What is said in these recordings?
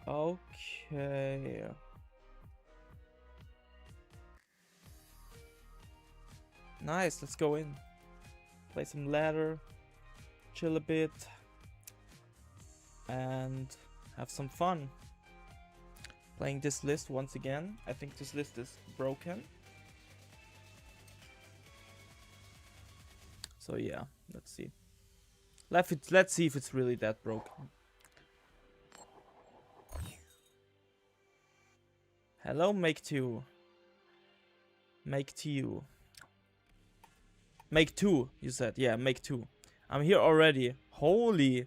Okay. Nice, let's go in. Play some ladder, chill a bit, and have some fun. Playing this list once again. I think this list is broken. So yeah, let's see. Let's see if it's really that broken. Hello, Make 2. Make 2. Make 2, you said. Yeah, Make 2. I'm here already. Holy,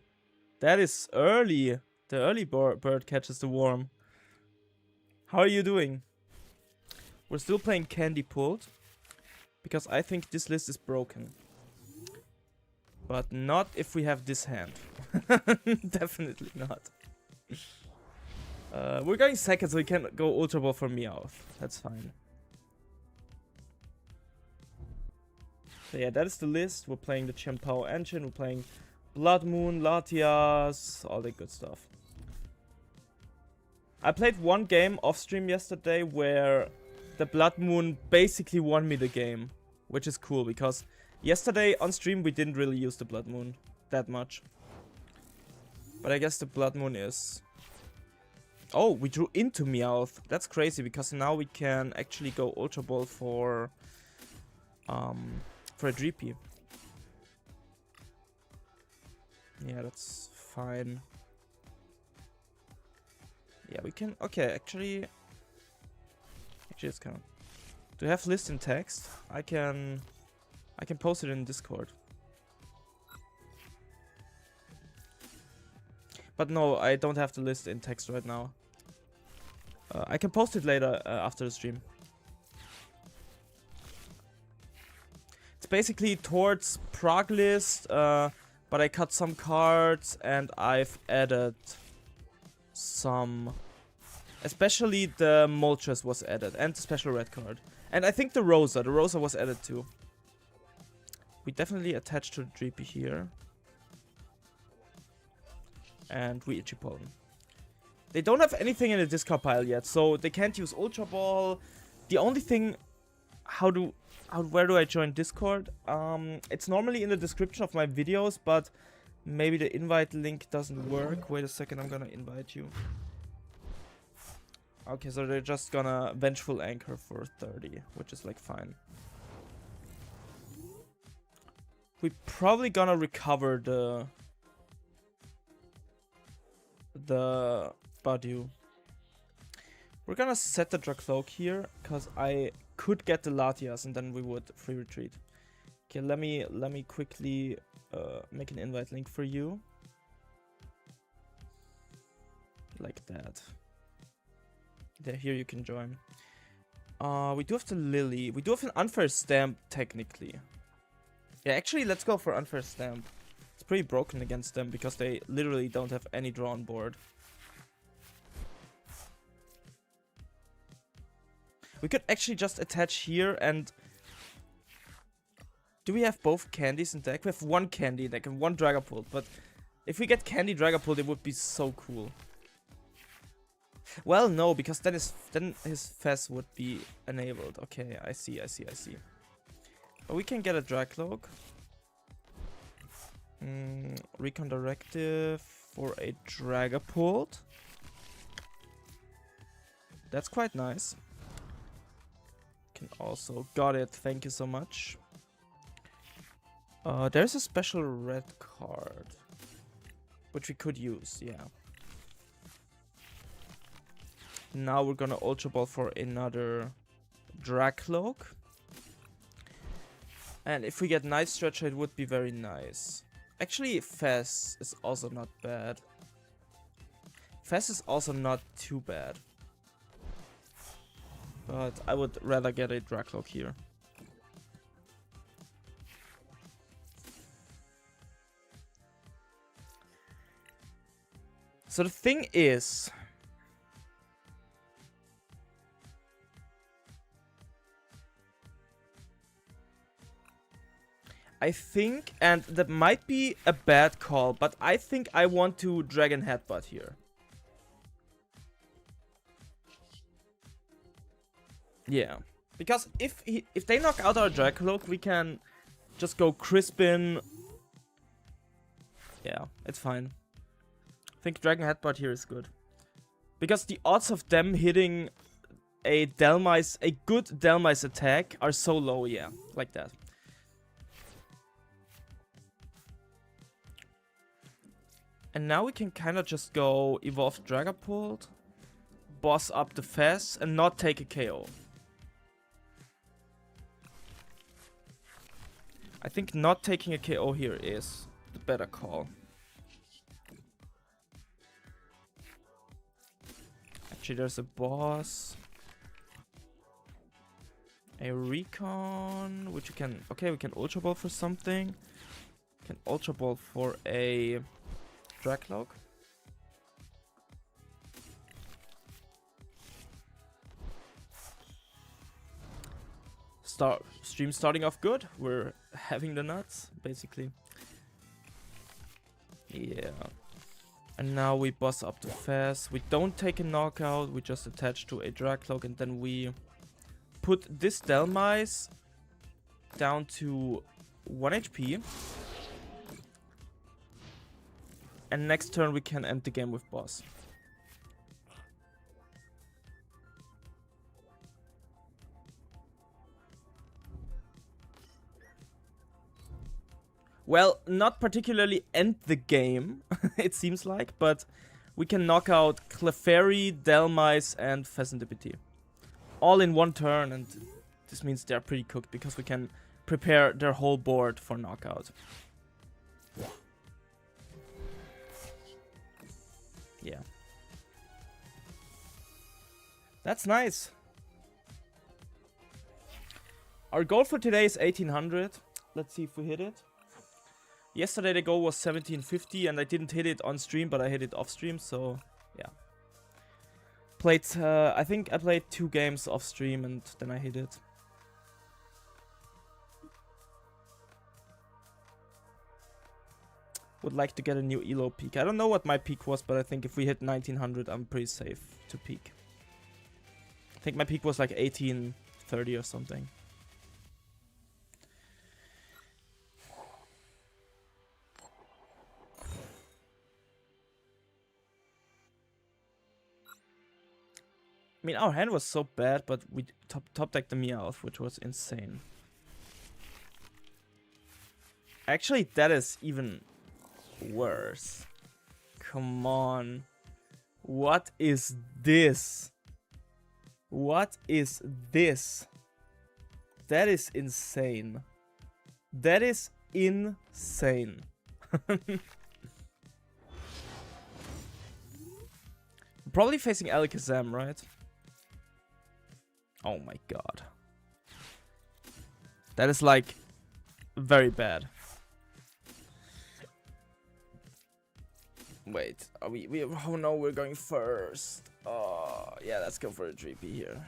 that is early. The early bird catches the worm. How are you doing? We're still playing Candy Pulled, because I think this list is broken. But not if we have this hand. Definitely not. We're going second, so we can go Ultra Ball for Meowth. That's fine. So yeah, that is the list. We're playing the Chien-Pao engine. We're playing Blood Moon, Latias, all that good stuff. I played one game off stream yesterday where the Blood Moon basically won me the game, which is cool because yesterday on stream we didn't really use the Blood Moon that much. But I guess the Blood Moon is... Oh, we drew into Meowth. That's crazy because now we can actually go Ultra Ball for a Dreepy. Yeah, that's fine. Yeah, we can... Okay, actually it's kind of... Do you have list in text? I can post it in Discord. But no, I don't have the list in text right now. I can post it later after the stream. It's basically towards Prog list, but I cut some cards and I've added some... Especially the Moltres was added and the special red card. And I think the Rosa was added too. We definitely attach to the Dreepy here. And we Ichipollen. They don't have anything in the discard pile yet, so they can't use Ultra Ball. The only thing... Where do I join Discord? It's normally in the description of my videos, but maybe the invite link doesn't work. Wait a second, I'm gonna invite you. Okay, so they're just gonna Vengeful Anchor for 30, which is like fine. We're probably gonna recover the Badu. We're gonna set the Dracloak here, because I could get the Latias and then we would free retreat. Okay, let me quickly make an invite link for you. Like that. There, here you can join. We do have the Lily. We do have an Unfair Stamp, technically. Yeah, actually, let's go for Unfair Stamp. It's pretty broken against them because they literally don't have any draw on board. We could actually just attach here and... Do we have both candies in deck? We have one candy in deck and one Dragapult, but if we get candy Dragapult, it would be so cool. Well, no, because then his Fez would be enabled. Okay, I see. But we can get a Dracloak. Recon Directive for a Dragapult. That's quite nice. Can also... Got it, thank you so much. There's a special red card. Which we could use, yeah. Now we're gonna Ultra Ball for another Dracloak. And if we get Night Stretcher, it would be very nice. Actually, Fez is also not bad. Fez is also not too bad. But I would rather get a Dracloak here. So the thing is... I think, and that might be a bad call, but I think I want to Dragon Headbutt here. Yeah. Because if they knock out our Dracoloak, we can just go Crispin. Yeah, it's fine. I think Dragon Headbutt here is good. Because the odds of them hitting a Dhelmise, a good Dhelmise attack are so low, yeah. Like that. And now we can kind of just go Evolve Dragapult, boss up the Fez, and not take a KO. I think not taking a KO here is the better call. Actually, there's a boss. A Recon, which you can... Okay, we can Ultra Ball for something. We can Ultra Ball for a Dracloak. Stream starting off good. We're having the nuts, basically. Yeah. And now we boss up the Fez. We don't take a knockout. We just attach to a Dracloak, and then we put this Dhelmise down to 1 HP. And next turn we can end the game with boss. Well, not particularly end the game, it seems like, but we can knock out Clefairy, Dhelmise, and Pheasantipiti. All in one turn, and this means they're pretty cooked because we can prepare their whole board for knockout. Yeah. That's nice. Our goal for today is 1800. Let's see if we hit it. Yesterday the goal was 1750 and I didn't hit it on stream, but I hit it off stream, so yeah. Played, I think I played 2 games off stream and then I hit it. Would like to get a new ELO peak. I don't know what my peak was, but I think if we hit 1900, I'm pretty safe to peak. I think my peak was like 1830 or something. I mean, our hand was so bad, but we top decked the Meowth, which was insane. Actually, that is even worse. Come on. What is this? What is this? That is insane. That is insane. Probably facing Alakazam, right? Oh my god. That is like very bad. Wait, are we oh no, we're going first. Oh, yeah, let's go for a 3P here.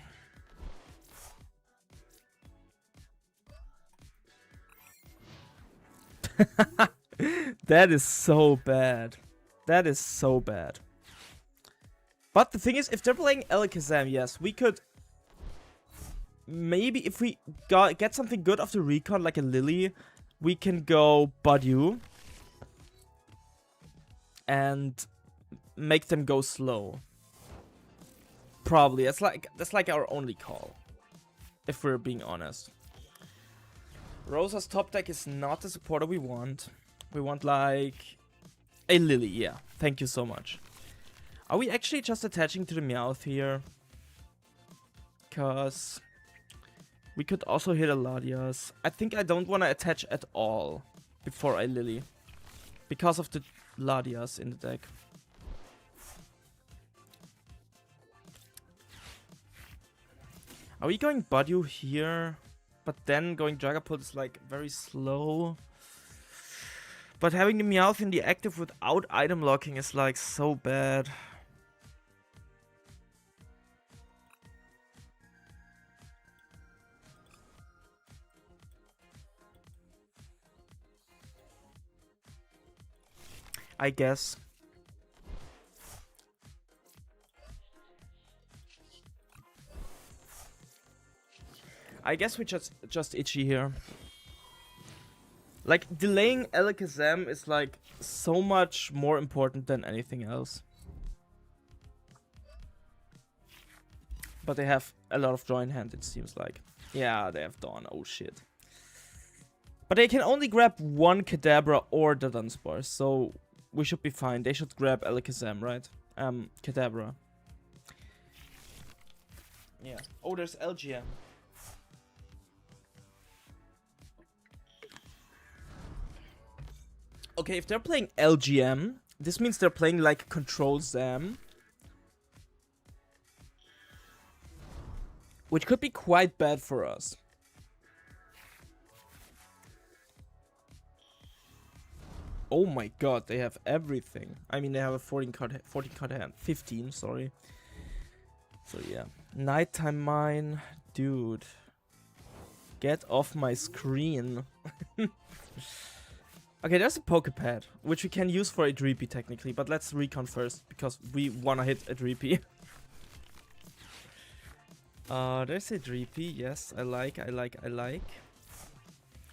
That is so bad. That is so bad. But the thing is, if they're playing Alakazam, yes, we could... Maybe if we get something good off the Recon, like a Lily, we can go Budew. And make them go slow. Probably. That's like our only call. If we're being honest. Rosa's top deck is not the supporter we want. We want like a Lily, yeah. Thank you so much. Are we actually just attaching to the Meowth here? Because we could also hit a Latias. I think I don't want to attach at all before I Lily. Because of the Latias in the deck. Are we going Budew here? But then going Dragapult is like very slow. But having the Meowth in the active without item locking is like so bad. I guess. I guess we just itchy here. Like, delaying Alakazam is like so much more important than anything else. But they have a lot of draw in hand, it seems like. Yeah, they have Dawn. Oh shit. But they can only grab one Kadabra or the Dunsparce, so we should be fine. They should grab Alakazam, right? Kadabra. Yeah. Oh, there's LGM. Okay, if they're playing LGM, this means they're playing like Control Zam. Which could be quite bad for us. Oh my god, they have everything. I mean, they have a 14 card hand. 15, sorry. So yeah. Nighttime Mine. Dude. Get off my screen. Okay, there's a Pokepad, which we can use for a Dreepy technically, but let's recon first, because we wanna hit a Dreepy. There's a Dreepy, yes, I like.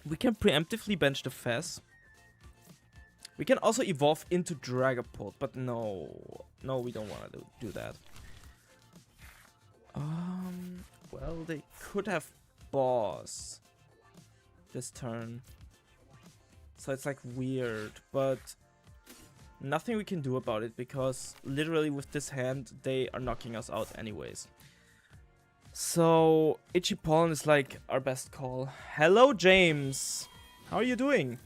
We can preemptively bench the Fez. We can also evolve into Dragapult, but no, we don't wanna do that. Well, they could have Boss this turn. So it's like weird, but nothing we can do about it because literally with this hand they are knocking us out anyways. So Itchy Pollen is like our best call. Hello James, how are you doing?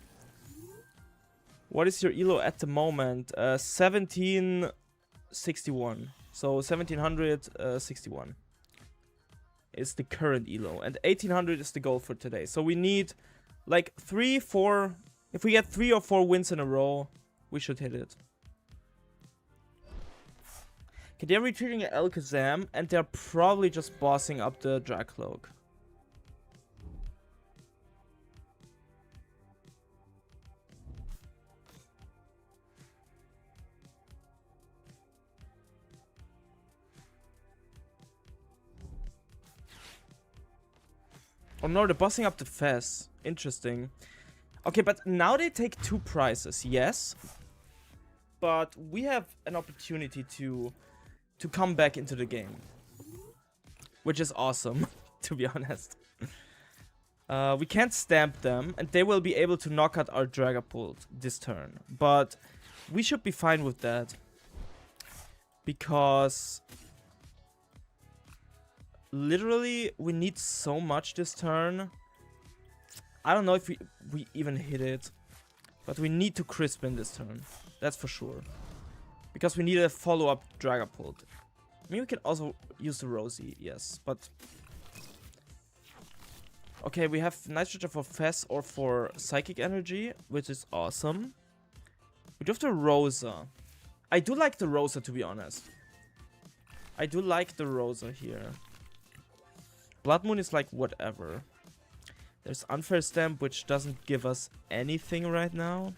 What is your elo at the moment? 1761. So 1761 is the current elo, and 1800 is the goal for today. So we need like 3-4. If we get 3 or 4 wins in a row, we should hit it. Okay, they're retreating at Alakazam, and they're probably just bossing up the Dracloak. Oh no, they're bossing up the Fez. Interesting. Okay, but now they take 2 prizes, yes. But we have an opportunity to come back into the game. Which is awesome, to be honest. We can't stamp them, and they will be able to knock out our Dragapult this turn. But we should be fine with that. Because literally, we need so much this turn. I don't know if we even hit it. But we need to Crispin this turn. That's for sure. Because we need a follow-up Dragapult. I mean, we can also use the Rosie, yes. But okay, we have Nitrogen for Fez or for Psychic Energy, which is awesome. We do have the Rosa. I do like the Rosa, to be honest. I do like the Rosa here. Blood Moon is like whatever. There's Unfair Stamp, which doesn't give us anything right now.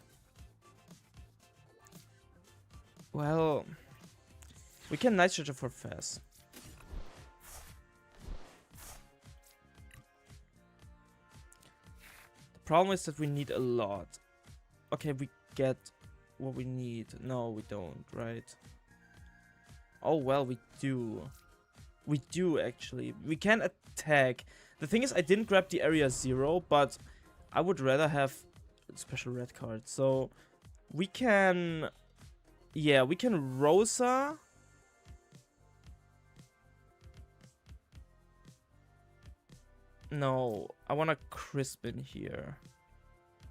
Well, we can Nitrogen for Fez. The problem is that we need a lot. Okay, we get what we need. No, we don't, right? Oh, well, we do. We do, actually. We can attack. The thing is, I didn't grab the Area 0, but I would rather have a special red card. So, we can... Yeah, we can Rosa. No, I want to Crispin here.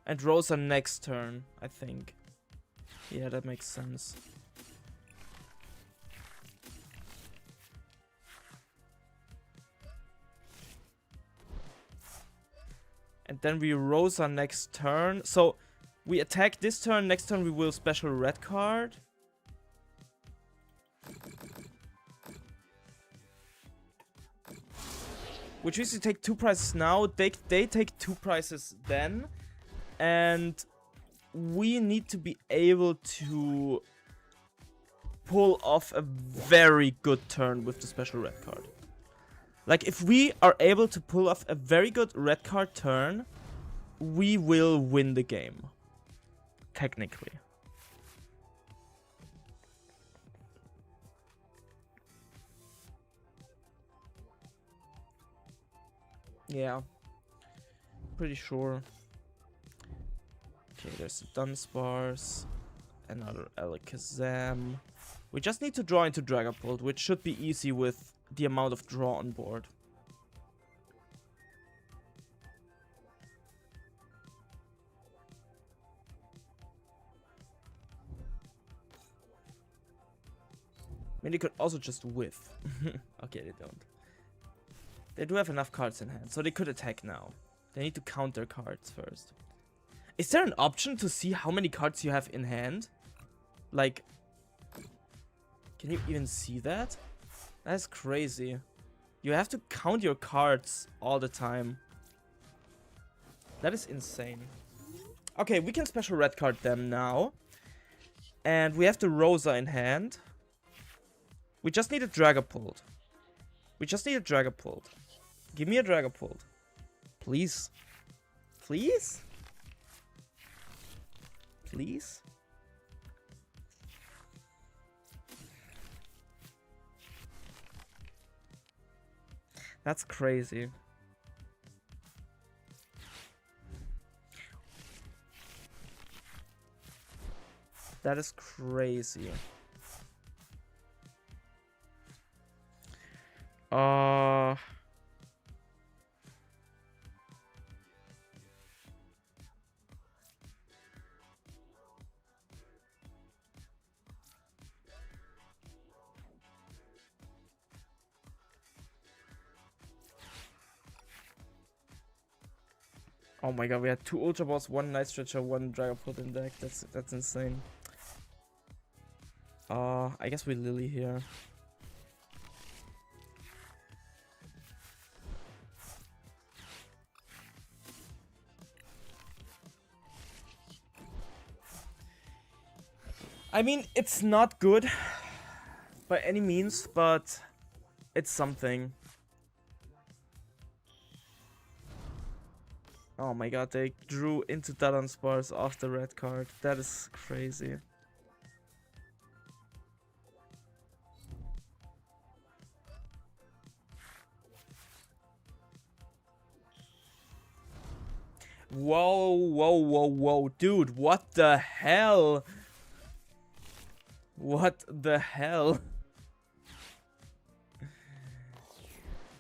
And Rosa next turn, I think. Yeah, that makes sense. And then we Rosa next turn. So we attack this turn. Next turn we will special red card. Which means we take 2 prizes now. They take 2 prizes then. And we need to be able to pull off a very good turn with the special red card. Like, if we are able to pull off a very good red card turn, we will win the game. Technically. Yeah. Pretty sure. Okay, there's the Dunsparce. Another Alakazam. We just need to draw into Dragapult, which should be easy with the amount of draw on board. I mean, they could also just whiff. Okay, they don't. They do have enough cards in hand, so they could attack now. They need to count their cards first. Is there an option to see how many cards you have in hand? Like, can you even see that? That's crazy. You have to count your cards all the time. That is insane. Okay, we can special red card them now. And we have the Rosa in hand. We just need a Dragapult. We just need a Dragapult. Give me a Dragapult. Please. Please? Please? That's crazy. That is crazy. Oh my god, we had 2 Ultra Balls, 1 Night Stretcher, 1 Dragapult in deck. That's insane. I guess we Lily here. I mean, it's not good by any means, but it's something. Oh my god, they drew into Dunsparce off the red card. That is crazy. Whoa, whoa, whoa, whoa. Dude, what the hell? What the hell?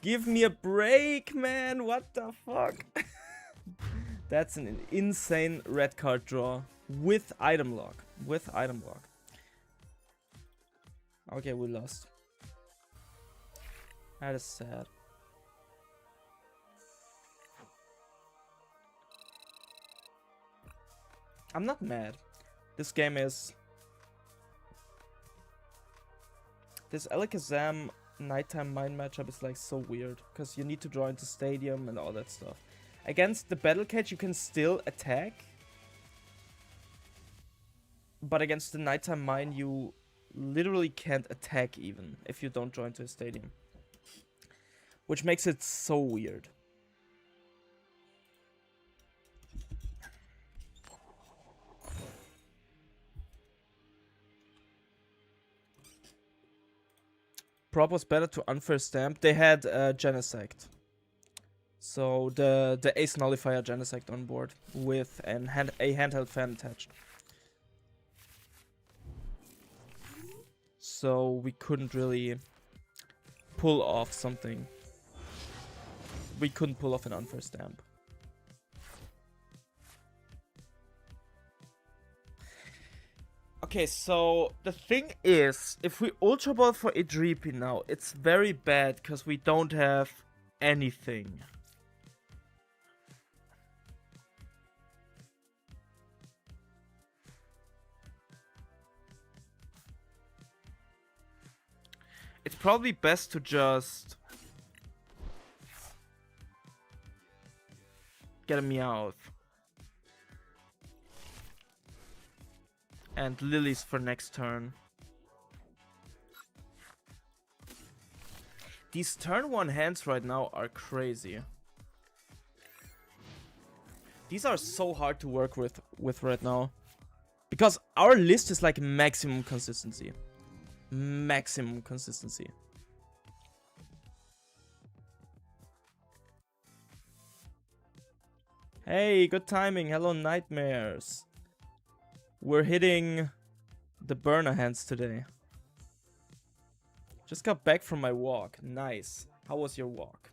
Give me a break, man. What the fuck? That's an insane red card draw with item lock. With item lock. Okay, we lost. That is sad. I'm not mad. This game is... This Alakazam nighttime mind matchup is like so weird. Because you need to draw into stadium and all that stuff. Against the Battle Cage you can still attack. But against the nighttime mine you literally can't attack even if you don't draw into a stadium. Which makes it so weird. Prop was better to unfair stamp. They had Genesect. So the Ace Nullifier Genesect on board with a handheld fan attached. So we couldn't really pull off something. We couldn't pull off an unfair stamp. Okay, so the thing is, if we Ultra Ball for Idripi now, it's very bad because we don't have anything. It's probably best to just get a Meowth. And Lilies for next turn. These turn 1 hands right now are crazy. These are so hard to work with right now. Because our list is like maximum consistency. Maximum consistency. Hey, good timing. Hello, nightmares. We're hitting the burner hands today. Just got back from my walk. Nice. How was your walk?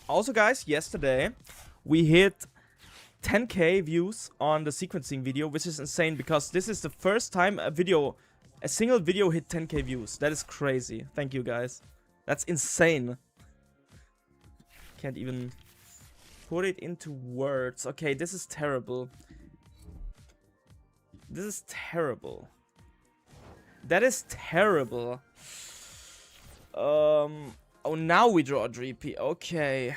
Also, guys, yesterday we hit 10k views on the sequencing video, which is insane because this is the first time a single video hit 10k views. That is crazy. Thank you, guys. That's insane. Can't even put it into words. Okay, this is terrible. This is terrible. That is terrible. Oh, now we draw a Dreepy. Okay.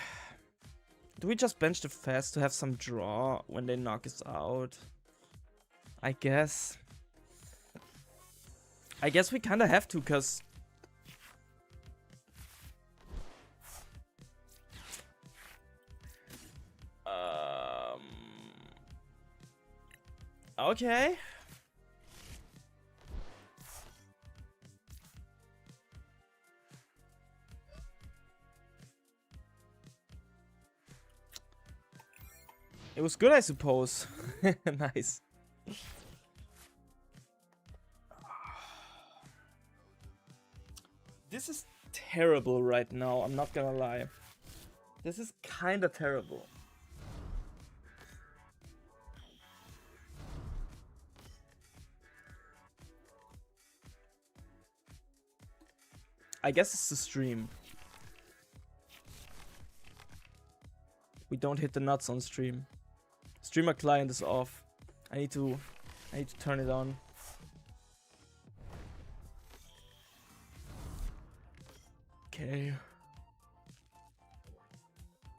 Do we just bench the fast to have some draw when they knock us out? I guess. I guess we kind of have to, because... Okay. It was good, I suppose. Nice. This is terrible right now, I'm not gonna lie. This is kinda terrible. I guess it's the stream. We don't hit the nuts on stream. Streamer client is off. I need to turn it on. Okay.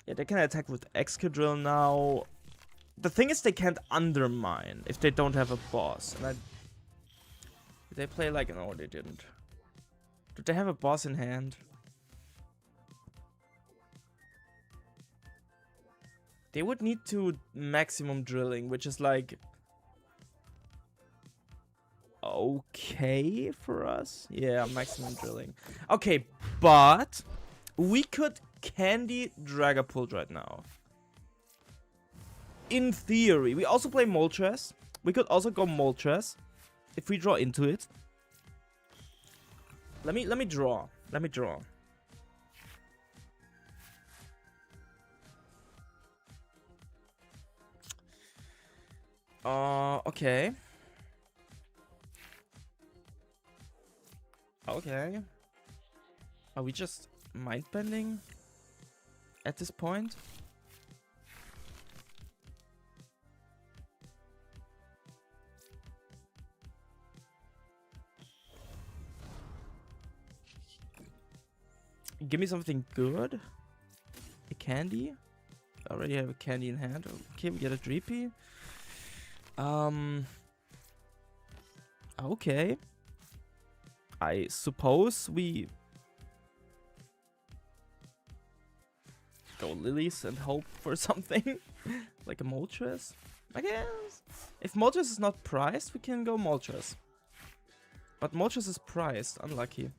Yeah, they can attack with Excadrill now. The thing is, they can't undermine if they don't have a boss. And did they play like... No, they didn't. Did they have a boss in hand? They would need to maximum drilling, which is like... okay for us? Yeah, maximum drilling. Okay, but... we could candy Dragapult right now. In theory. We also play Moltres. We could also go Moltres if we draw into it. Let me draw. Let me draw. Okay. Okay. Are we just mind bending at this point? Give me something good. A candy. I already have a candy in hand. Okay, we get a Dreepy. Okay. I suppose we go Lilies and hope for something. Like a Moltres, I guess. If Moltres is not priced, we can go Moltres. But Moltres is priced. Unlucky.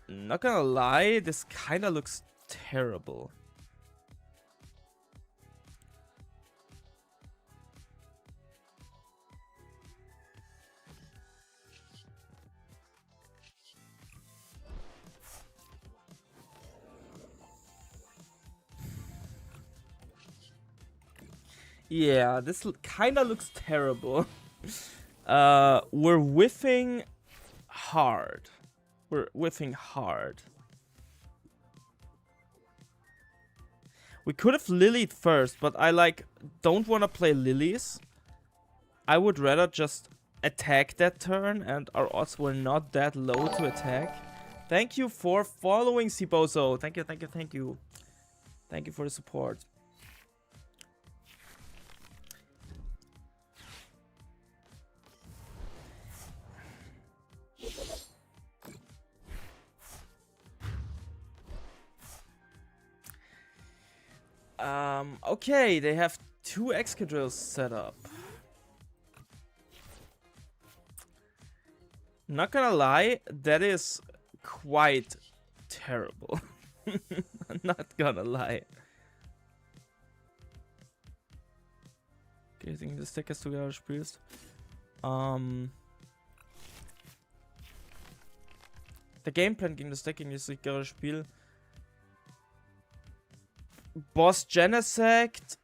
Not gonna lie, this kinda looks terrible. Yeah, this kinda looks terrible. We're whiffing hard. We're whiffing hard. We could have Lilied first, but I don't want to play Lilies. I would rather just attack that turn, and our odds were not that low to attack. Thank you for following, Sibozo. Thank you, thank you, thank you. Thank you for the support. Okay, they have 2 Excadrills set up. Not gonna lie, that is quite terrible. I'm not gonna lie. Gegen das Deck hast du gerade spielst. Der Gameplan gegen das Deck, gegen das ich gerade spiele. Boss Genesect,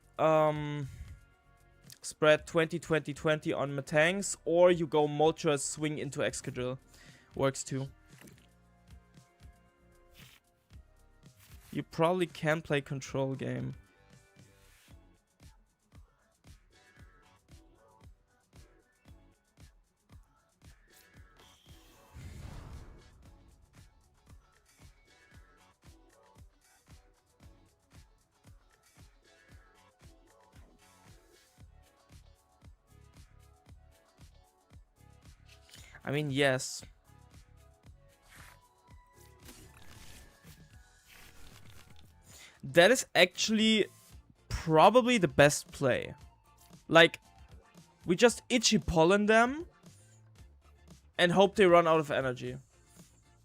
spread 20-20-20 on Matangs, or you go Moltres swing into Excadrill. Works too. You probably can play control game. I mean, yes. That is actually probably the best play. Like, we just Itchy Pollen them and hope they run out of energy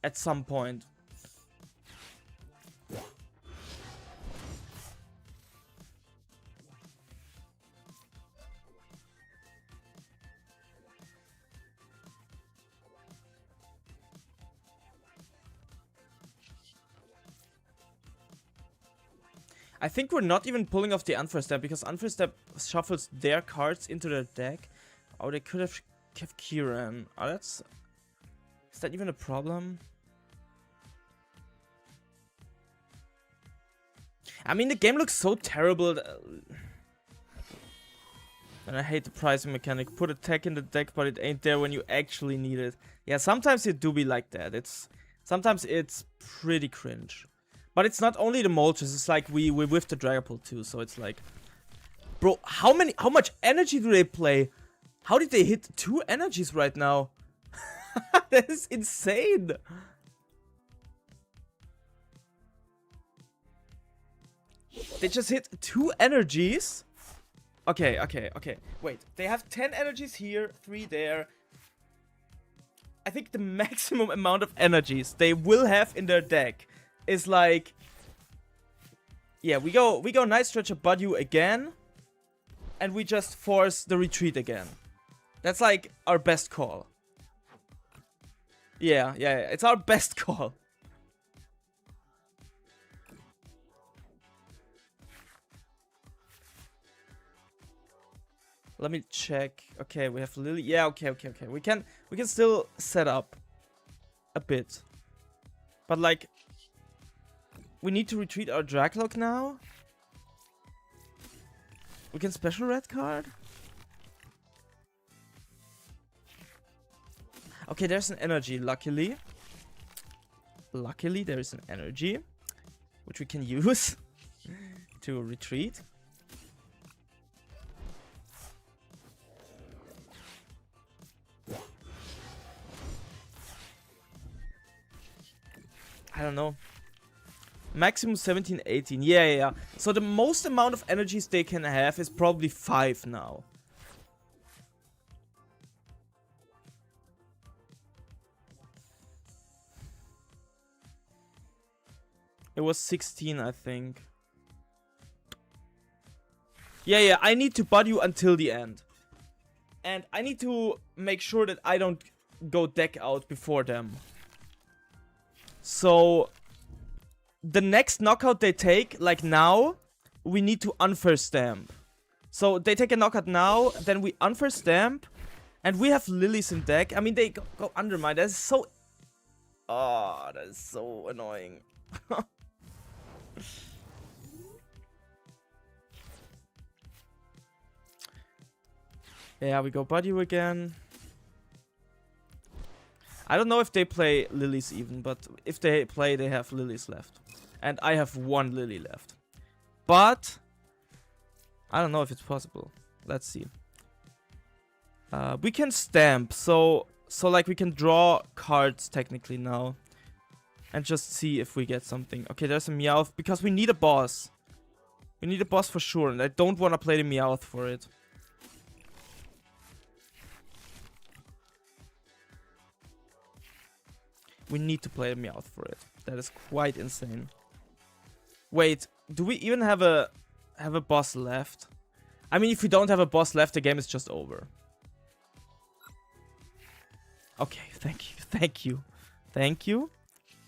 at some point. I think we're not even pulling off the Unfair Step because Unfair Step shuffles their cards into their deck. Oh, they could have kept Kieran. Oh, that's... Is that even a problem? I mean, the game looks so terrible. And I hate the pricing mechanic. Put a tech in the deck, but it ain't there when you actually need it. Yeah, sometimes it do be like that. Sometimes it's pretty cringe. But it's not only the Moltres, it's like we with the Dragapult too, so it's like... Bro, how much energy do they play? How did they hit 2 energies right now? That is insane! They just hit 2 energies? Okay. Wait, they have 10 energies here, 3 there. I think the maximum amount of energies they will have in their deck is like, yeah, we go Night Stretcher Buddy again, and we just force the retreat again. That's like our best call. Yeah, it's our best call. Let me check. Okay, we have Lily. Yeah, okay. We can still set up a bit, but like, we need to retreat our Dracloak now. We can special red card. Okay, there's an energy, luckily. Luckily, there is an energy, which we can use to retreat. I don't know. Maximum 17, 18. Yeah. So the most amount of energies they can have is probably 5 now. It was 16, I think. Yeah. I need to buddy you until the end. And I need to make sure that I don't go deck out before them. So... the next knockout they take, like now, we need to Unfair Stamp. So they take a knockout now, then we Unfair Stamp, and we have Lilies in deck. I mean, they go Undermine. That is so... Oh, that is so annoying. Yeah, we go Buddy again. I don't know if they play lilies even, but if they play, they have lilies left. And I have 1 lily left. But I don't know if it's possible. Let's see. We can stamp, so like we can draw cards technically now. And just see if we get something. Okay, there's a Meowth, because we need a boss. We need a boss for sure, and I don't want to play the Meowth for it. We need to play a Meowth for it. That is quite insane. Wait, do we even have a boss left? I mean, if we don't have a boss left, the game is just over. Okay, thank you, thank you, thank you,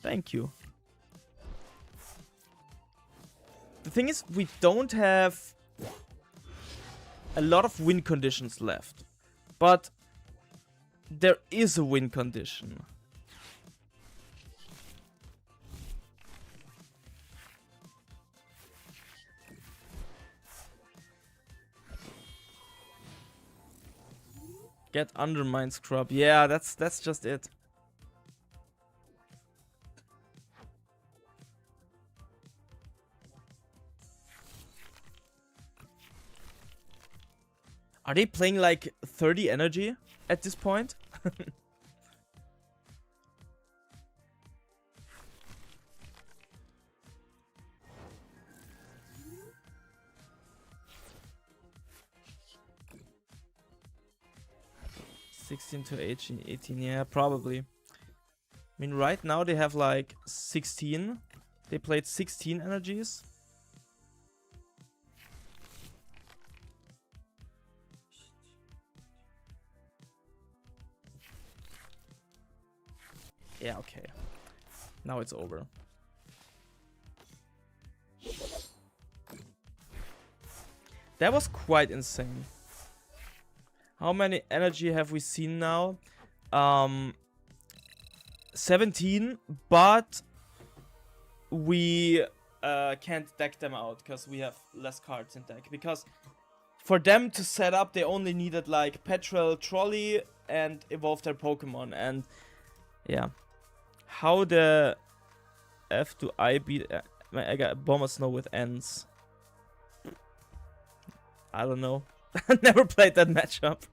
thank you. The thing is, we don't have a lot of win conditions left. But there is a win condition. Get Undermine Scrub. Yeah, that's just it. Are they playing like 30 energy at this point? to 18, yeah, probably. I mean, right now they have like 16. They played 16 energies. Yeah, okay. Now it's over. That was quite insane. How many energy have we seen now? 17, but we can't deck them out because we have less cards in deck. Because for them to set up, they only needed like Petrel, Trolley, and evolve their Pokemon. And yeah, how the F do I beat? I got Bombersnow with ends. I don't know. I never played that matchup.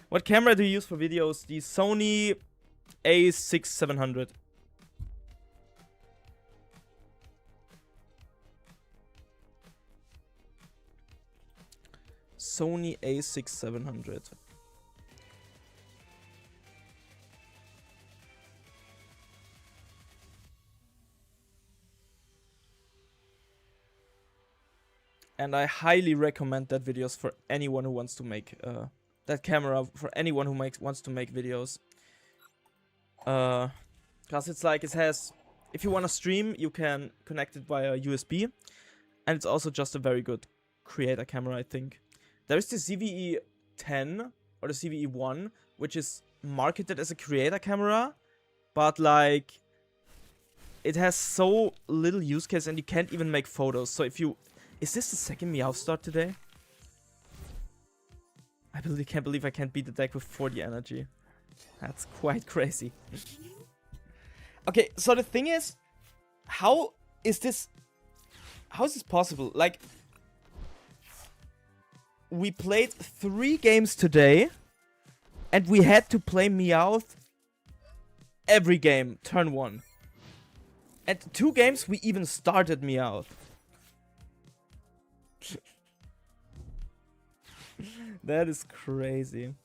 What camera do you use for videos? The Sony A6700. Sony A6700. And I highly recommend that videos for anyone who wants to make that camera, for anyone who wants to make videos. Cause it's like it has, if you want to stream, you can connect it via USB, and it's also just a very good creator camera, I think. There is the ZVE 10 or the ZVE 1, which is marketed as a creator camera, but like it has so little use case and you can't even make photos. So if you, is this the second Meowth start today? I can't believe I can't beat the deck with 40 energy. That's quite crazy. Okay, so the thing is, how is this possible? Like, we played 3 games today, and we had to play Meowth every game, turn 1. And 2 games, we even started Meowth. That is crazy.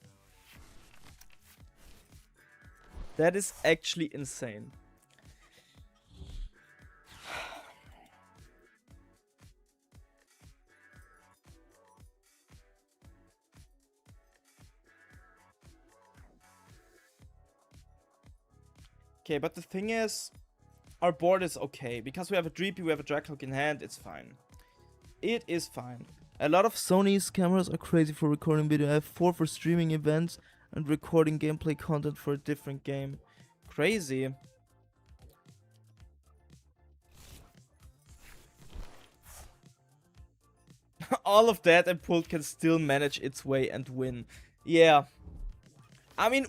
That is actually insane. Okay, but the thing is, our board is okay. Because we have a Dreepy, we have a Draghook in hand, it's fine. It is fine. A lot of Sony's cameras are crazy for recording video. I have 4 for streaming events and recording gameplay content for a different game. Crazy. All of that and Pult can still manage its way and win. Yeah. I mean,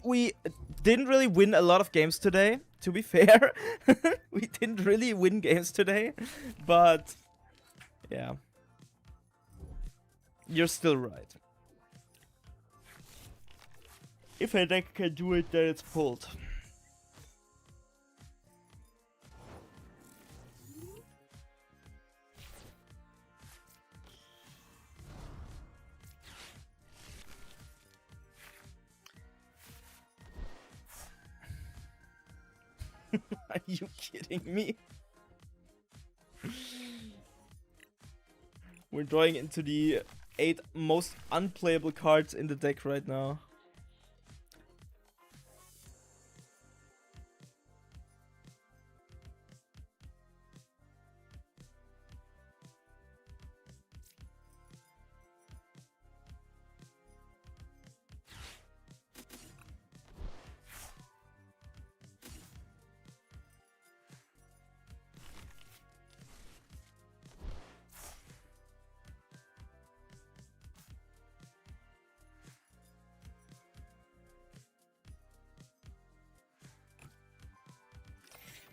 didn't really win a lot of games today, to be fair. We didn't really win games today, but yeah. You're still right. If a deck can do it, then it's pulled. Are you kidding me? We're drawing into the 8 most unplayable cards in the deck right now.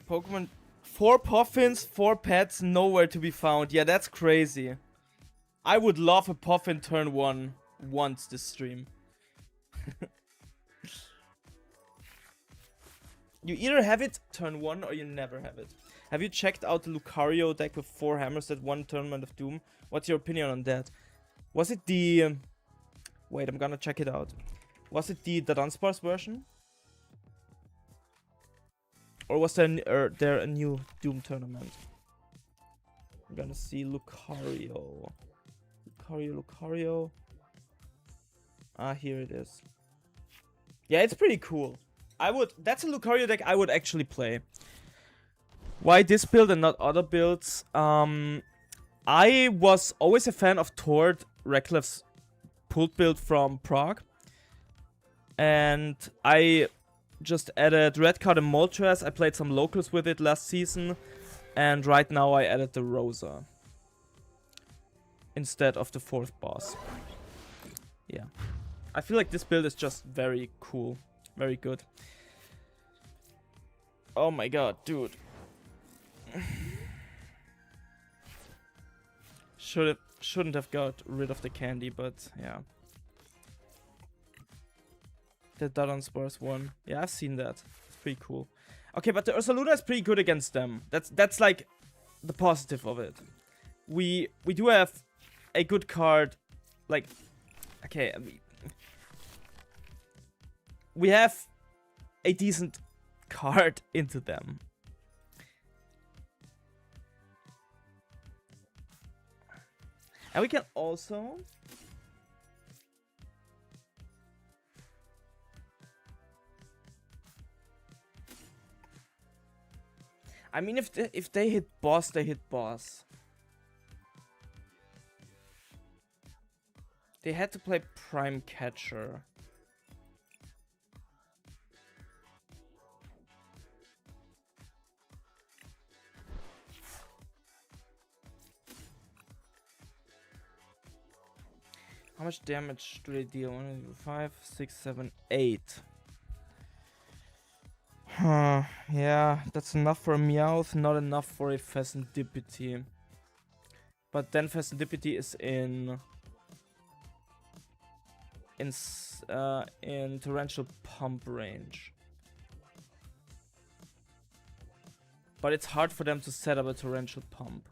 Pokemon, 4 Poffins, 4 pets, nowhere to be found. Yeah, that's crazy. I would love a Poffin turn 1 once this stream. You either have it turn 1 or you never have it. Have you checked out the Lucario deck with 4 hammers that won Tournament of Doom? What's your opinion on that? Was it the... wait, I'm gonna check it out. Was it the Dunsparce version? Or was there a new Doom tournament? I'm gonna see Lucario. Lucario. Ah, here it is. Yeah, it's pretty cool. That's a Lucario deck I would actually play. Why this build and not other builds? I was always a fan of Tord Reckleff's pulled build from Prague. And I just added Red Card and Moltres. I played some locals with it last season. And right now I added the Rosa instead of the 4th boss. Yeah. I feel like this build is just very cool. Very good. Oh my god, dude. Shouldn't have got rid of the candy, but yeah. The Dunsparce one. Yeah, I've seen that. It's pretty cool. Okay, but the Ursaluna is pretty good against them. That's like the positive of it. We do have a good card. Like, okay, I mean, we have a decent card into them. And we can also... I mean, if they hit boss, they hit boss. They had to play Prime Catcher. How much damage do they deal? 1, 5, 6, 7, 8. Huh, yeah, that's enough for a Meowth, not enough for a Pheasantipity. But then Pheasantipity is in Torrential Pump range. But it's hard for them to set up a Torrential Pump.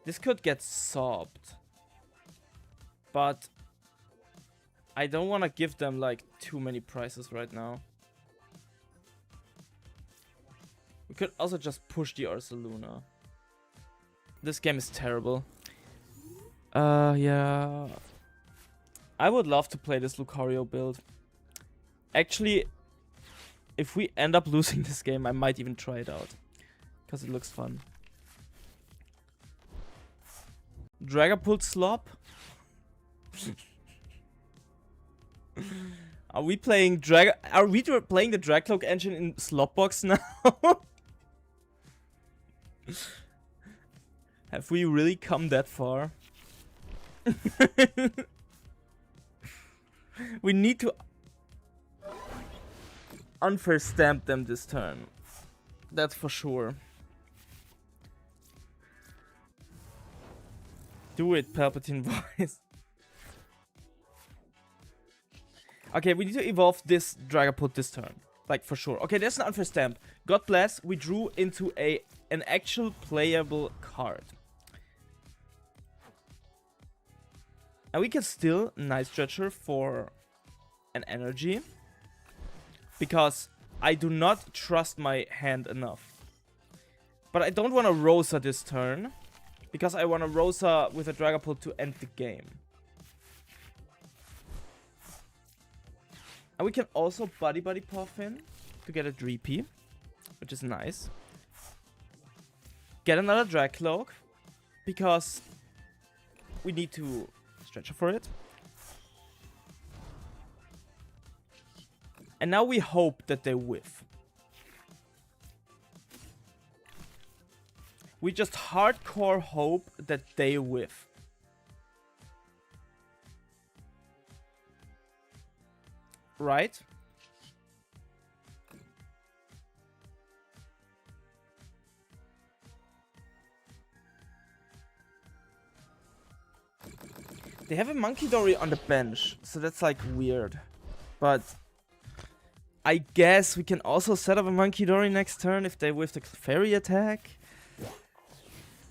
This could get sobbed. But I don't want to give them like too many prizes right now. We could also just push the Ursaluna. This game is terrible. Yeah. I would love to play this Lucario build. Actually, if we end up losing this game, I might even try it out. Because it looks fun. Dragapult Slop? Are we playing playing the Dragcloak engine in Slopbox now? Have we really come that far? We need to unfair stamp them this turn. That's for sure. Do it, Palpatine voice. Okay, we need to evolve this Dragapult this turn. Like, for sure. Okay, there's an unfair stamp. God bless, we drew into an actual playable card. And we can still Night Stretcher for an energy. Because I do not trust my hand enough. But I don't want to Rosa this turn. Because I want to Rosa with a Dragapult to end the game. And we can also Buddy Puffin to get a Dreepy, which is nice. Get another Dragcloak, because we need to Stretcher for it. And now we hope that they whiff. We just hardcore hope that they whiff. Right? They have a Monkey Dory on the bench, so that's like weird. But I guess we can also set up a Monkey Dory next turn if they whiff the Clefairy attack.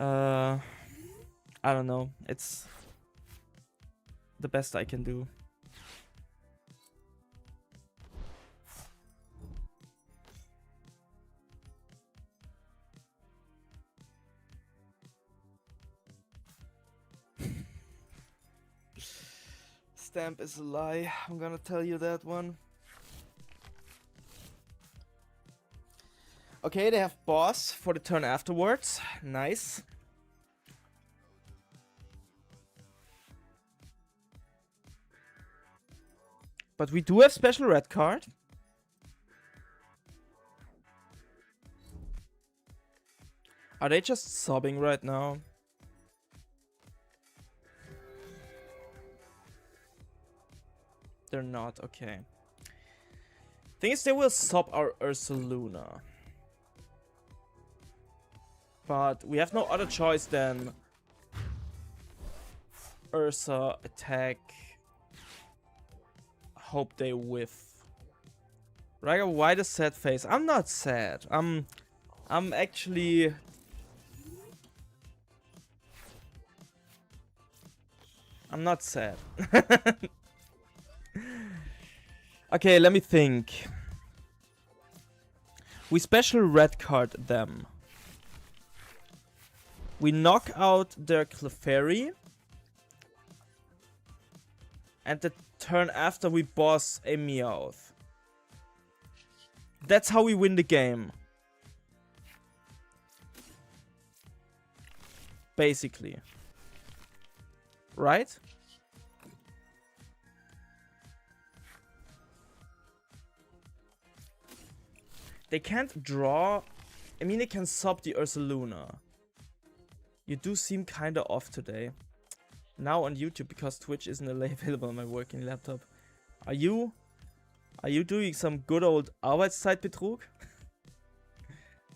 I don't know. It's the best I can do. Stamp is a lie. I'm gonna tell you that one. Okay, they have boss for the turn afterwards. Nice. But we do have special red card. Are they just sobbing right now? They're not, okay. Thing is, they will sob our Ursaluna. But we have no other choice than Ursa, attack, hope they whiff. Rygar, why the sad face? I'm not sad. I'm actually... I'm not sad. Okay, let me think. We special red card them. We knock out their Clefairy. And the turn after we boss a Meowth. That's how we win the game. Basically. Right? They can't draw. I mean, they can sub the Ursaluna. You do seem kinda off today. Now on YouTube, because Twitch isn't available on my working laptop. Are you doing some good old Arbeitszeitbetrug?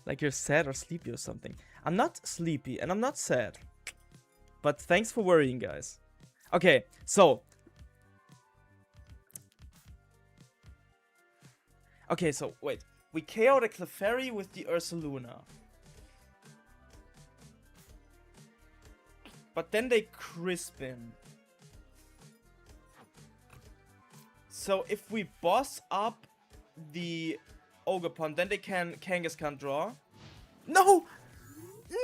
Like you're sad or sleepy or something. I'm not sleepy and I'm not sad. But thanks for worrying, guys. Okay, so. Okay, so wait. We KO the Clefairy with the Ursaluna. But then they Crispin. So if we boss up the Ogerpon, then they Kangaskhan can't draw. No! No!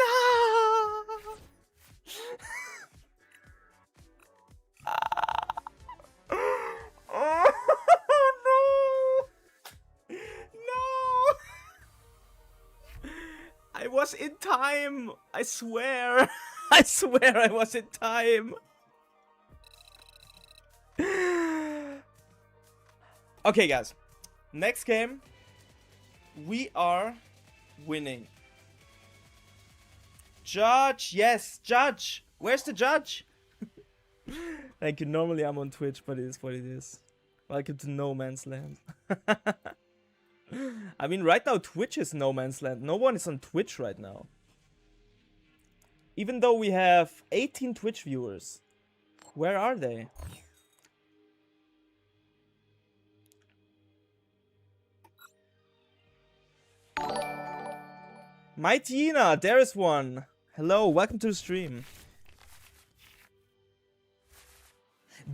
Oh, no! No! I was in time! I swear! I swear I was in time! Okay, guys. Next game. We are winning. Judge, yes, Judge. Where's the Judge? Thank you. Normally I'm on Twitch, but it is what it is. Welcome to No Man's Land. I mean, right now Twitch is No Man's Land. No one is on Twitch right now. Even though we have 18 Twitch viewers. Where are they? Mightyina, there is one. Hello, welcome to the stream.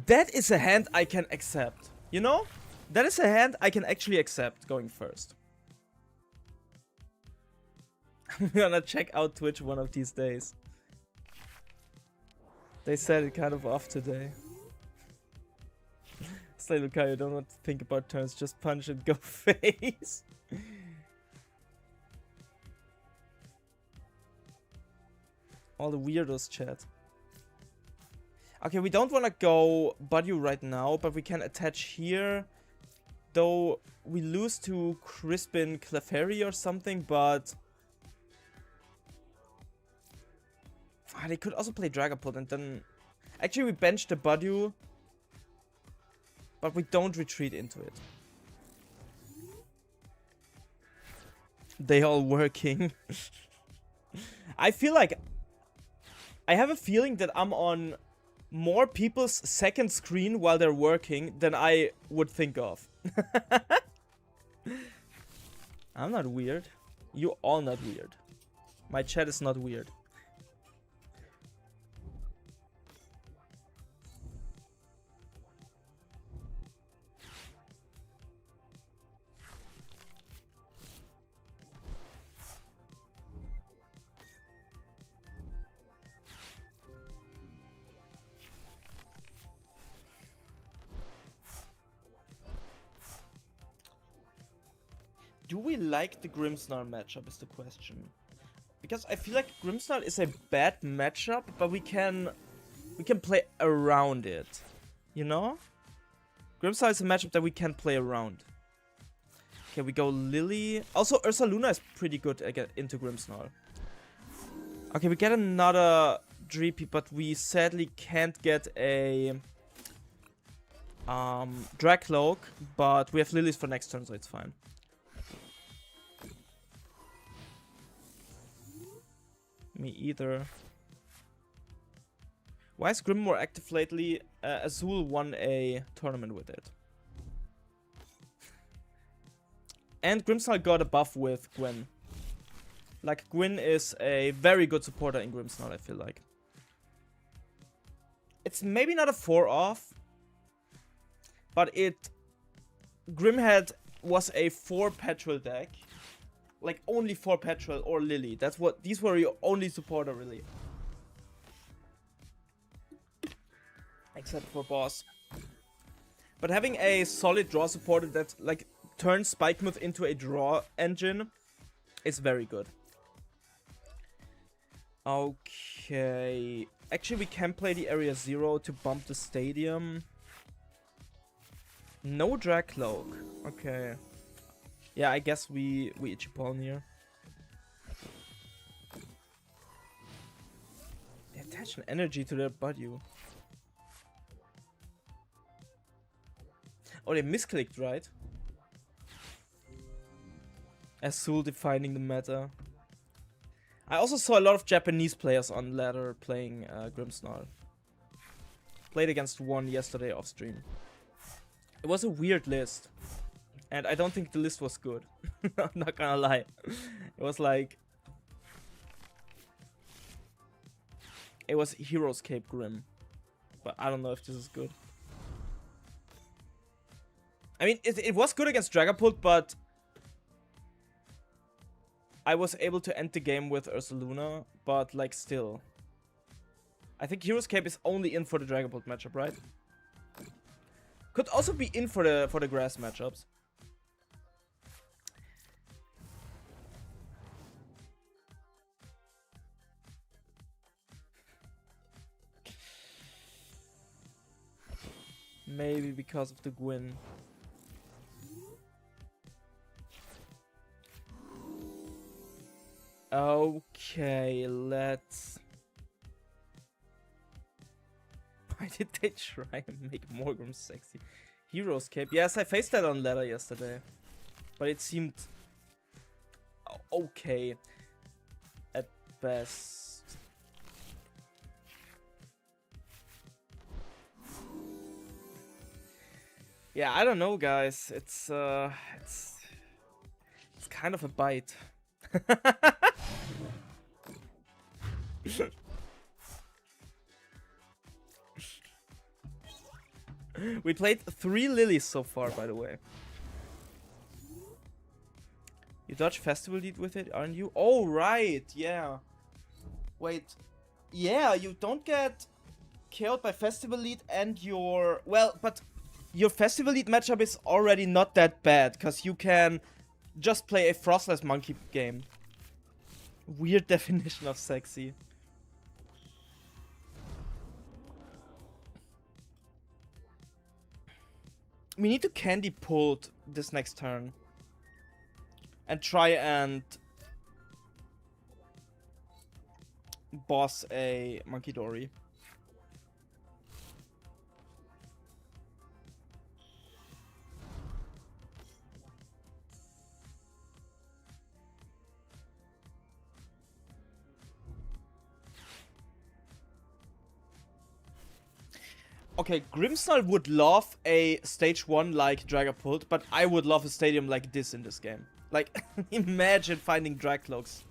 That is a hand I can accept. You know? That is a hand I can actually accept going first. I'm gonna check out Twitch one of these days. They said it kind of off today. Slay Lucario, don't want to think about turns, just punch and go face. All the weirdos chat. Okay, we don't want to go Buddy right now, but we can attach here. Though we lose to Crispin Clefairy or something, but... they could also play Dragapult and then... Actually, we bench the Buddy, but we don't retreat into it. They all working. I feel like... I have a feeling that I'm on more people's second screen while they're working than I would think of. I'm not weird. You all not weird. My chat is not weird. Do we like the Grimmsnarl matchup is the question. Because I feel like Grimmsnarl is a bad matchup, but we can play around it. You know? Grimmsnarl is a matchup that we can play around. Okay, we go Lily. Also, Ursaluna is pretty good into Grimmsnarl. Okay, we get another Dreepy, but we sadly can't get a Dracloak, but we have Lilies for next turn, so it's fine. Me either. Why is Grim more active lately? Azul won a tournament with it. And Grimmsnarl got a buff with Gwen. Like, Gwen is a very good supporter in Grimmsnarl, I feel like. It's maybe not a 4-off, but Grimhead was a 4 petrol deck. Like, only 4 petrol or Lily. These were your only supporter, really. Except for boss. But having a solid draw supporter that, like, turns Spikemuth into a draw engine is very good. Okay. Actually, we can play the Area 0 to bump the stadium. No Dracloak. Okay. Yeah, I guess we Ichipon here. They attach an energy to their Buddy. Oh, they misclicked, right? Azul defining the meta. I also saw a lot of Japanese players on ladder playing Grimmsnarl. Played against one yesterday off stream. It was a weird list. And I don't think the list was good. I'm not gonna lie. It was like... It was Heroes Cape Grim. But I don't know if this is good. I mean, it was good against Dragapult, but... I was able to end the game with Ursaluna, but like still. I think Heroes Cape is only in for the Dragapult matchup, right? Could also be in for the grass matchups. Maybe because of the Gwyn. Okay, let's... Why did they try and make Morgrim sexy? Hero's Cape. Yes, I faced that on ladder yesterday. But it seemed... okay. At best. Yeah, I don't know, guys. It's kind of a bite. We played 3 lilies so far, by the way. You dodge festival lead with it, aren't you? Oh, right, yeah. Wait. Yeah, you don't get killed by festival lead and your... Well, but your festival lead matchup is already not that bad, because you can just play a Frostless Monkey game. Weird definition of sexy. We need to candy pull this next turn. And try and boss a Monkey Dory. Okay, Grimmsnarl would love a stage 1 like Dragapult, but I would love a stadium like this in this game. Like, imagine finding Dragcloaks.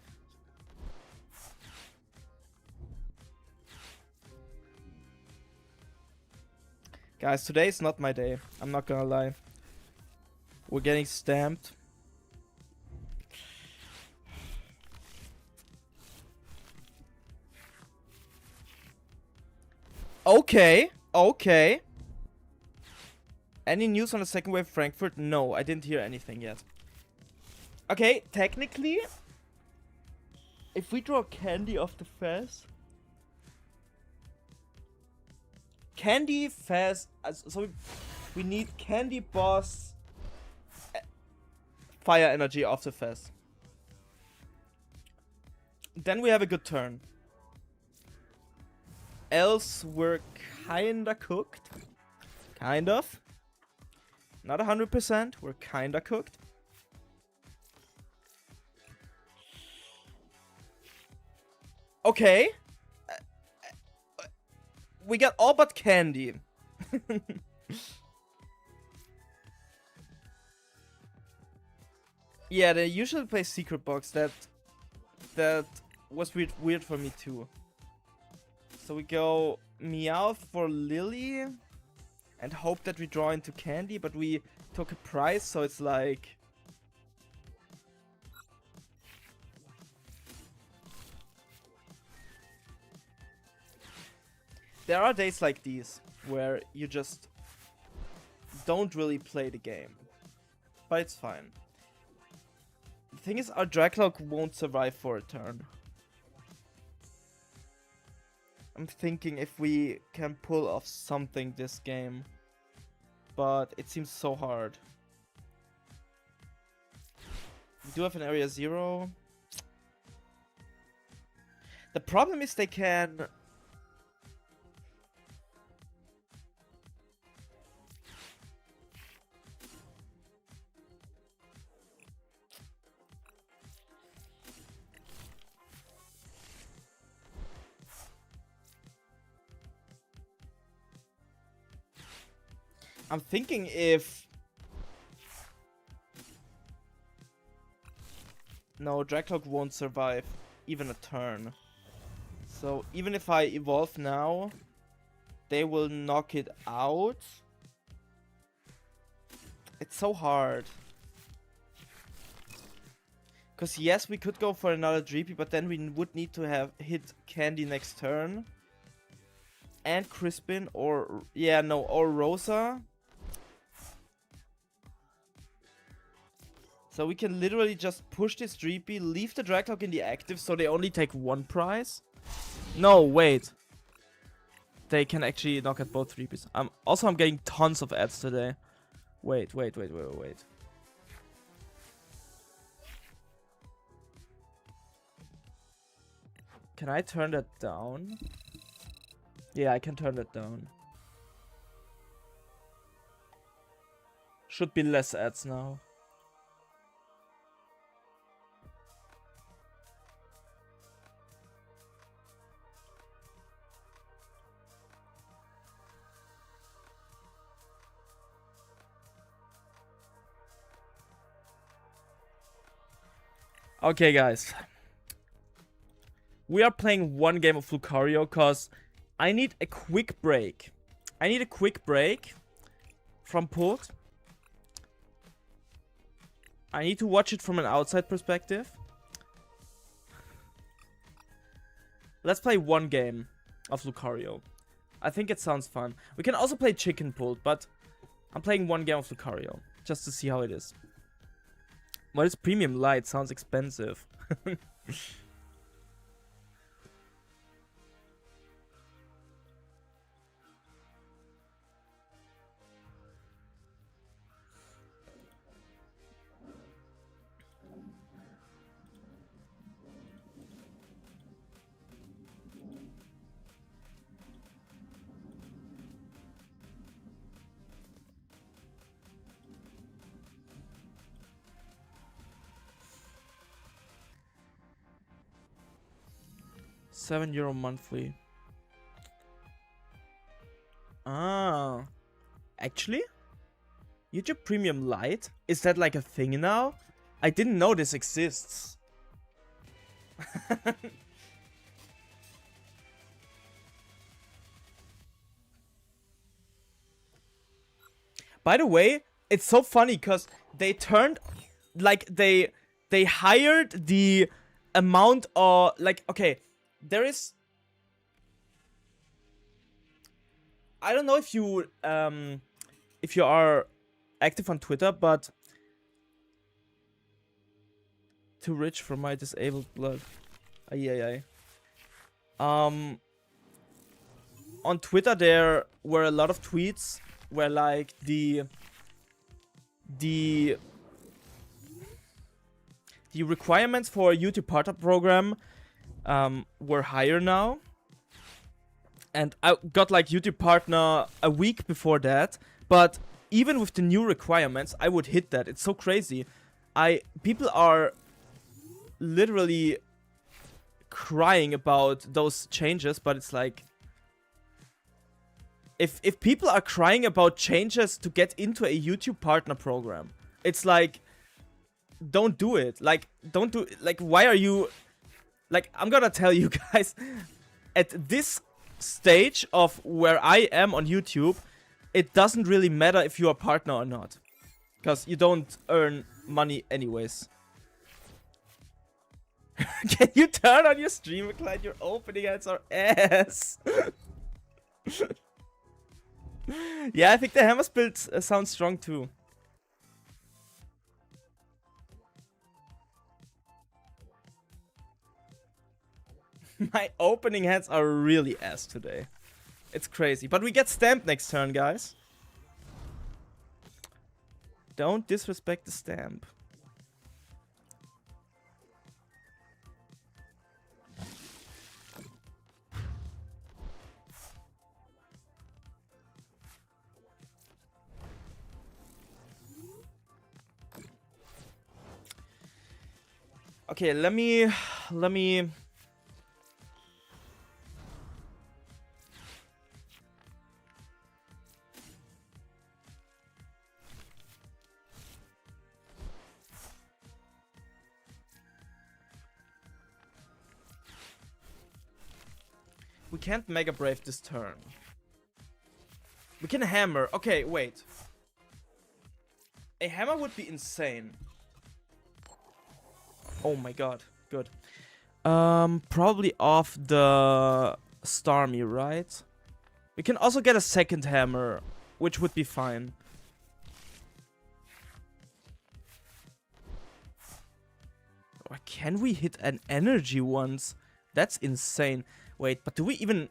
Guys, today is not my day. I'm not gonna lie. We're getting stamped. Okay, okay. Any news on the second wave Frankfurt? No, I didn't hear anything yet. Okay, technically, if we draw Candy off the Fez, Candy Fez, so we need Candy Boss Fire Energy off the Fez. Then we have a good turn. Else we're kinda cooked. Kind of. Not 100%, we're kinda cooked. Okay. We got all but Candy. Yeah, they usually play Secret Box. That was weird for me too. So we go Meowth for Lily and hope that we draw into Candy, but we took a prize, so it's like... There are days like these where you just don't really play the game, but it's fine. The thing is, our Dracloak won't survive for a turn. I'm thinking if we can pull off something this game, but it seems so hard. We do have an area 0. The problem is they can... I'm thinking if... No, Dracloak won't survive even a turn. So even if I evolve now, they will knock it out. It's so hard. Because yes, we could go for another Dreepy, but then we would need to have hit Candy next turn. And Crispin or... yeah, no, or Rosa. So we can literally just push this Dreepy, leave the Dracloak in the active so they only take 1 prize. No, wait. They can actually knock at both Dreepies. Also, I'm getting tons of ads today. Wait. Can I turn that down? Yeah, I can turn that down. Should be less ads now. Okay, guys. We are playing one game of Lucario because I need a quick break. I need a quick break from Pult. I need to watch it from an outside perspective. Let's play one game of Lucario. I think it sounds fun. We can also play Chicken Pult, but I'm playing one game of Lucario just to see how it is. What is Premium Light? Sounds expensive. €7 monthly. Ah. Actually? YouTube Premium Lite? Is that like a thing now? I didn't know this exists. By the way, it's so funny because they turned, like, they hired the amount of, like, okay, there is, I don't know if you are active on Twitter, but too rich for my disabled blood. Ay. On Twitter there were a lot of tweets where like the requirements for a YouTube partner program were higher now. And I got like YouTube partner a week before that, but even with the new requirements, I would hit that. It's so crazy. People are literally crying about those changes, but it's like, if people are crying about changes to get into a YouTube partner program, it's like, don't do it. Like, don't do it. Like, why are you, like, I'm gonna tell you guys, at this stage of where I am on YouTube, it doesn't really matter if you're a partner or not, because you don't earn money anyways. Can you turn on your streamer client? Your opening ads are ass. Yeah, I think the hammer build sounds strong too. My opening ads are really ass today. It's crazy. But we get stamped next turn, guys. Don't disrespect the stamp. Okay, let me we can't Mega Brave this turn. We can hammer. Okay, wait. A hammer would be insane. Oh my god, good. Probably off the Starmie, right? We can also get a second hammer, which would be fine. Or can we hit an energy once? That's insane. Wait, but do we even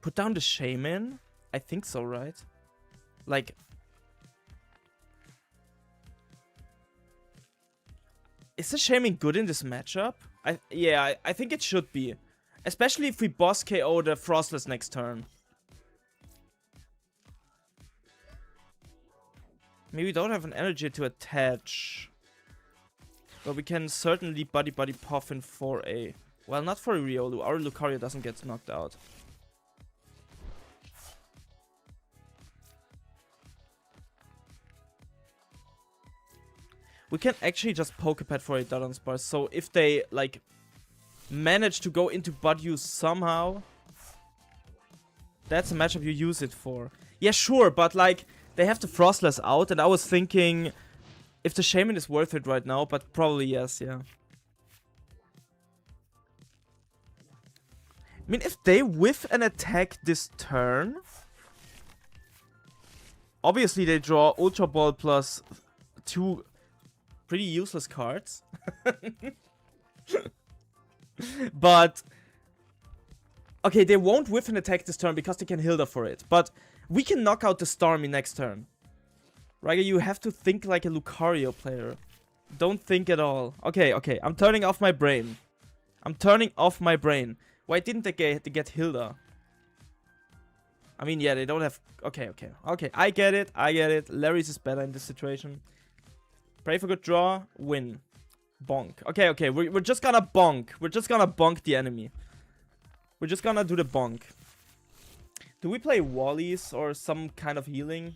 put down the Shaman? I think so, right? Like, is the Shaman good in this matchup? I think it should be. Especially if we boss KO the Frostless next turn. Maybe we don't have an energy to attach. But we can certainly buddy Puffin for a... Well, not for a Riolu. Our Lucario doesn't get knocked out. We can actually just Pokepet for a Dunsparce. So if they, like, manage to go into Buduse somehow, that's a matchup you use it for. Yeah, sure, but, like, they have the Frostless out, and I was thinking if the Shaman is worth it right now, but probably yes, yeah. I mean, if they whiff an attack this turn, obviously they draw Ultra Ball plus 2 pretty useless cards. But okay, they won't whiff an attack this turn because they can Hilda for it. But we can knock out the Starmie next turn. Riga, you have to think like a Lucario player. Don't think at all. Okay, okay, I'm turning off my brain. I'm turning off my brain. Why didn't they get Hilda? I mean, yeah, they don't have... Okay, okay, okay. I get it, I get it. Larry's is better in this situation. Pray for good draw, win. Bonk. Okay, okay, we're just gonna bonk. We're just gonna bonk the enemy. We're just gonna do the bonk. Do we play Wallies or some kind of healing?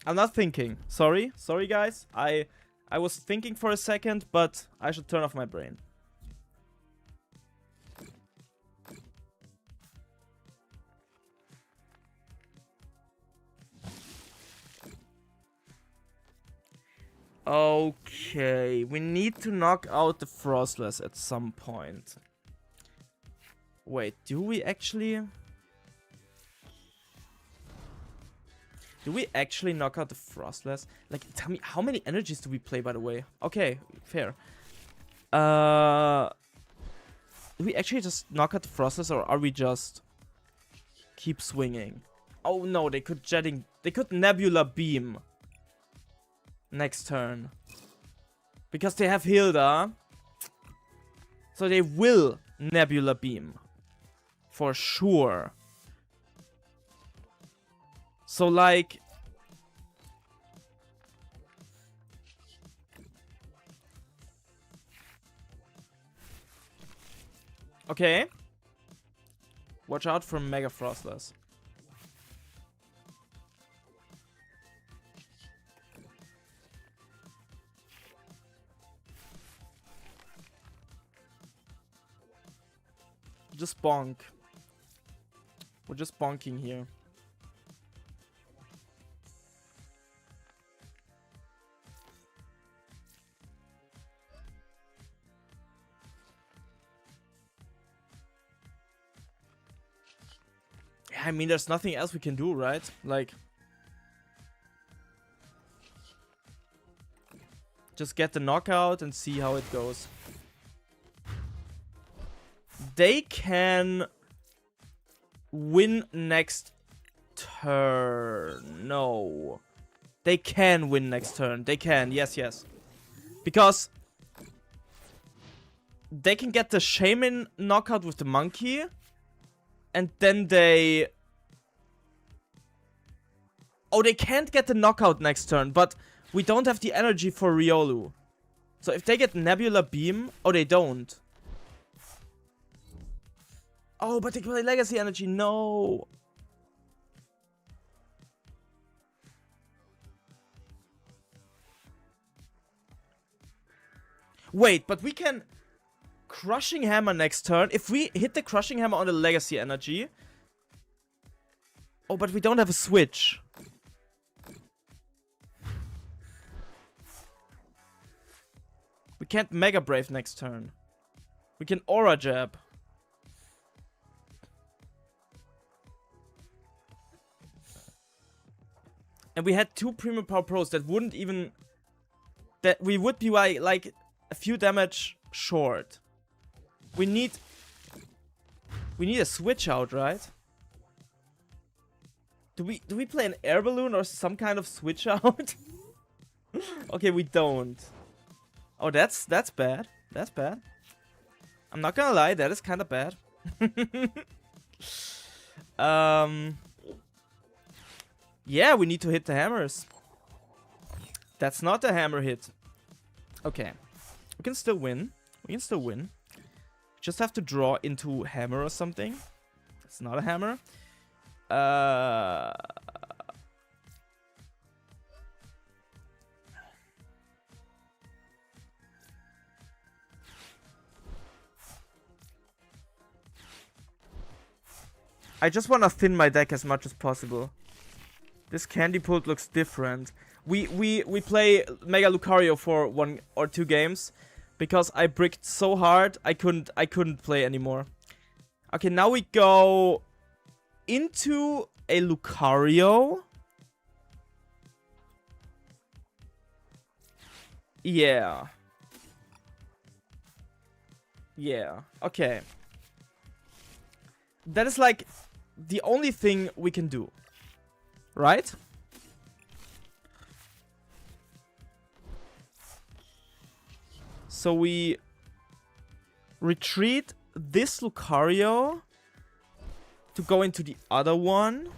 I'm not thinking. Sorry. Sorry, guys. I was thinking for a second, but I should turn off my brain. Okay, we need to knock out the Frostless at some point. Wait, do we actually? Do we actually knock out the Frostless? Like, tell me, how many energies do we play, by the way? Okay, fair. Do we actually just knock out the Frostless, or are we just keep swinging? Oh no, they could Nebula Beam next turn. Because they have Hilda. So they will Nebula Beam. For sure. So like... Okay. Watch out for Mega Frostless. Just bonk. We're just bonking here. Yeah, I mean, there's nothing else we can do, right? Like, just get the knockout and see how it goes. They can win next turn. No. They can win next turn. They can. Yes, yes. Because they can get the Shaman knockout with the monkey. And then they... Oh, they can't get the knockout next turn. But we don't have the energy for Riolu. So if they get Nebula Beam... Oh, they don't. Oh, but they play Legacy Energy. No. Wait, but we can Crushing Hammer next turn. If we hit the Crushing Hammer on the Legacy Energy. Oh, but we don't have a switch. We can't Mega Brave next turn. We can Aura Jab. And we had 2 Premium Power Pros that wouldn't even... That we would be like a few damage short. We need a switch out, right? Do we play an Air Balloon or some kind of switch out? Okay, we don't. Oh, that's bad. That's bad. I'm not gonna lie, that is kind of bad. Yeah, we need to hit the hammers. That's not a hammer hit. Okay. We can still win. We can still win. Just have to draw into hammer or something. It's not a hammer. I just want to thin my deck as much as possible. This candy pult looks different. We play Mega Lucario for 1 or 2 games because I bricked so hard I couldn't play anymore. Okay, now we go into a Lucario. Yeah. Yeah. Okay. That is like the only thing we can do. Right? So we retreat this Lucario to go into the other one.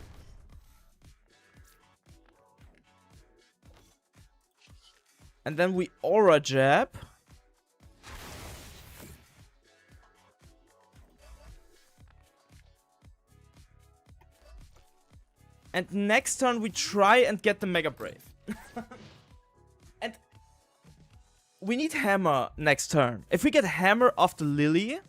And then we Aura Jab. And next turn we try and get the Mega Brave. And we need Hammer next turn. If we get Hammer off the Lily.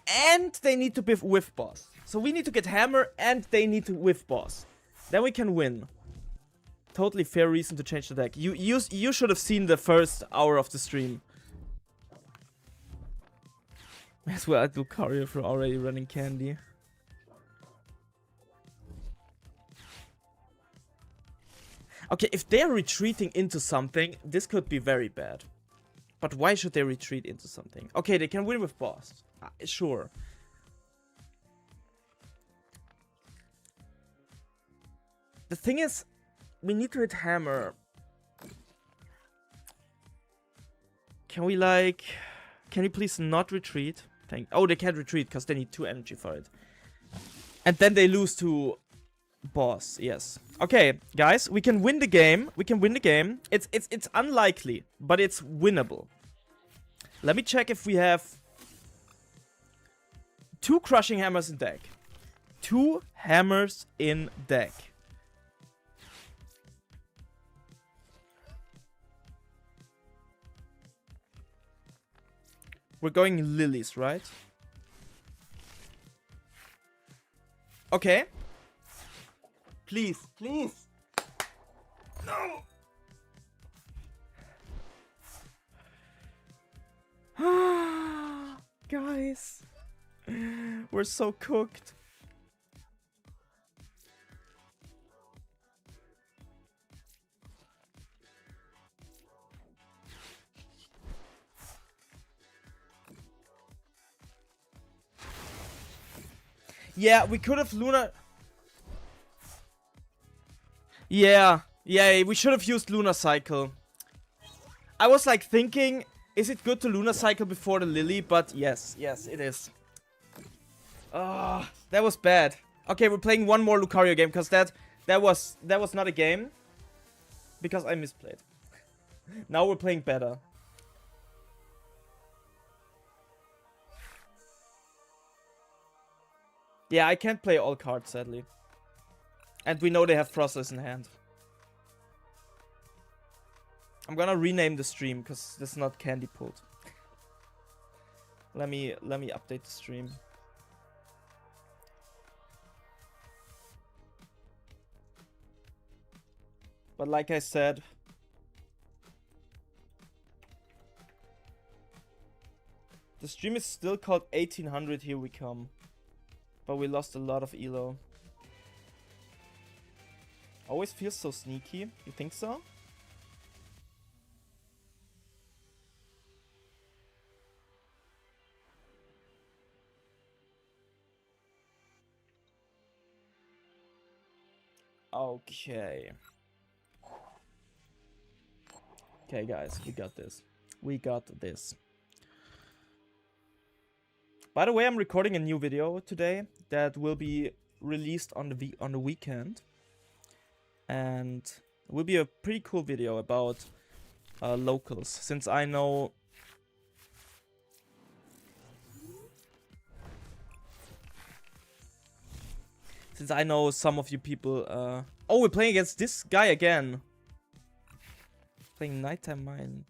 And they need to be Whiff Boss. So we need to get Hammer and they need to Whiff Boss. Then we can win. Totally fair reason to change the deck. You should have seen the first hour of the stream. As well, I do Lucario for already running candy. Okay, if they're retreating into something, this could be very bad. But why should they retreat into something? Okay, they can win with boss. Sure. The thing is, we need to hit hammer. Can we like... Can you please not retreat? Oh, they can't retreat because they need 2 energy for it. And then they lose to boss, yes. Okay, guys, we can win the game. We can win the game. It's unlikely, but it's winnable. Let me check if we have 2 crushing hammers in deck. 2 hammers in deck. We're going lilies, right? Okay. Please, please. No. Guys. We're so cooked. Yeah, we could have Luna... Yeah, we should have used Lunar Cycle. I was like thinking, is it good to Lunar Cycle before the Lily? But yes, it is. That was bad. Okay, we're playing one more Lucario game because that was not a game. Because I misplayed. Now we're playing better. Yeah, I can't play all cards, sadly. And we know they have Frostless in hand. I'm gonna rename the stream, because this is not candy pulled. Let me update the stream. But like I said... The stream is still called 1800 Here We Come. But we lost a lot of elo. Always feels so sneaky. You think so? Okay. Okay, guys, we got this. We got this. By the way, I'm recording a new video today that will be released on the weekend, and it will be a pretty cool video about locals, since I know some of you people. Oh, we're playing against this guy again. Playing Nighttime Mine.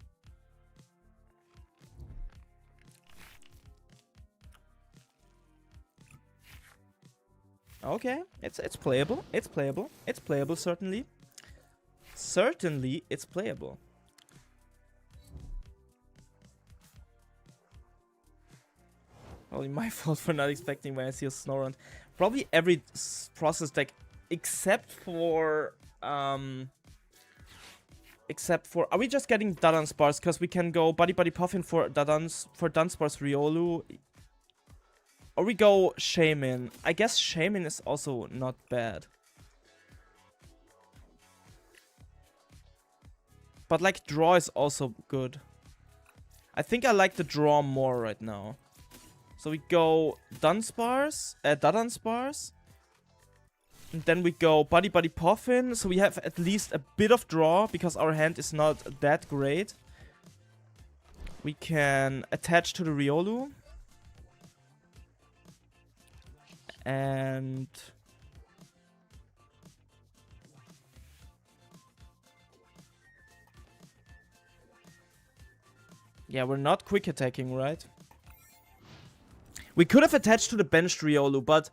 Okay, it's playable. It's playable. It's playable, certainly. Certainly, it's playable. Probably my fault for not expecting when I see a Snorunt. Probably every process deck except for are we just getting Dunsparce because we can go Buddy Puffin for Dunsparce Riolu, or we go Shaman. I guess Shaman is also not bad, but like draw is also good. I think I like the draw more right now. So we go Dunsparce, Dunsparce. And then we go Buddy Puffin. So we have at least a bit of draw because our hand is not that great. We can attach to the Riolu. And yeah, we're not quick attacking, right? We could have attached to the benched Riolu, but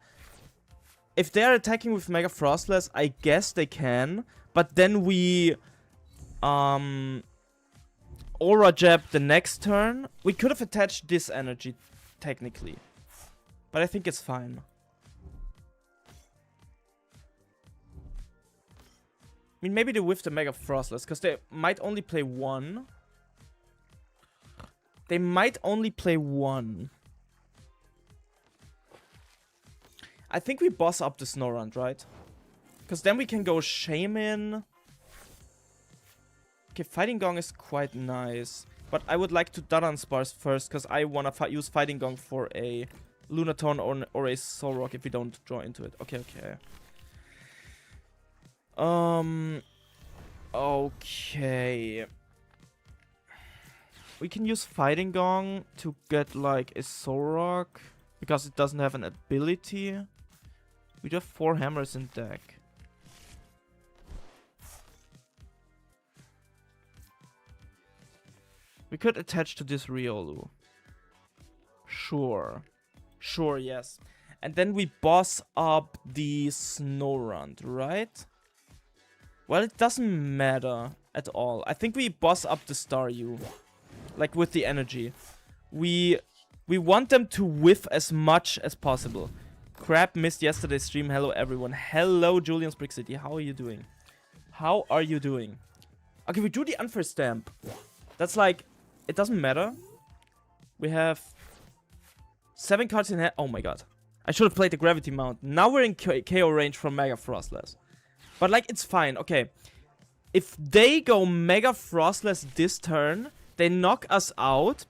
if they're attacking with Mega Frostless, I guess they can. But then we Aura Jab the next turn. We could have attached this energy, technically. But I think it's fine. I mean, maybe they whiff the Mega Frostless, because they might only play one. They might only play one. I think we boss up the Snorunt, right? Because then we can go Shaman. Okay, Fighting Gong is quite nice. But I would like to Dunsparce first, because I want to use Fighting Gong for a Lunaton or a Solrock if we don't draw into it. Okay, okay. Okay. We can use Fighting Gong to get like a Solrock, because it doesn't have an ability. We do have 4 hammers in deck. We could attach to this Riolu. Sure. Sure, yes. And then we boss up the Snorunt, right? Well, it doesn't matter at all. I think we boss up the Staryu. Like with the energy. We want them to whiff as much as possible. Crap missed yesterday's stream. Hello, everyone. Hello, Julian's Brick City. How are you doing? How are you doing? Okay, we do the Unfair Stamp. That's like... It doesn't matter. We have 7 cards in hand. Oh my god. I should have played the Gravity Mount. Now we're in KO range from Mega Frostless. But like, it's fine. Okay. If they go Mega Frostless this turn, they knock us out.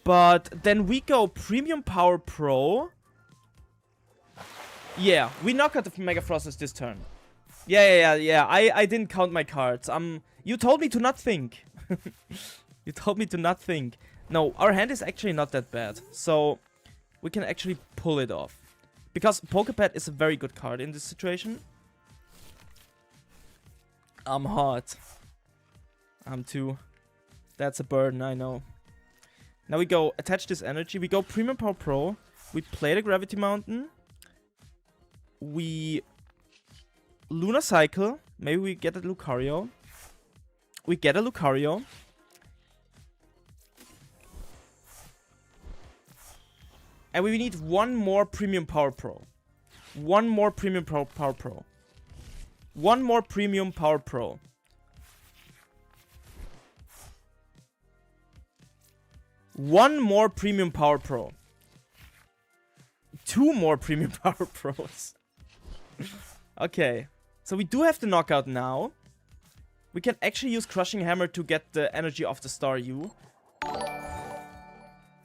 But then we go Premium Power Pro. Yeah, we knock out the Mega Frostless this turn. Yeah. I didn't count my cards. You told me to not think. You told me to not think. No, our hand is actually not that bad. So, we can actually pull it off. Because Pokepad is a very good card in this situation. I'm hot. I'm too. That's a burden, I know. Now we go attach this energy. We go Premium Power Pro. We play the Gravity Mountain. We Luna Cycle. Maybe we get a Lucario. We get a Lucario. And we need one more Premium Power Pro. One more Premium Power Pro. One more Premium Power Pro. One more Premium Power Pro. 2 more Premium Power Pros. Okay. So we do have the knockout now. We can actually use Crushing Hammer to get the energy of the Staryu.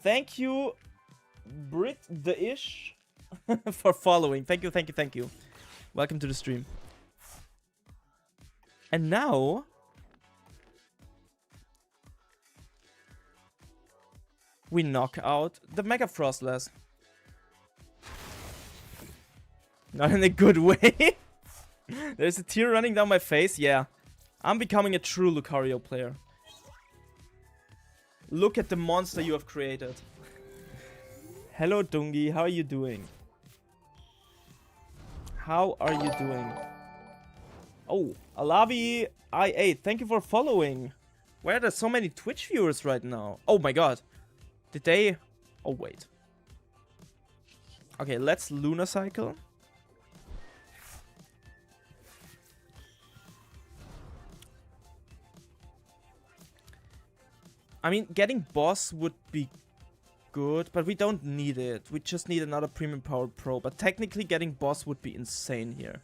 Thank you, Brit the Ish, for following. Thank you, thank you, thank you. Welcome to the stream. And now... we knock out the Mega Frostless. Not in a good way. There's a tear running down my face. Yeah. I'm becoming a true Lucario player. Look at the monster you have created. Hello, Dungi. How are you doing? How are you doing? Oh, Alavi I8. Thank you for following. Why are there so many Twitch viewers right now? Oh my god. Did they... oh, wait. Okay, let's Lunar Cycle. I mean, getting boss would be good, but we don't need it. We just need another Premium Power Pro. But technically getting boss would be insane here.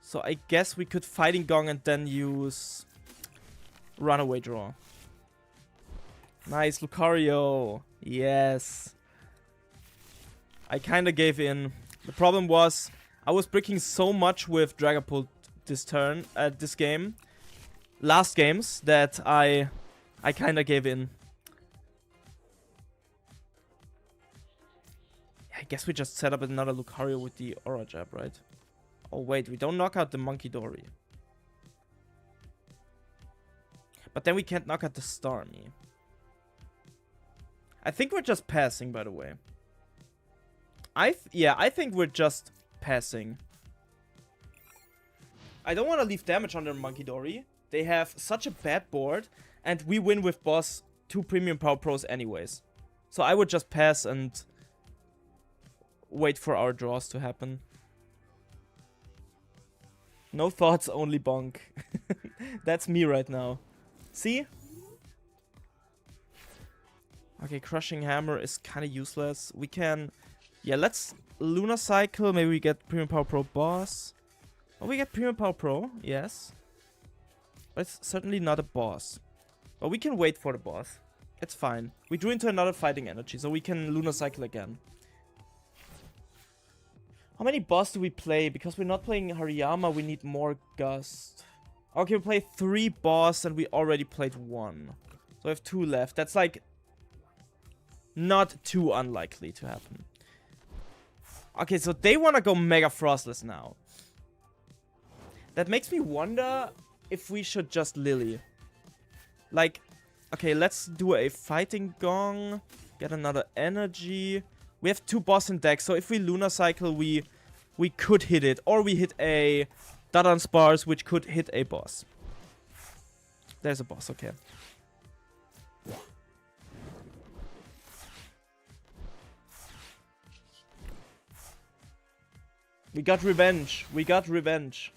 So I guess we could Fighting Gong and then use Runaway Draw. Nice, Lucario. Yes. I kind of gave in. The problem was I was bricking so much with Dragapult this turn, this game, last games, that I kind of gave in. I guess we just set up another Lucario with the Aura Jab, right? Oh wait, we don't knock out the Monkey Dory. But then we can't knock out the Starmie. I think we're just passing, by the way. Yeah, I think we're just passing. I don't want to leave damage on their Monkey Dory. They have such a bad board, and we win with boss 2 Premium Power Pros anyways. So I would just pass and wait for our draws to happen. No thoughts, only bonk. That's me right now. See? Okay, Crushing Hammer is kind of useless. We can... yeah, let's Lunar Cycle. Maybe we get Premium Power Pro boss. Oh, we get Premium Power Pro, yes. But it's certainly not a boss. But we can wait for the boss. It's fine. We drew into another Fighting Energy, so we can Lunar Cycle again. How many boss do we play? Because we're not playing Hariyama, we need more Gust. Okay, we play 3 boss and we already played 1. So we have 2 left. That's like... not too unlikely to happen. Okay, so they want to go Mega Frostless now. That makes me wonder if we should just Lily. Like, okay, let's do a Fighting Gong. Get another energy. We have 2 boss in deck, so if we Lunar Cycle, we could hit it. Or we hit a Dunsparce, which could hit a boss. There's a boss, okay. We got revenge. We got revenge.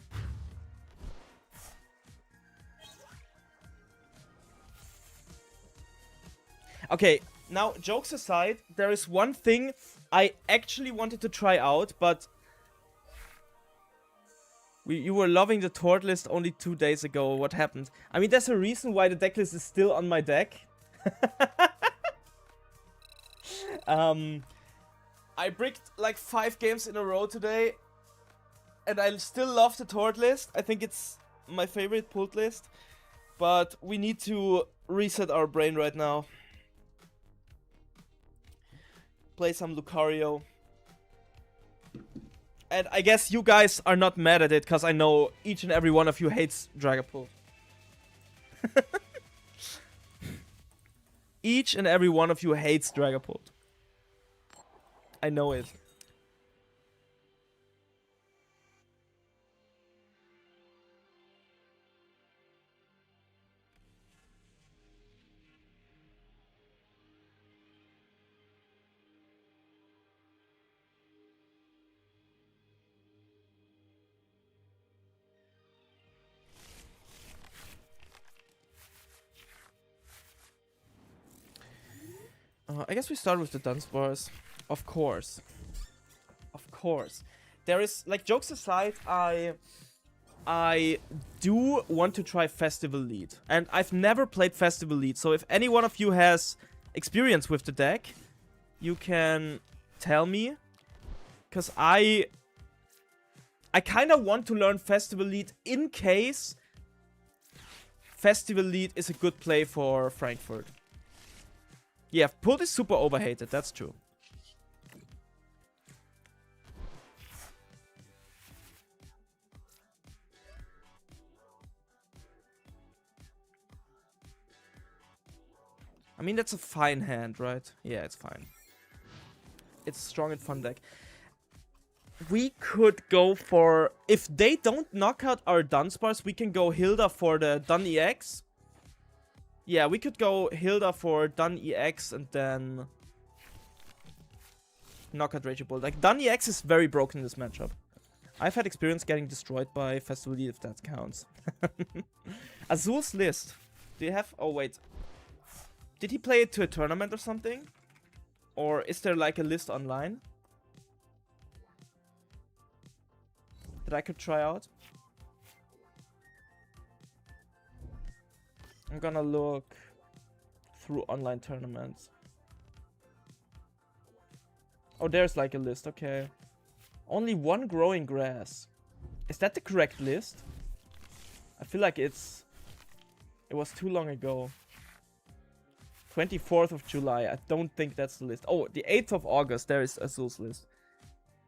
Okay, now, jokes aside, there is one thing I actually wanted to try out, but... you were loving the Tord list only 2 days ago. What happened? I mean, there's a reason why the deck list is still on my deck. I bricked like 5 games in a row today. And I still love the Tord list. I think it's my favorite pulled list. But we need to reset our brain right now. Play some Lucario. And I guess you guys are not mad at it, because I know each and every one of you hates Dragapult. Each and every one of you hates Dragapult. I know it. I guess we start with the Dunsparce. Of course. Of course. There is, like, jokes aside, I I do want to try Festival Lead. And I've never played Festival Lead. So if any one of you has experience with the deck, you can tell me. Because I kind of want to learn Festival Lead in case Festival Lead is a good play for Frankfurt. Yeah, Pult is super overhated, that's true. I mean, that's a fine hand, right? Yeah, it's fine. It's a strong and fun deck. We could go for... If they don't knock out our Dunsparce, we can go Hilda for the Dun EX. Yeah, we could go Hilda for Dun EX and then... knock out Raging Bull. Like, Dun EX is very broken in this matchup. I've had experience getting destroyed by Festival Lead, if that counts. Azul's list. Do you have... Oh, wait. Did he play it to a tournament or something? Or is there like a list online that I could try out? I'm gonna look through online tournaments. Oh, there's like a list, okay. Only one growing grass. Is that the correct list? I feel like it was too long ago. 24th of July. I don't think that's the list. Oh, the 8th of August. There is Azul's list.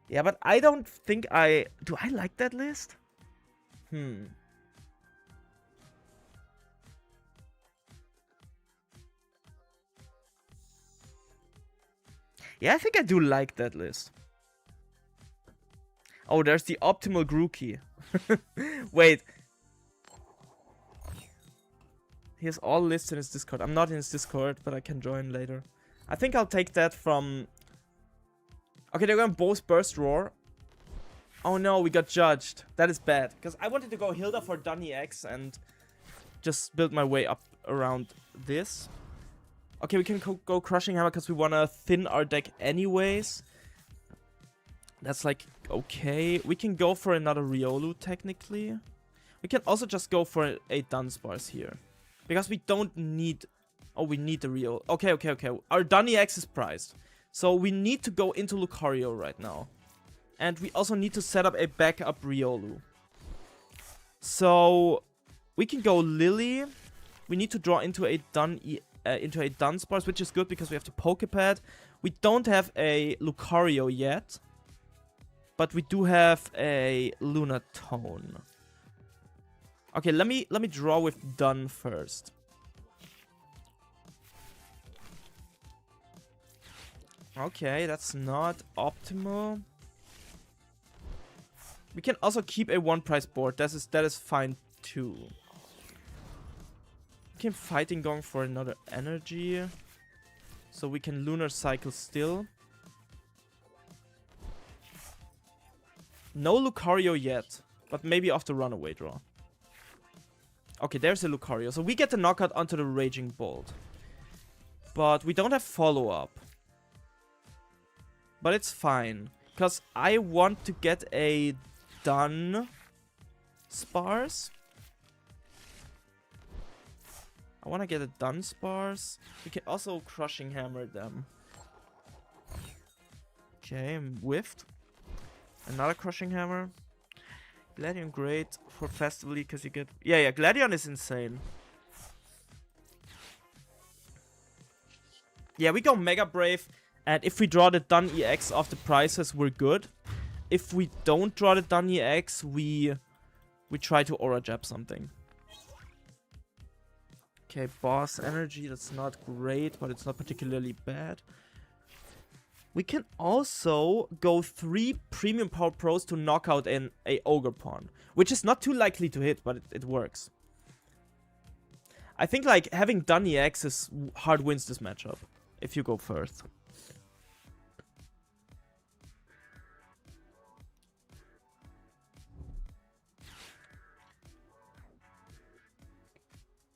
Yeah, but I don't think I... Do I like that list? Yeah, I think I do like that list. Oh, there's the optimal Grookey. Wait. He has all lists in his Discord. I'm not in his Discord, but I can join later. I think I'll take that from... Okay, they're going both Burst Roar. Oh no, we got judged. That is bad. Because I wanted to go Hilda for Dun EX and just build my way up around this. Okay, we can go Crushing Hammer because we want to thin our deck anyways. That's like, okay. We can go for another Riolu, technically. We can also just go for a Dunsparce here. Because we don't need... Oh, we need the Riolu. Okay. Our Dun EX is priced. So we need to go into Lucario right now. And we also need to set up a backup Riolu. So we can go Lily. We need to draw into a Dunsparce, which is good because we have the Pokepad. We don't have a Lucario yet. But we do have a Lunatone. Okay, let me draw with Dun first. Okay, that's not optimal. We can also keep a one-price board. That is fine too. We can Fighting Gong for another energy. So we can Lunar Cycle still. No Lucario yet, but maybe off the Runaway draw. Okay, there's a Lucario. So we get the knockout onto the Raging Bolt. But we don't have follow-up. But it's fine. Because I want to get a Dunsparce. I want to get a Dunsparce. We can also Crushing Hammer them. Okay, I'm whiffed. Another Crushing Hammer. Gladion great for Festival because you get... Yeah, Gladion is insane. Yeah, we go Mega Brave. And if we draw the Dun EX off the prices, we're good. If we don't draw the Dun EX, we try to Aura Jab something. Okay, Boss Energy, that's not great, but it's not particularly bad. We can also go 3 Premium Power Pros to knock out a Ogerpon, which is not too likely to hit, but it works. I think like having Dun EX is hard wins this matchup, if you go first.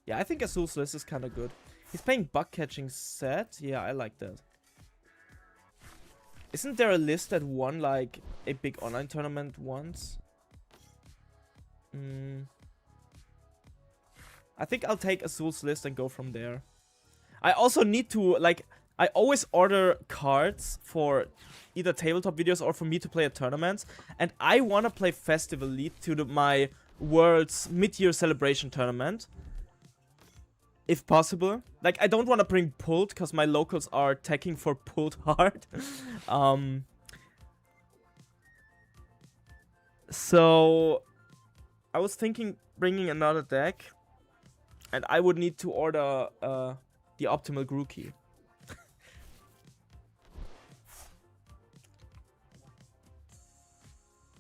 Yeah, I think Azul's list is kind of good. He's playing Bug Catching set. Yeah, I like that. Isn't there a list that won like a big online tournament once? I think I'll take Azul's list and go from there. I also need to, like, I always order cards for either tabletop videos or for me to play at tournaments. And I want to play Festival Lead to my World's mid-year celebration tournament. If possible. Like, I don't want to bring Pulled, because my locals are teching for Pulled hard. So, I was thinking bringing another deck. And I would need to order the optimal Grookey.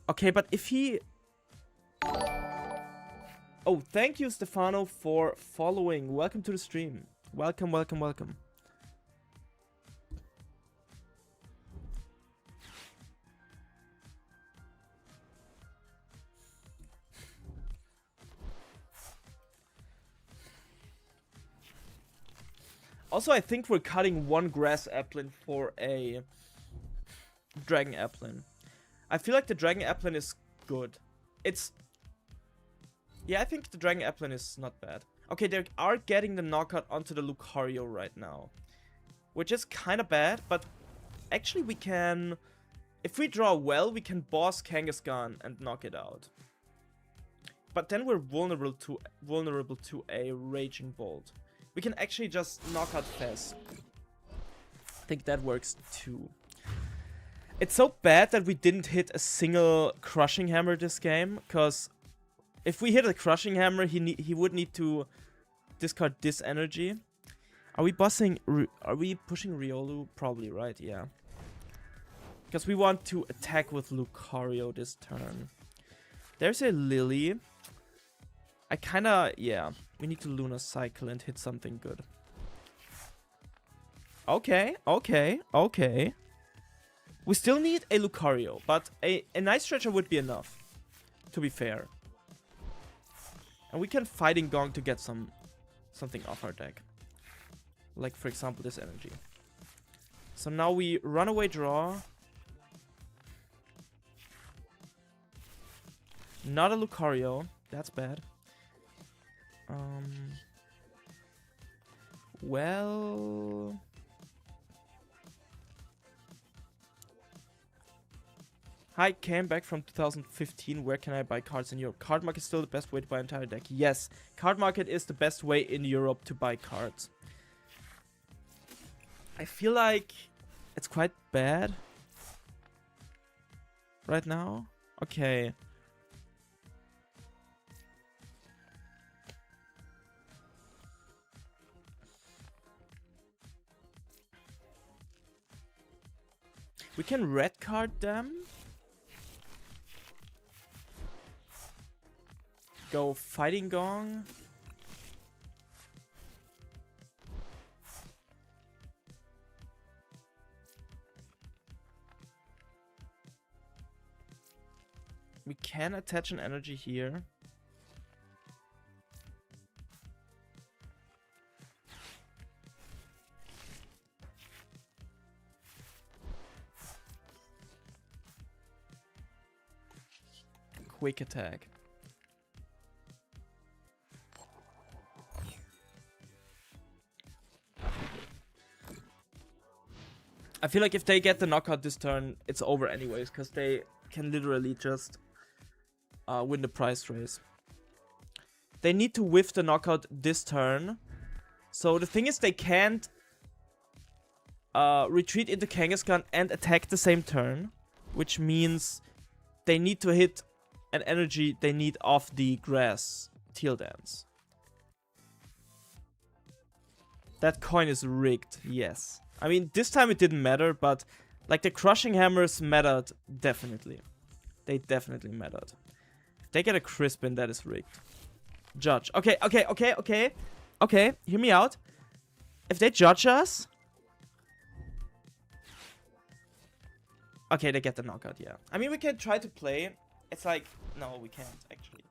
Okay, but if he... Oh, thank you, Stefano, for following. Welcome to the stream. Welcome, welcome, welcome. Also, I think we're cutting one Grass Applin for a Dragon Applin. I feel like the Dragon Applin is good. It's... Yeah, I think the Dragon Applin is not bad. Okay, they are getting the knockout onto the Lucario right now. Which is kind of bad, but actually we can... If we draw well, we can boss Kangaskhan and knock it out. But then we're vulnerable to a Raging Bolt. We can actually just knock out Fez. I think that works too. It's so bad that we didn't hit a single Crushing Hammer this game, because if we hit a Crushing Hammer, he would need to discard this energy. Are we pushing Riolu? Probably, right? Yeah. Because we want to attack with Lucario this turn. There's a Lily. I kinda... Yeah. We need to Luna Cycle and hit something good. Okay, okay, okay. We still need a Lucario, but a Night Stretcher would be enough, to be fair. And we can Fighting Gong to get something off our deck. Like, for example, this energy. So now we Runaway Draw. Not a Lucario. That's bad. Well... Hi, came back from 2015. Where can I buy cards in Europe? Card Market is still the best way to buy an entire deck. Yes, Card Market is the best way in Europe to buy cards. I feel like it's quite bad right now. Okay. We can red card them. Go Fighting Gong. We can attach an energy here. Quick attack. I feel like if they get the knockout this turn, it's over anyways, because they can literally just win the prize race. They need to whiff the knockout this turn. So the thing is, they can't retreat into Kangaskhan and attack the same turn, which means they need to hit an energy they need off the grass Teal Dance. That coin is rigged, yes. I mean, this time it didn't matter, but like the Crushing Hammers mattered definitely. They definitely mattered. If they get a Crispin, that is rigged. Judge. Okay, okay, okay, okay. Okay, hear me out. If they judge us... Okay, they get the knockout, yeah. I mean, we can try to play. It's like... No, we can't, actually.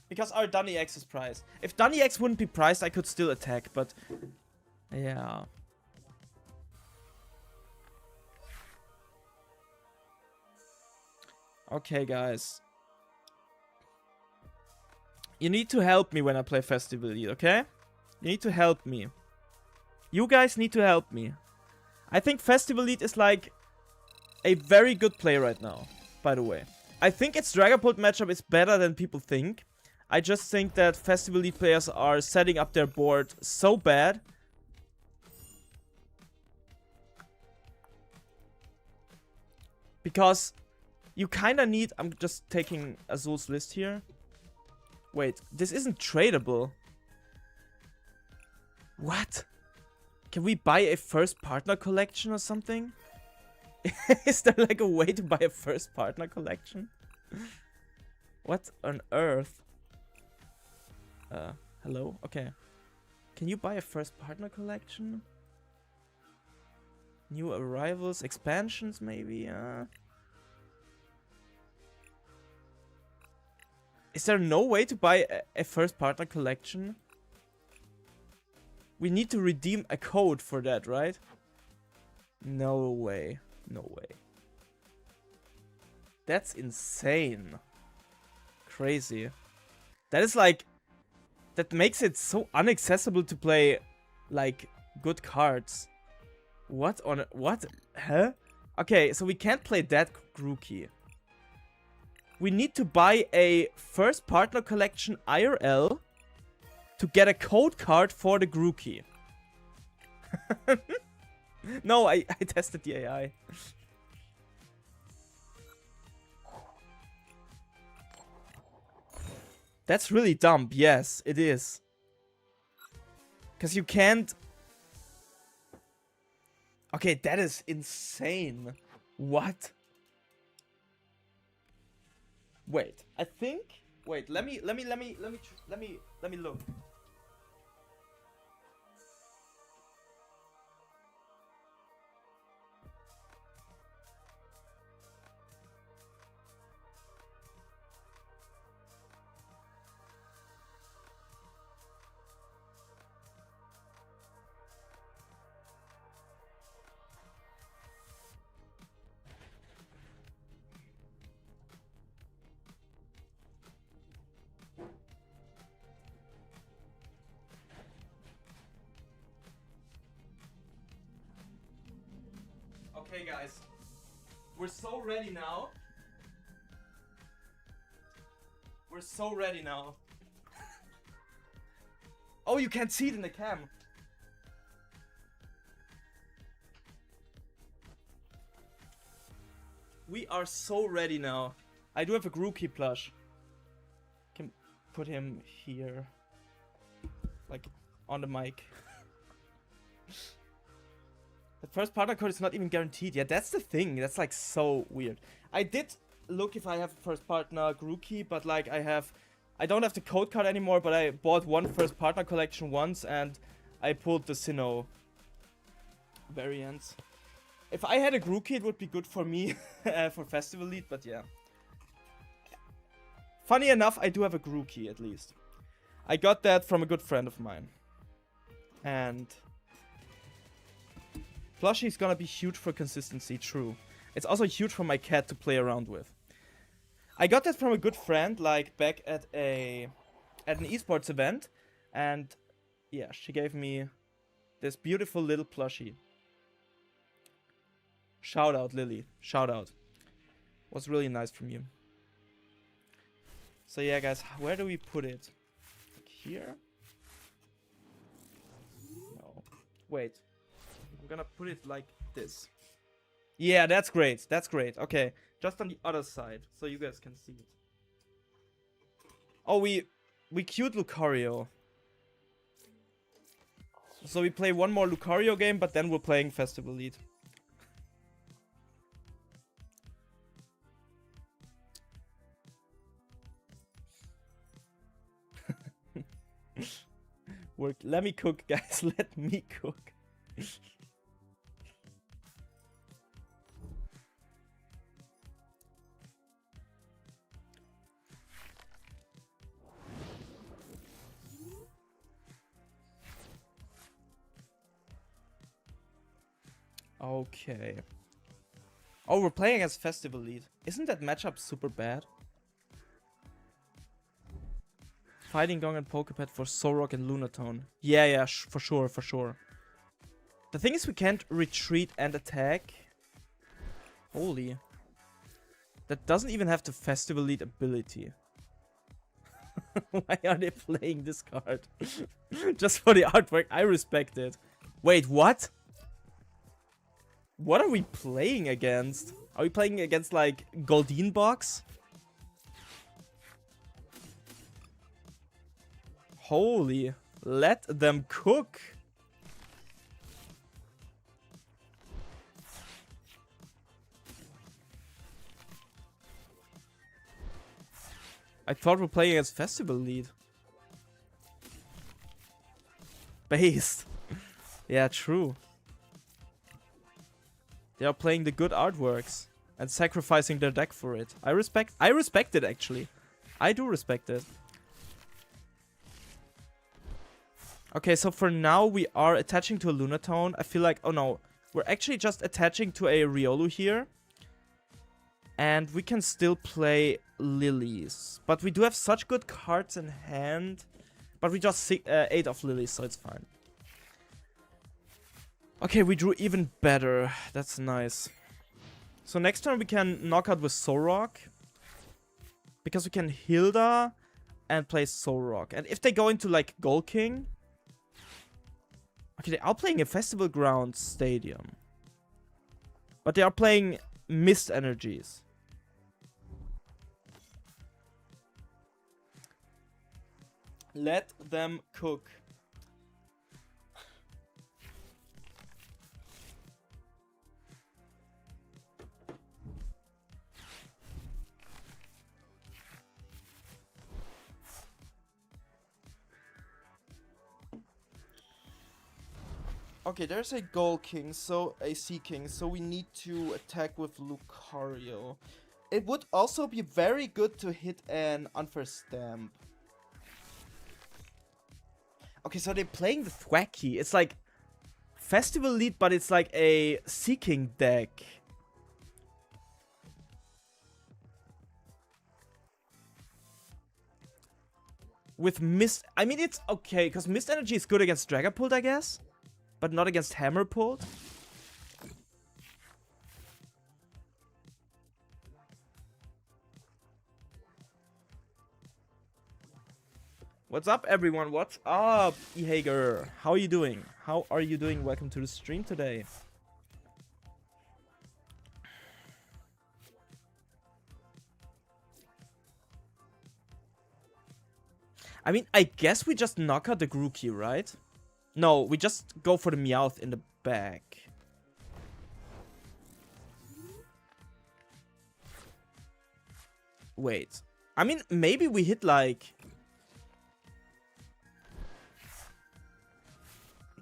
Because our Dunny X is priced. If Dunny X wouldn't be priced, I could still attack, but... Yeah... Okay, guys. You need to help me when I play Festival Elite, okay? You need to help me. You guys need to help me. I think Festival Elite is like a very good play right now, by the way. I think its Dragapult matchup is better than people think. I just think that Festival Elite players are setting up their board so bad. Because you kind of need... I'm just taking Azul's list here. Wait, this isn't tradable. What? Can we buy a first partner collection or something? Is there like a way to buy a first partner collection? What on earth? Hello? Okay. Can you buy a first partner collection? New arrivals, expansions maybe? Is there no way to buy a first partner collection? We need to redeem a code for that, right? No way. No way. That's insane. Crazy. That is like... That makes it so inaccessible to play, like, good cards. What on... What? Huh? Okay, so we can't play that Grookey. We need to buy a first partner collection IRL to get a code card for the Grookey. No, I tested the AI. That's really dumb. Yes, it is. Because you can't... Okay, that is insane. What? Wait, I think... Wait, let me look. Okay, guys. We're so ready now. We're so ready now. Oh, you can't see it in the cam. We are so ready now. I do have a Grookey plush. Can put him here. Like, on the mic. The first partner code is not even guaranteed. Yeah, that's the thing. That's like so weird. I did look if I have a first partner Grookey, but like I don't have the code card anymore, but I bought one first partner collection once and I pulled the Sinnoh variants. If I had a Grookey, it would be good for me for Festival Elite, but yeah. Funny enough, I do have a Grookey at least. I got that from a good friend of mine. And plushie is gonna be huge for consistency, true. It's also huge for my cat to play around with. I got that from a good friend, like back at an esports event, and yeah, she gave me this beautiful little plushie. Shout out, Lily. Shout out. Was really nice from you. So yeah, guys, where do we put it? Like here? No. Wait. I'm gonna put it like this. Yeah, that's great. That's great. Okay. Just on the other side, so you guys can see it. Oh, we queued Lucario. So we play one more Lucario game, but then we're playing Festival Elite. Work. Let me cook, guys. Let me cook. Okay. Oh, we're playing as Festival Elite. Isn't that matchup super bad? Fighting Gong and Pokepet for Solrock and Lunatone. Yeah, for sure. The thing is we can't retreat and attack. Holy. That doesn't even have the Festival Lead ability. Why are they playing this card? Just for the artwork, I respect it. Wait, what? What are we playing against? Are we playing against, like, Goldeen Box? Holy. Let them cook. I thought we were playing against Festival Lead. Based. Yeah, true. They are playing the good artworks and sacrificing their deck for it. I respect it, actually. I do respect it. Okay, so for now we are attaching to a Lunatone. I feel like, oh no, we're actually just attaching to a Riolu here. And we can still play Lilies. But we do have such good cards in hand. But we just 8 of Lilies, so it's fine. Okay, we drew even better. That's nice. So next turn we can knock out with Solrock. Because we can Hilda and play Solrock. And if they go into like Gold King. Okay, they are playing a Festival Ground Stadium. But they are playing Mist Energies. Let them cook. Okay, there's a Gold King, so a Sea King, so we need to attack with Lucario. It would also be very good to hit an Unfair Stamp. Okay, so they're playing the Thwackey. It's like Festival Lead, but it's like a Sea King deck. With Mist... I mean, it's okay, because Mist Energy is good against Dragapult, I guess. But not against Hammerpult. What's up, everyone? What's up, Ehager? How are you doing? How are you doing? Welcome to the stream today. I mean, I guess we just knock out the Grookey, right? No, we just go for the Meowth in the back. Wait. I mean, maybe we hit like...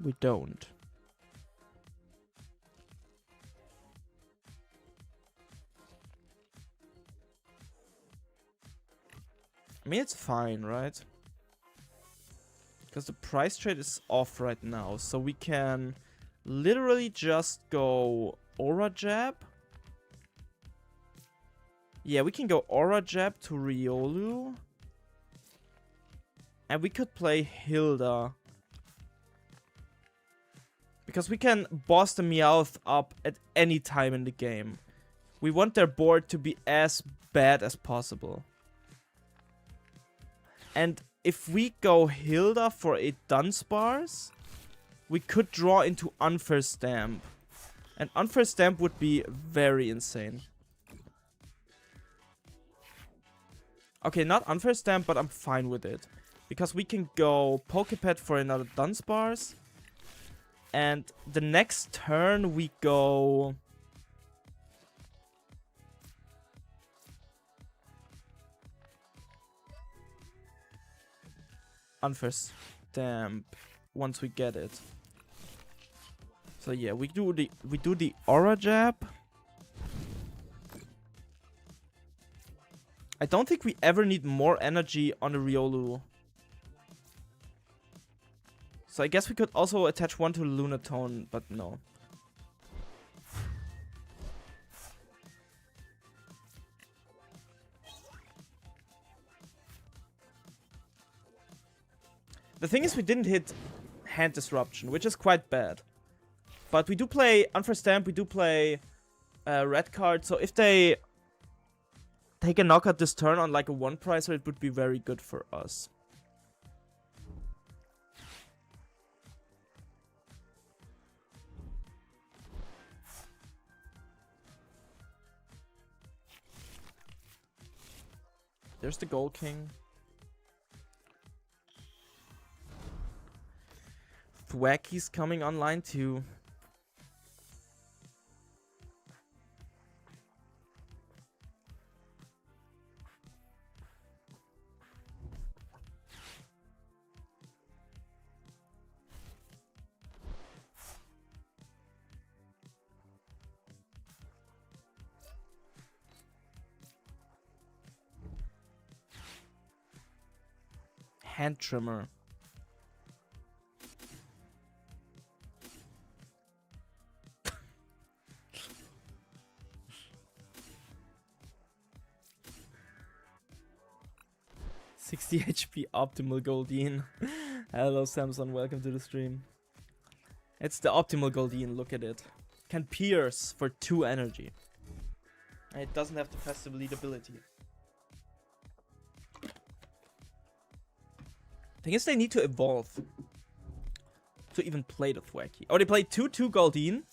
We don't. I mean, it's fine, right? Because the price trade is off right now. So we can literally just go Aura Jab. Yeah, we can go Aura Jab to Riolu. And we could play Hilda. Because we can boss the Meowth up at any time in the game. We want their board to be as bad as possible. And if we go Hilda for a Dunsparce, we could draw into Unfair Stamp. And Unfair Stamp would be very insane. Okay, not Unfair Stamp, but I'm fine with it. Because we can go Pokepet for another Dunsparce. And the next turn we go... Unfair Stamp once we get it. So yeah, we do the Aura Jab. I don't think we ever need more energy on the Riolu. So I guess we could also attach one to the Lunatone, but no. The thing is, we didn't hit Hand Disruption, which is quite bad. But we do play Unfair Stamp, we do play Red Card, so if they take a knockout this turn on like a 1-pricer, it would be very good for us. There's the Gold King. Thwacky's coming online too. Hand Trimmer. $60 HP optimal Goldeen. Hello Samson, welcome to the stream. It's the optimal Goldeen, look at it. Can pierce for 2 energy. And it doesn't have the passive lead ability. Thing is, they need to evolve to even play the Thwacky. Oh, they played 2/2 Goldeen.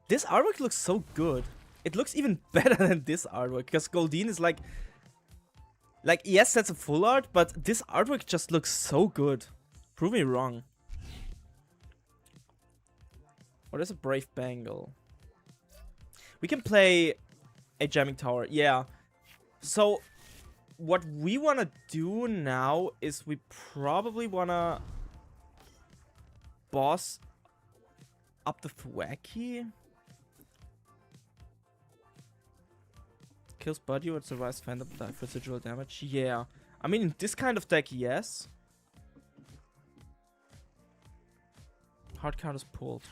This artwork looks so good. It looks even better than this artwork, because Goldeen is like, yes, that's a full art, but this artwork just looks so good. Prove me wrong. Oh, there's a Brave Bangle. We can play a Jamming Tower, yeah. So what we want to do now is we probably want to boss up the Thwacky. Kills body or survives Phantom Dive residual damage. Yeah. I mean, in this kind of deck, yes. Hard count is pulled.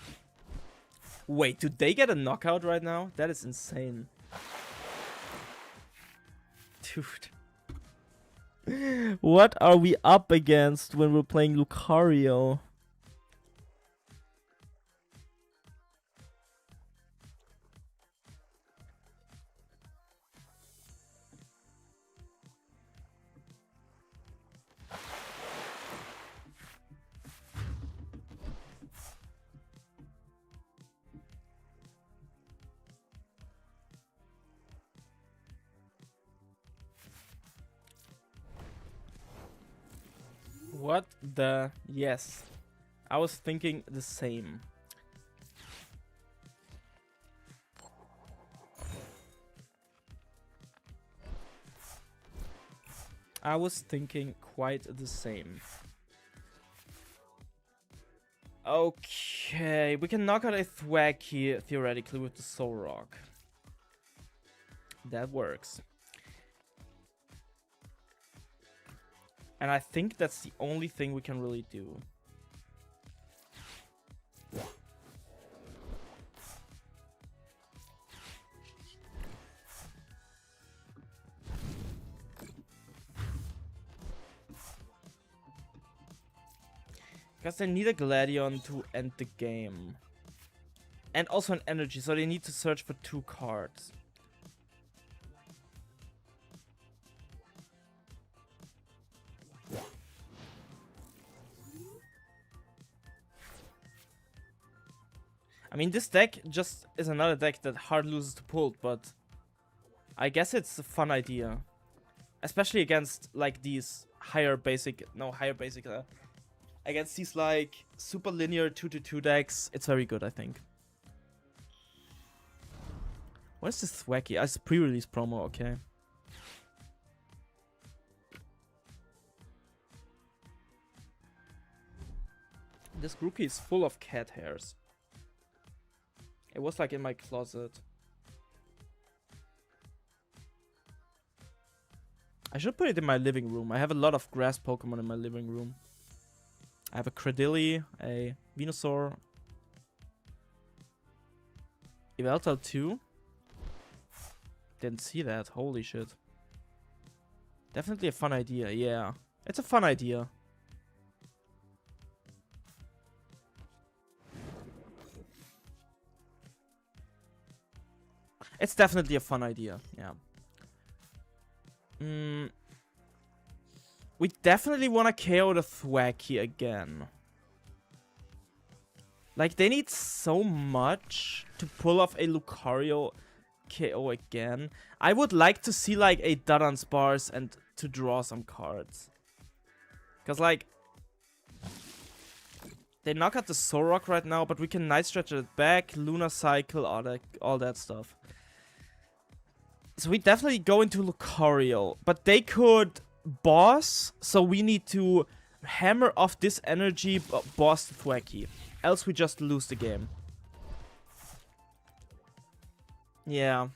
Wait, do they get a knockout right now? That is insane. Dude. What are we up against when we're playing Lucario? What the... Yes. I was thinking the same. I was thinking quite the same. Okay, we can knock out a Thwacky theoretically with the Soul Rock. That works. And I think that's the only thing we can really do. Because they need a Gladion to end the game. And also an energy, so they need to search for 2 cards. I mean, this deck just is another deck that hard loses to pulled, but I guess it's a fun idea. Especially against, like, these higher basic, against these, like, super linear 2/2 decks. It's very good, I think. What is this Thwacky? It's a pre-release promo, okay. This groupie is full of cat hairs. It was like in my closet. I should put it in my living room. I have a lot of grass Pokemon in my living room. I have a Cradily, a Venusaur, Yveltal 2. Didn't see that. Holy shit. Definitely a fun idea. Yeah, it's a fun idea. It's definitely a fun idea, yeah. We definitely want to KO the Thwackey again. Like, they need so much to pull off a Lucario KO again. I would like to see, like, a Dunsparce and to draw some cards. Because, like, they knock out the Solrock right now, but we can Night Stretch it back, Lunar Cycle, all that stuff. So we definitely go into Lucario, but they could boss, so we need to hammer off this energy, boss the Thwackey. Else we just lose the game. Yeah.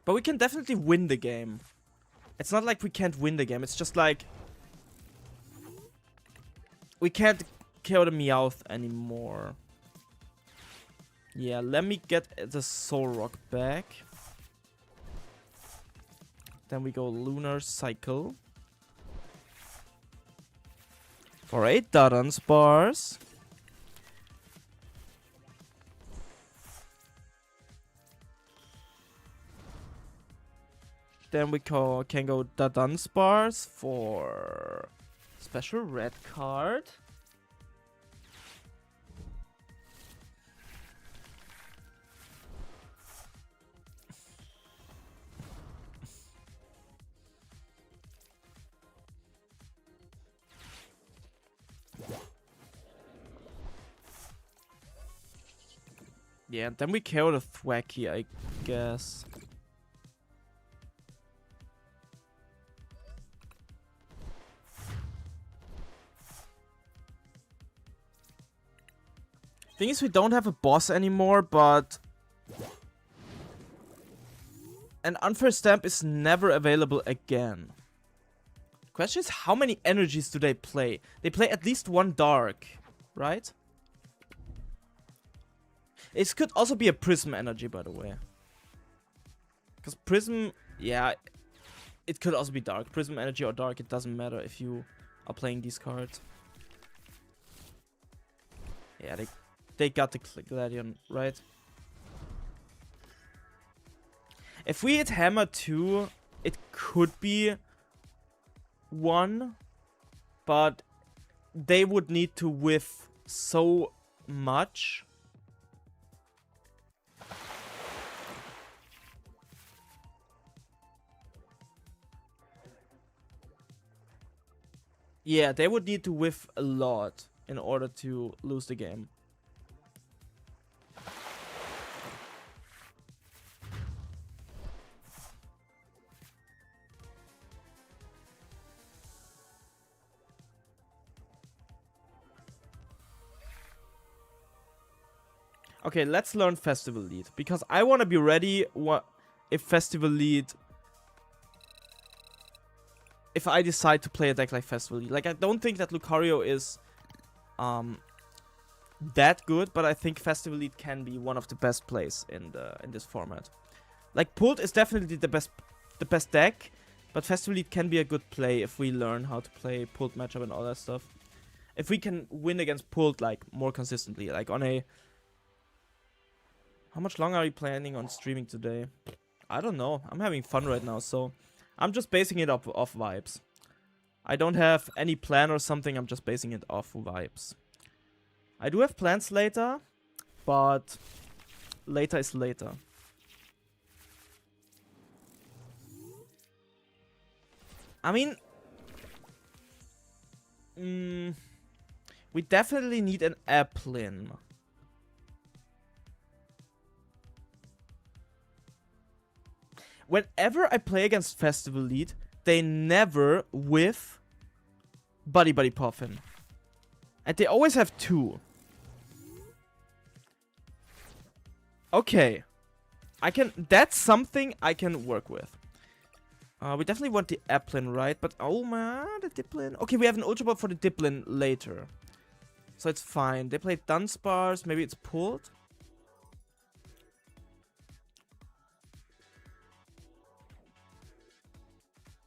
But we can definitely win the game. It's not like we can't win the game, it's just like... we can't kill the Meowth anymore. Yeah, let me get the Solrock back. Then we go Lunar Cycle. For 8 Dunsparce. Then we can go Dunsparce for special red card. Yeah, then we kill the Thwackey, I guess. Thing is, we don't have a boss anymore, but an Unfair Stamp is never available again. Question is, how many energies do they play? They play at least one dark, right? It could also be a Prism energy, by the way. Because Prism, yeah, it could also be dark. Prism energy or dark, it doesn't matter if you are playing these cards. Yeah, they got the Gladion, right? If we hit Hammer 2, it could be 1, but they would need to whiff so much. Yeah, they would need to whiff a lot in order to lose the game. Okay, let's learn Festival Lead, because I want to be ready if Festival Lead... if I decide to play a deck like Festival Lead. Like, I don't think that Lucario is that good, but I think Festival Lead can be one of the best plays in this format. Like, Pult is definitely the best deck, but Festival Lead can be a good play if we learn how to play Pult matchup and all that stuff. If we can win against Pult, like, more consistently, like on a... How much longer are you planning on streaming today? I don't know. I'm having fun right now, so I'm just basing it off vibes. I don't have any plan or something. I'm just basing it off vibes. I do have plans later, but later is later. I mean, we definitely need an Applin. Whenever I play against Festival Lead, they never whiff Buddy Buddy Puffin. And they always have 2. Okay. That's something I can work with. We definitely want the Applin, right? But, oh man, the Dipplin. Okay, we have an Ultra Ball for the Dipplin later. So it's fine. They played Dunsparce. Maybe it's pulled.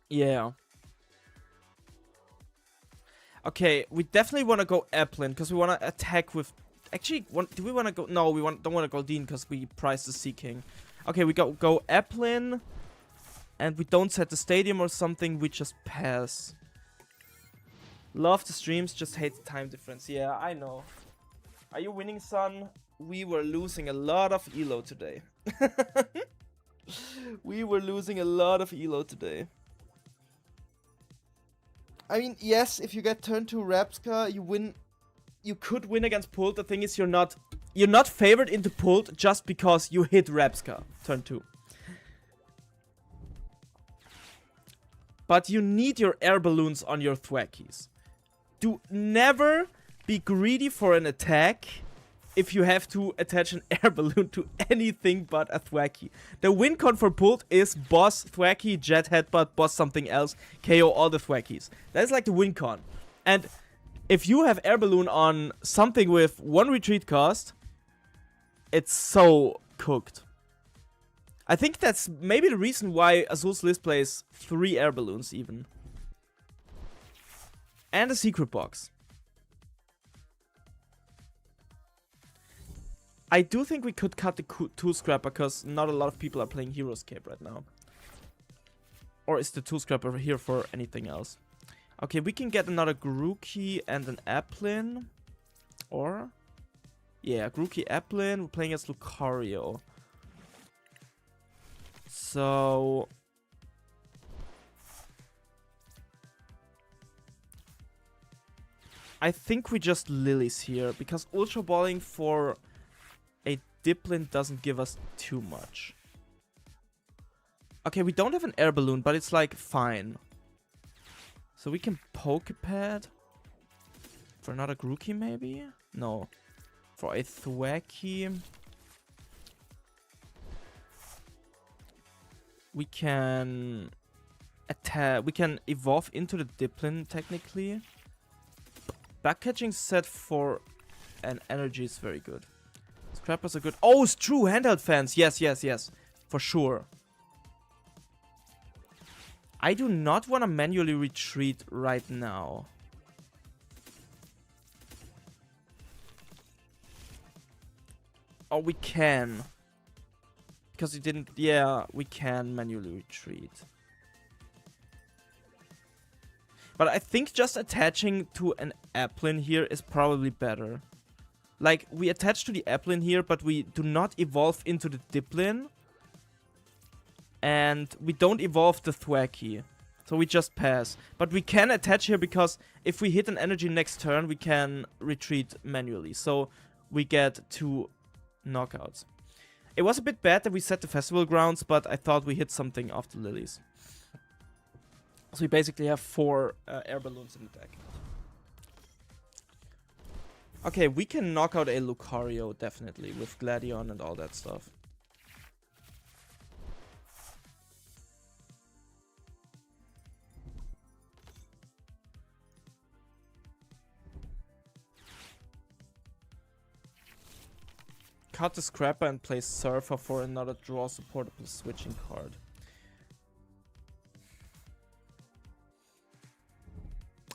Yeah. Okay, we definitely want to go Applin, because we want to attack with Actually, do we want to go? No, don't want to go Dean because we priced the Sea King. Okay, we go Eplin, and we don't set the stadium or something. We just pass. Love the streams, just hate the time difference. Yeah, I know. Are you winning, son? We were losing a lot of elo today. We were losing a lot of elo today. I mean, yes, if you get turn 2 Rapska, you win. You could win against Pult. The thing is, you're not favored into Pult just because you hit Rapska turn 2. But you need your air balloons on your Thwackies. Do never be greedy for an attack if you have to attach an air balloon to anything but a Thwacky. The win con for Pult is boss Thwacky, Jet Headbutt, boss something else, KO all the Thwackies. That's like the win con. And if you have air balloon on something with 1 retreat cost, it's so cooked. I think that's maybe the reason why Azul's list plays 3 air balloons even. And a secret box. I do think we could cut the 2 scrapper because not a lot of people are playing Hero's Cape right now. Or is the 2 scrapper here for anything else? Okay, we can get another Grookey and an Eplin. Or? Yeah, Grookey, Eplin. We're playing as Lucario. So... I think we just Lilies here, because Ultra Balling for a Dipplin doesn't give us too much. Okay, we don't have an air balloon, but it's like fine. So we can Pokepad for another Grookey maybe? No. For a Thwacky. We can attack. We can evolve into the Dipplin technically. Backcatching set for an energy is very good. Scrappers are good. Oh, it's true. Handheld fans. Yes, yes, yes. For sure. I do not want to manually retreat right now. Oh, we can. Because it didn't... Yeah, we can manually retreat. But I think just attaching to an Eplin here is probably better. Like, we attach to the Eplin here, but we do not evolve into the Dipplin. And we don't evolve the Thwacky. So we just pass. But we can attach here because if we hit an energy next turn, we can retreat manually. So we get 2 knockouts. It was a bit bad that we set the festival grounds, but I thought we hit something off the Lilies. So we basically have 4 air balloons in the deck. Okay, we can knock out a Lucario, definitely, with Gladion and all that stuff. Cut the Scrapper and play Surfer for another draw supportable switching card.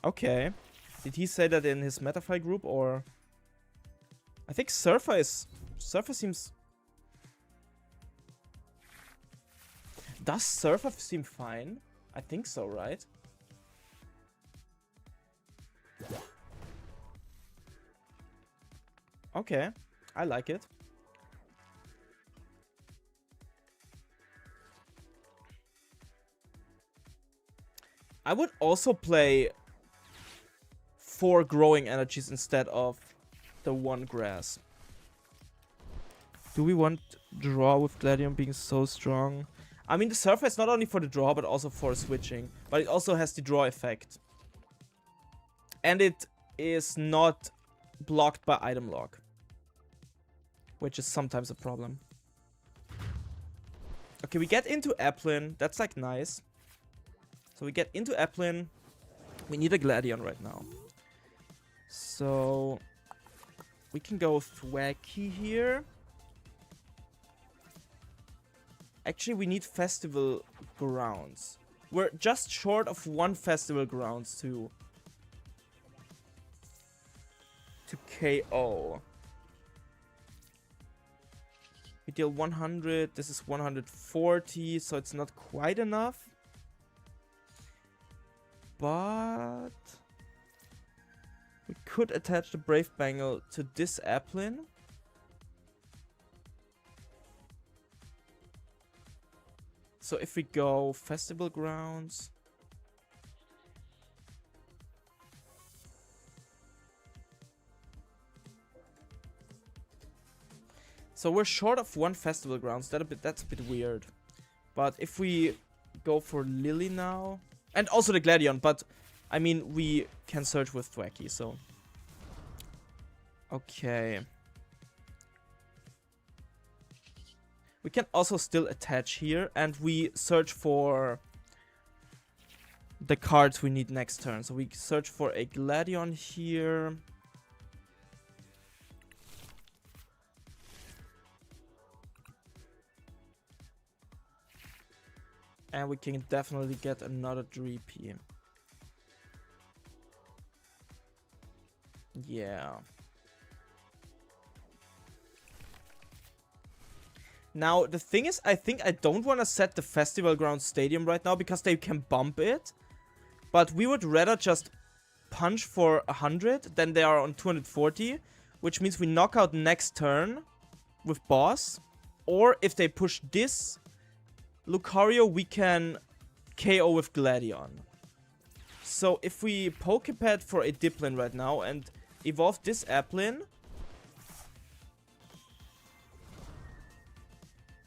Okay. Did he say that in his Metafy group or? I think Surfer seems. Does Surfer seem fine? I think so, right? Okay. I like it. I would also play 4 growing energies instead of the 1 grass. Do we want draw with Gladion being so strong? I mean, the Surfer is not only for the draw, but also for switching. But it also has the draw effect. And it is not blocked by item lock. Which is sometimes a problem. Okay, we get into Eplin. That's like nice. So we get into Eplin. We need a Gladion right now. So we can go Thwacky here. Actually, we need festival grounds. We're just short of 1 festival grounds to KO. We deal 100. This is 140, so it's not quite enough. But we could attach the Brave Bangle to this Applin. So if we go Festival Grounds. So we're short of one Festival Grounds. That's a bit weird. But if we go for Lily now. And also the Gladion, but I mean we can search with Thwackey, so. Okay. We can also still attach here, and we search for the cards we need next turn. So we search for a Gladion here. And we can definitely get another Dreepy. Yeah. Now, the thing is, I think I don't want to set the Festival Ground Stadium right now because they can bump it. But we would rather just punch for 100 than they are on 240. Which means we knock out next turn with Boss. Or if they push this Lucario, we can KO with Gladion. So if we Pokepad for a Dipplin right now and evolve this Applin.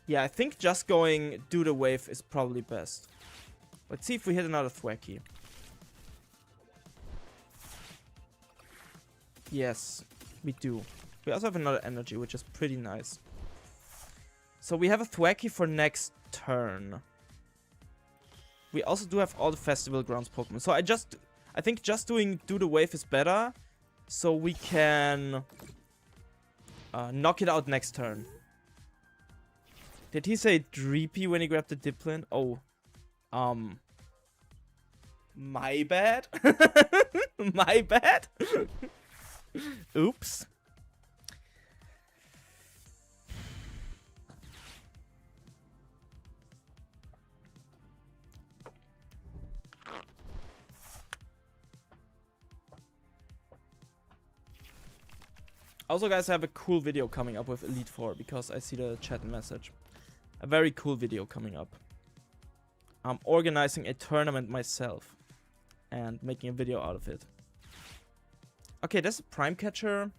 Yeah, I think just going do the wave is probably best. Let's see if we hit another Thwackey. Yes, we do. We also have another energy, which is pretty nice. So we have a Thwackey for next turn. We also do have all the Festival Grounds Pokemon. So I think just doing do the wave is better. So we can knock it out next turn. Did he say Dreepy when he grabbed the Dipplin? Oh. My bad? My bad? Oops. Also, guys, I have a cool video coming up with Elite Four because I see the chat message. A very cool video coming up. I'm organizing a tournament myself and making a video out of it. Okay, there's a Prime Catcher.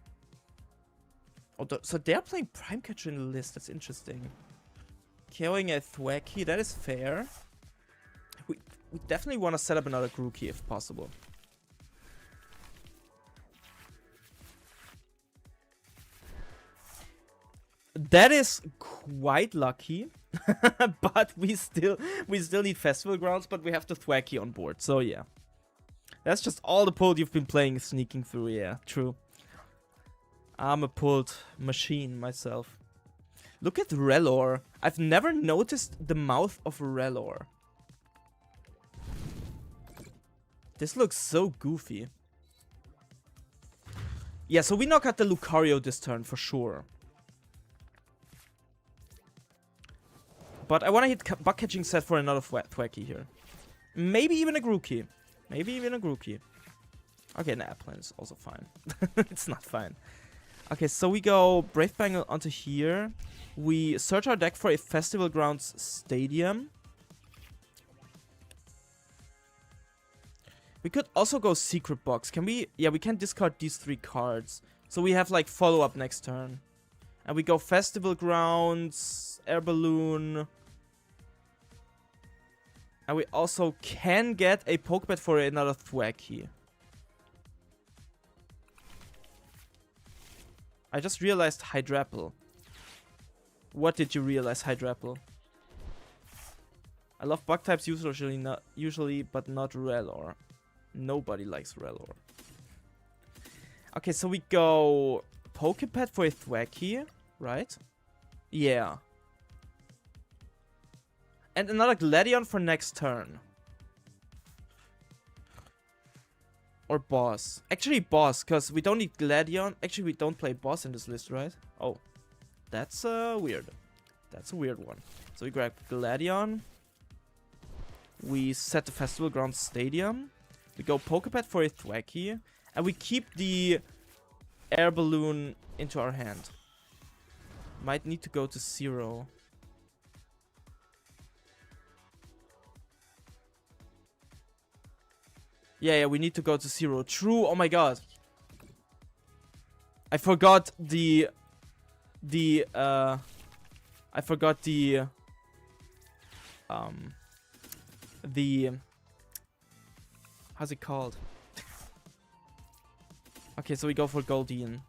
Oh, so they're playing Prime Catcher in the list. That's interesting. KOing a Thwackey, that is fair. We definitely want to set up another Grookey if possible. That is quite lucky, but we still need Festival Grounds, but we have the Thwackey on board, so yeah. That's just all the pull you've been playing sneaking through, yeah, true. I'm a pulled machine myself. Look at Rellor. I've never noticed the mouth of Rellor. This looks so goofy. Yeah, so we knock out the Lucario this turn for sure. But I want to hit Bug Catching set for another Thwackey here. Maybe even a Grookey. Maybe even a Grookey. Okay, an Applin is also fine. It's not fine. Okay, so we go Brave Bangle onto here. We search our deck for a Festival Grounds Stadium. We could also go Secret Box. Can we? Yeah, we can discard these 3 cards. So we have like follow-up next turn. And we go Festival Grounds, Air Balloon. And we also can get a Pokeball for another Thwackey. I just realized Hydrapple. What did you realize, Hydrapple? I love bug types usually, but not Rellor. Nobody likes Rellor. Okay, so we go Pokepad for a Thwackey, right? Yeah. And another Gladion for next turn. Or Boss. Actually Boss, because we don't need Gladion. Actually, we don't play Boss in this list, right? Oh. That's weird. That's a weird one. So we grab Gladion. We set the Festival Grounds Stadium. We go Pokepet for a Thwackey. And we keep the air balloon into our hand. Might need to go to 0. Yeah, we need to go to 0. True. Oh my god. I forgot the how's it called? Okay, so we go for Goldeen.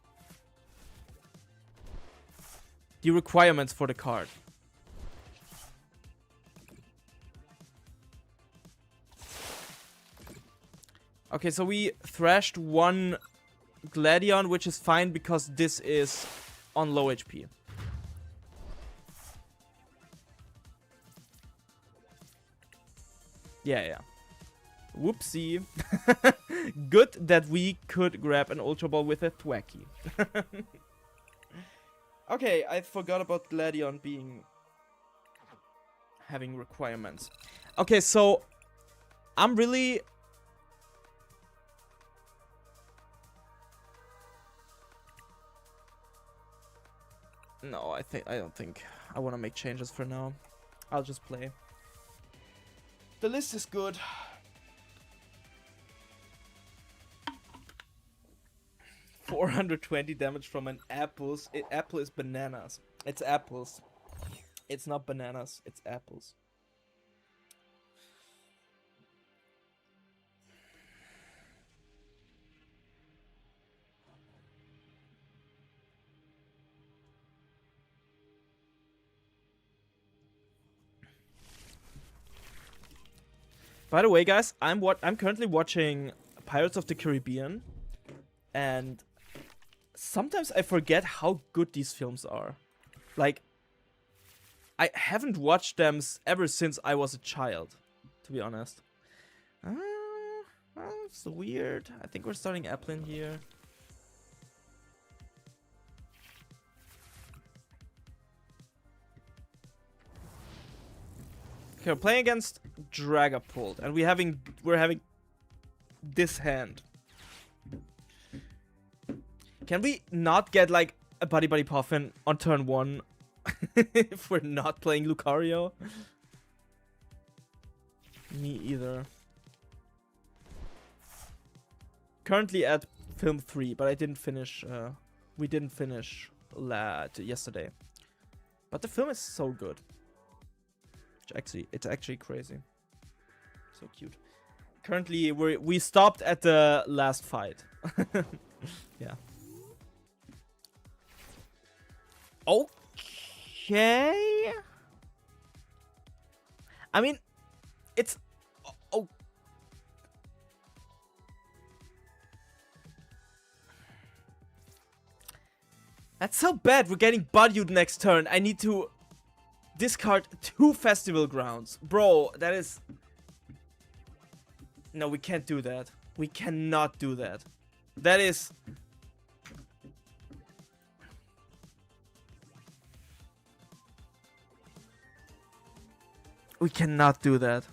The requirements for the card. Okay, so we thrashed one Gladion, which is fine because this is on low HP. Yeah. Whoopsie. Good that we could grab an Ultra Ball with a Thwackey. Okay, I forgot about Gladion having requirements. Okay, so I'm really... No, I don't think I want to make changes for now. I'll just play. The list is good. $420 damage from an apples. Apple is bananas. It's apples. It's not bananas. It's apples. By the way, guys, I'm currently watching Pirates of the Caribbean, and sometimes I forget how good these films are. Like, I haven't watched them ever since I was a child, to be honest. It's weird. I think we're starting Applin here. Okay, we're playing against Dragapult, and we're having this hand. Can we not get like a Buddy Buddy Puffin on turn 1 if we're not playing Lucario? Me either. Currently at film 3, but I didn't finish. We didn't finish yesterday. But the film is so good. It's actually crazy. So cute. Currently, we stopped at the last fight. Yeah. Okay. I mean, it's... Oh. That's so bad. We're getting Budyut next turn. I need to discard 2 Festival Grounds. Bro, that is... No, we can't do that. We cannot do that. That is... We cannot do that.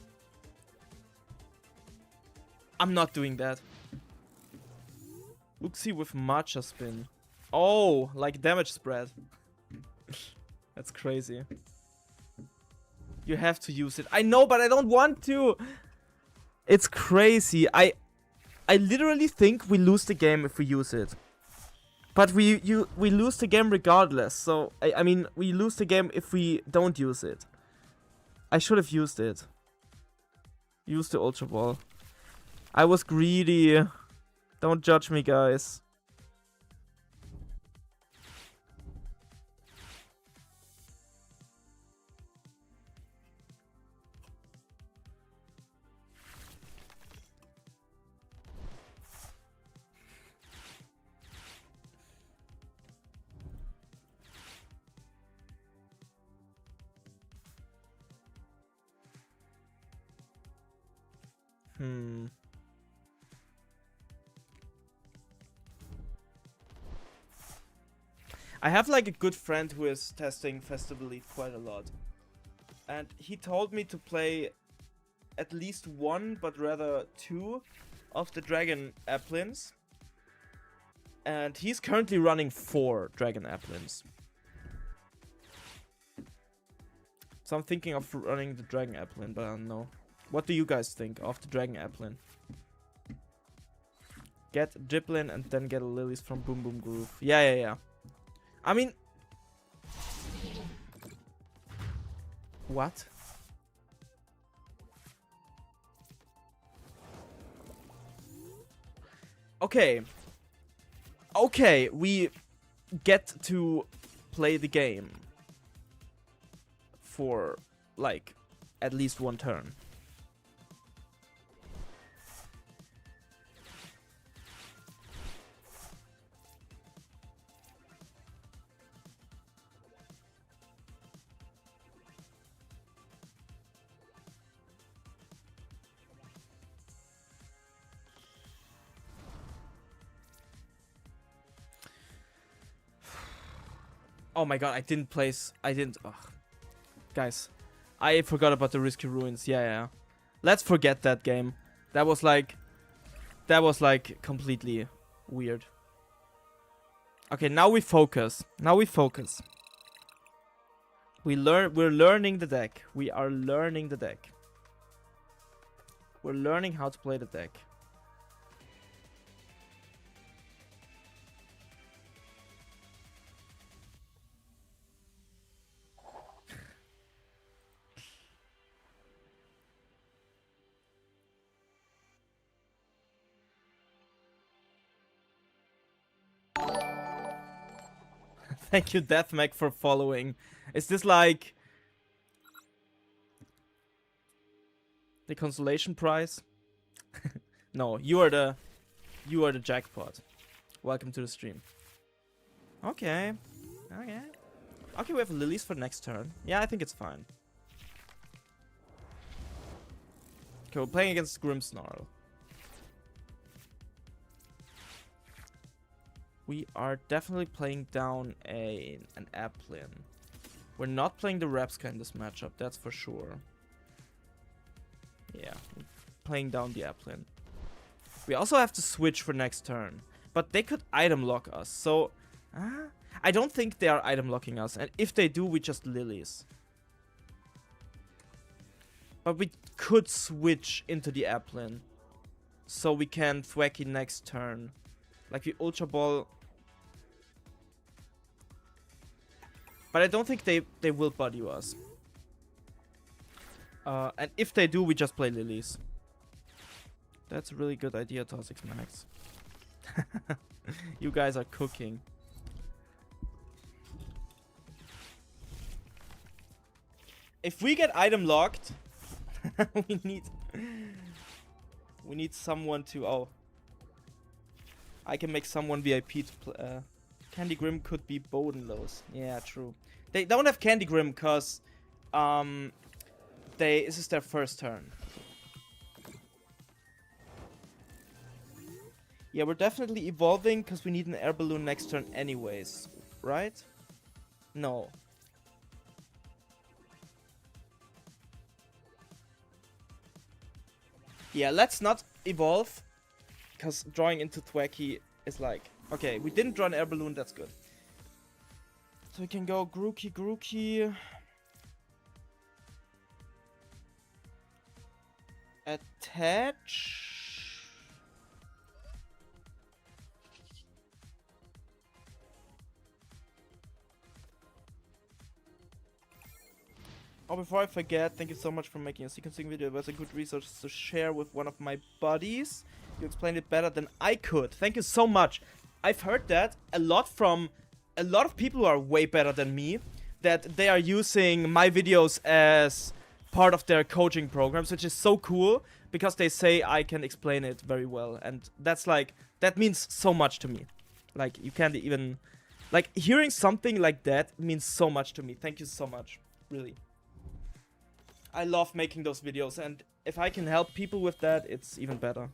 I'm not doing that. Uxie with Matcha Spin. Oh, like damage spread. That's crazy. You have to use it. I know, but I don't want to. It's crazy. I literally think we lose the game if we use it. But we lose the game regardless. So I mean, we lose the game if we don't use it. I should have used it. Use the Ultra Ball. I was greedy. Don't judge me, guys. I have like a good friend who is testing Festival Elite quite a lot. And he told me to play at least one, but rather two, of the Dragon Applins. And he's currently running 4 Dragon Applins. So I'm thinking of running the Dragon Applin, but I don't know. What do you guys think of the Dragon Applin? Get Giblin and then get a Lilies from Boom Boom Groove. Yeah. I mean... What? Okay. Okay, we get to play the game for, like, at least one turn. Oh my god, I didn't place... Ugh. Guys, I forgot about the Risky Ruins. Yeah. Let's forget that game. That was like completely weird. Okay, now we focus. We're learning the deck. We are learning the deck. We're learning how to play the deck. Thank you, Deathmech, for following. Is this like the consolation prize? No, you are the jackpot. Welcome to the stream. Okay, we have Lilies for next turn. Yeah, I think it's fine. Okay, we're playing against Grimmsnarl. We are definitely playing down an Applin. We're not playing the Repska in this matchup, that's for sure. Yeah, playing down the Applin. We also have to switch for next turn. But they could item lock us, so... I don't think they are item locking us, and if they do, we just Lilies. But we could switch into the Applin. So we can Thwacky next turn. Like we Ultra Ball... But I don't think they will body us. And if they do, we just play Lilies. That's a really good idea, Tossix Max. You guys are cooking. If we get item locked, we need someone to... Oh. I can make someone VIP to play. Candy Grim could be Bodenlos. Yeah, true. They don't have Candy Grim because this is their first turn. Yeah, we're definitely evolving because we need an air balloon next turn anyways, right? No. Yeah, let's not evolve because drawing into Thwacky is like... Okay, we didn't draw an air balloon, that's good. So we can go Grookey. Attach. Oh, before I forget, thank you so much for making a sequencing video. It was a good resource to share with one of my buddies. You explained it better than I could. Thank you so much. I've heard that a lot from a lot of people who are way better than me, that they are using my videos as part of their coaching programs, which is so cool because they say I can explain it very well. And that's like, that means so much to me. Like, you can't even, like, hearing something like that means so much to me. Thank you so much. Really. I love making those videos, and if I can help people with that, it's even better.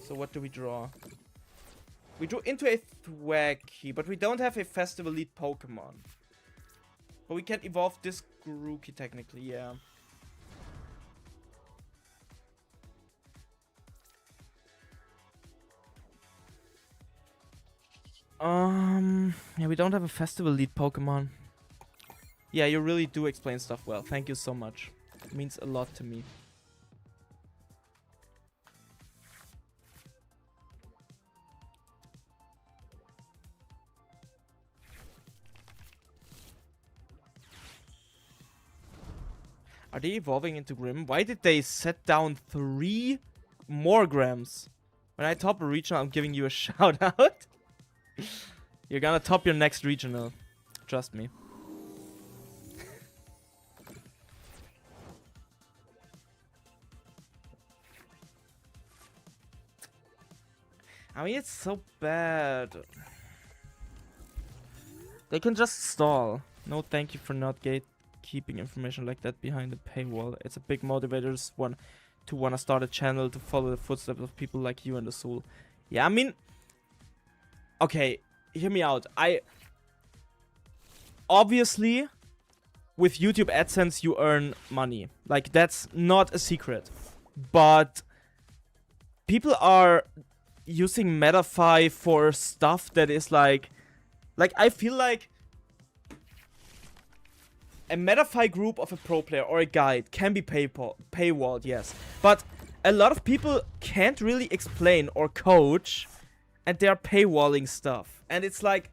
So what do we draw? We drew into a Thwackey, but we don't have a Festival Lead Pokemon. But we can evolve this Grookey technically, yeah. Yeah, we don't have a Festival Lead Pokemon. Yeah, you really do explain stuff well. Thank you so much. It means a lot to me. Are they evolving into Grim? Why did they set down 3 more Grams? When I top a regional, I'm giving you a shout out. You're gonna top your next regional. Trust me. I mean, it's so bad. They can just stall. No, thank you for not gatekeeping information like that behind the paywall. It's a big motivator to wanna start a channel to follow the footsteps of people like you and the Soul. Yeah, I mean, okay, hear me out. Obviously, with YouTube AdSense, you earn money. Like, that's not a secret. But people are using Metafy for stuff that is like I feel like a Metafy group of a pro player or a guide can be paywalled, yes. But a lot of people can't really explain or coach, and they are paywalling stuff. And it's like,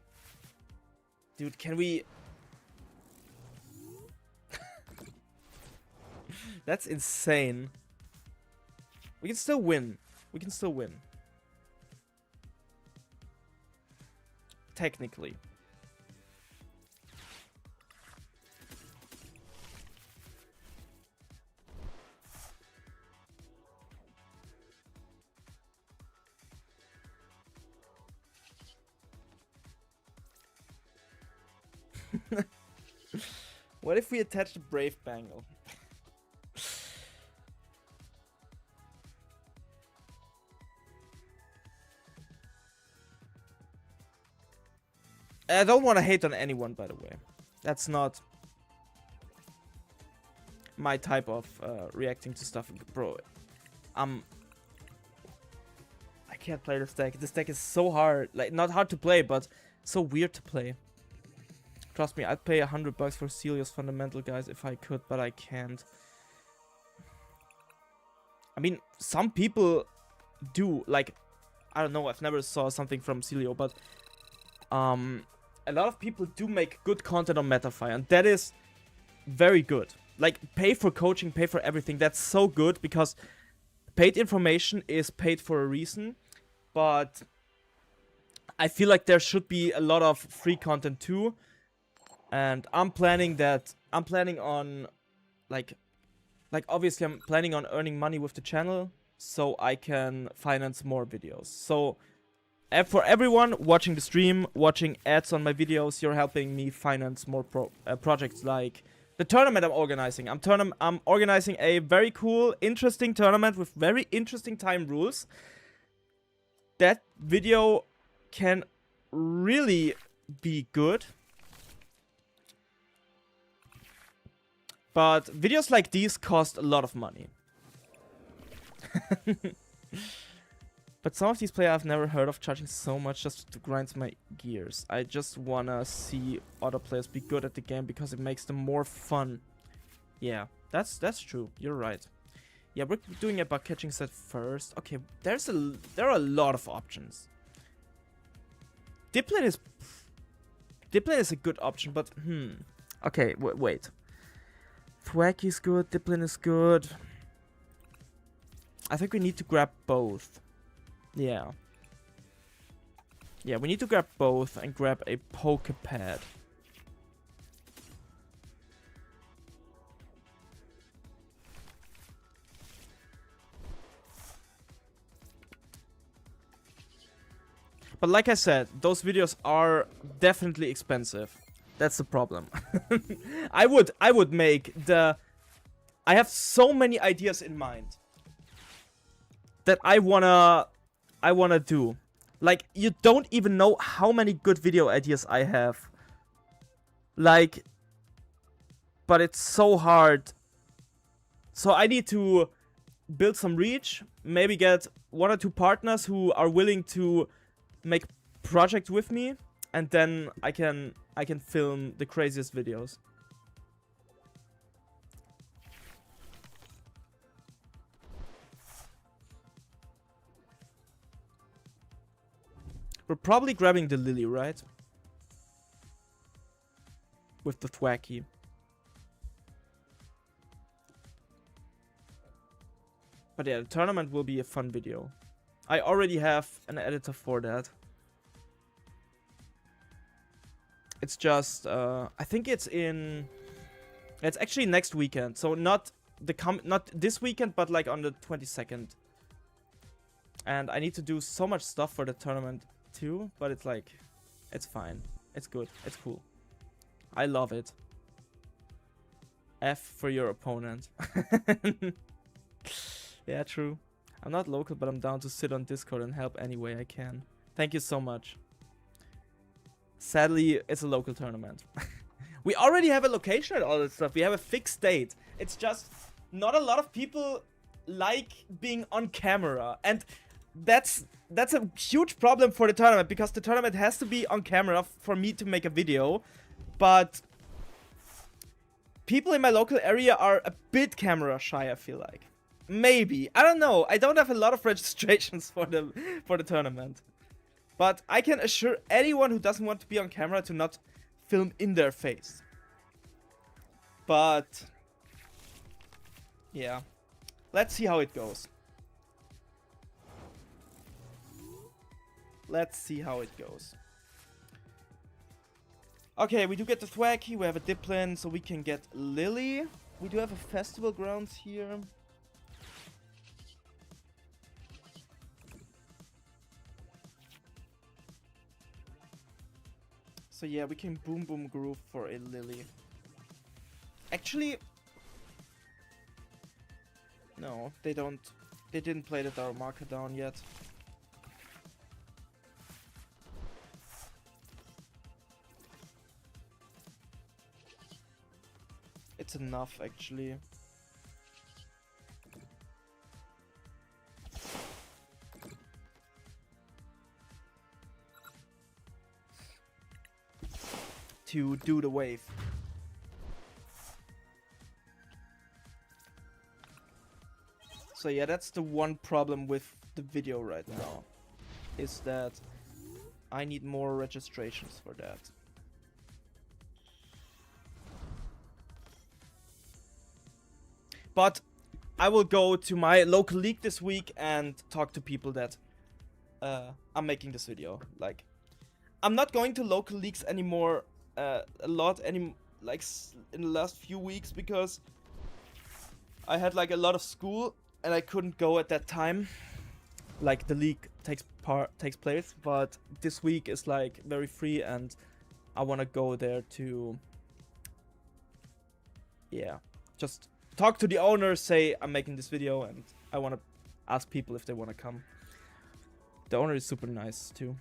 dude, can we... That's insane. We can still win. We can still win. Technically. What if we attach the Brave Bangle? I don't want to hate on anyone, by the way. That's not my type of reacting to stuff, bro. I can't play this deck. This deck is so hard. Like, not hard to play, but so weird to play. Trust me, I'd pay $100 for Celios Fundamental, guys, if I could, but I can't. I mean, some people do. Like, I don't know, I've never saw something from Celio, but a lot of people do make good content on Metafy, and that is very good. Like, pay for coaching, pay for everything. That's so good, because paid information is paid for a reason, but I feel like there should be a lot of free content too. And I'm planning on, like obviously I'm planning on earning money with the channel so I can finance more videos. So for everyone watching the stream, watching ads on my videos, you're helping me finance more projects like the tournament I'm organizing. I'm organizing a very cool, interesting tournament with very interesting time rules. That video can really be good. But videos like these cost a lot of money. But some of these players I've never heard of charging so much just to grind my gears. I just wanna see other players be good at the game because it makes them more fun. Yeah, that's true. You're right. Yeah, we're doing a bug catching set first. Okay, there are a lot of options. Dipplin is a good option, but okay, wait. Thwackey is good, Dipplin is good. I think we need to grab both. Yeah. Yeah, we need to grab both and grab a Pokepad. But like I said, those videos are definitely expensive. That's the problem. I would make the... I have so many ideas in mind that I wanna do. Like, you don't even know how many good video ideas I have. Like, but it's so hard. So I need to build some reach, maybe get 1 or 2 partners who are willing to make project with me, and then I can film the craziest videos. We're probably grabbing the Lily, right? With the Thwacky. But yeah, the tournament will be a fun video. I already have an editor for that. It's just, I think it's actually next weekend. So not this weekend, but like on the 22nd. And I need to do so much stuff for the tournament too, but it's like, it's fine. It's good. It's cool. I love it. F for your opponent. Yeah, true. I'm not local, but I'm down to sit on Discord and help any way I can. Thank you so much. Sadly, it's a local tournament. We already have a location and all that stuff. We have a fixed date. It's just not a lot of people like being on camera. And that's a huge problem for the tournament, because the tournament has to be on camera for me to make a video. But people in my local area are a bit camera shy, I feel like. Maybe. I don't know. I don't have a lot of registrations for the tournament. But I can assure anyone who doesn't want to be on camera to not film in their face. But yeah. Let's see how it goes. Let's see how it goes. Okay, we do get the Thwacky, we have a Dipplin, so we can get Lily. We do have a festival grounds here. So yeah, we can Boom Boom Groove for a Lily. Actually, no, they didn't play the Darumaka down yet. It's enough, actually. To do the wave. So yeah, that's the one problem with the video right now, is that I need more registrations for that. But I will go to my local league this week and talk to people that I'm making this video. Like, I'm not going to local leagues anymore a lot in the last few weeks, because I had like a lot of school and I couldn't go at that time. Like, the league takes place, but this week is like very free and I want to go there to, yeah, just talk to the owner, say I'm making this video, and I want to ask people if they want to come. The owner is super nice too.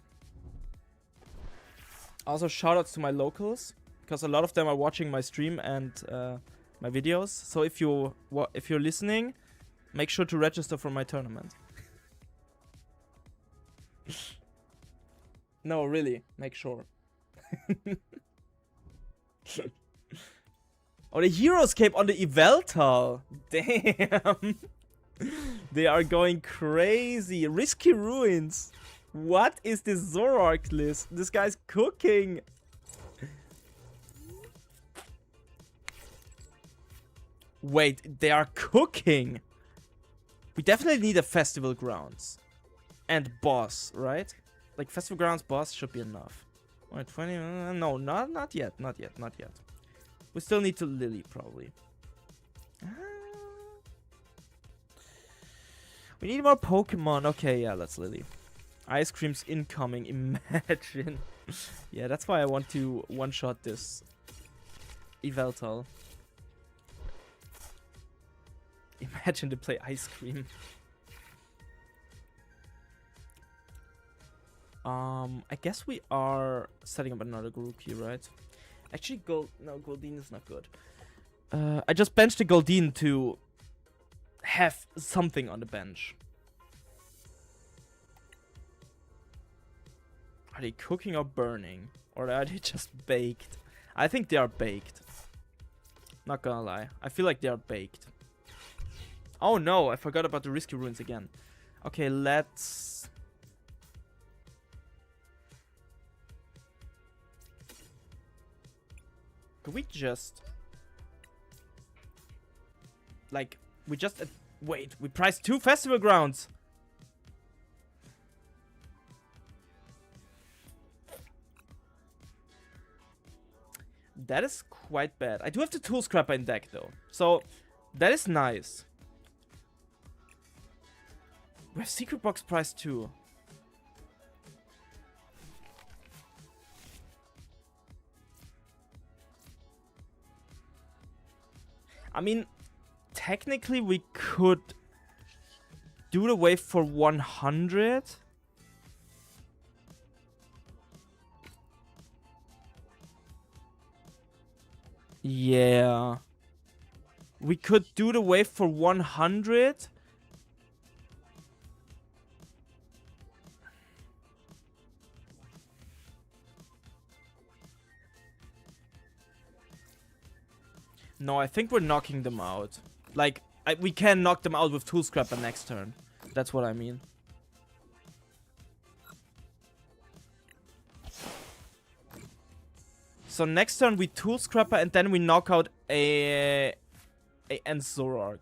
Also, shoutouts to my locals, because a lot of them are watching my stream and my videos. So if you're listening, make sure to register for my tournament. No, really, make sure. Oh, the heroes came on the Yveltal. Damn. They are going crazy. Risky Ruins. What is this Zoroark list? This guy's cooking. Wait, they are cooking. We definitely need a festival grounds. And boss, right? Like, festival grounds, boss should be enough. 20, no, not yet. We still need to Lily, probably. We need more Pokemon. Okay, yeah, let's Lily. Ice cream's incoming, imagine. Yeah, that's why I want to one-shot this Yveltal. Imagine to play ice cream. I guess we are setting up another Grookey, right? Actually, Goldeen is not good. I just benched the Goldeen to have something on the bench. Are they cooking or burning? Or are they just baked? I think they are baked. Not gonna lie. I feel like they are baked. Oh no, I forgot about the risky ruins again. Okay, let's... Could we just... Like, we just... wait, we priced 2 festival grounds! That is quite bad. I do have the Tool Scrapper in deck though. So, that is nice. We have Secret Box price too. I mean, technically we could do the wave for 100. Yeah. We could do the wave for 100. No, I think we're knocking them out. Like, we can knock them out with Tool Scrapper next turn. That's what I mean. So next turn we Tool Scrapper and then we knock out a Zoroark.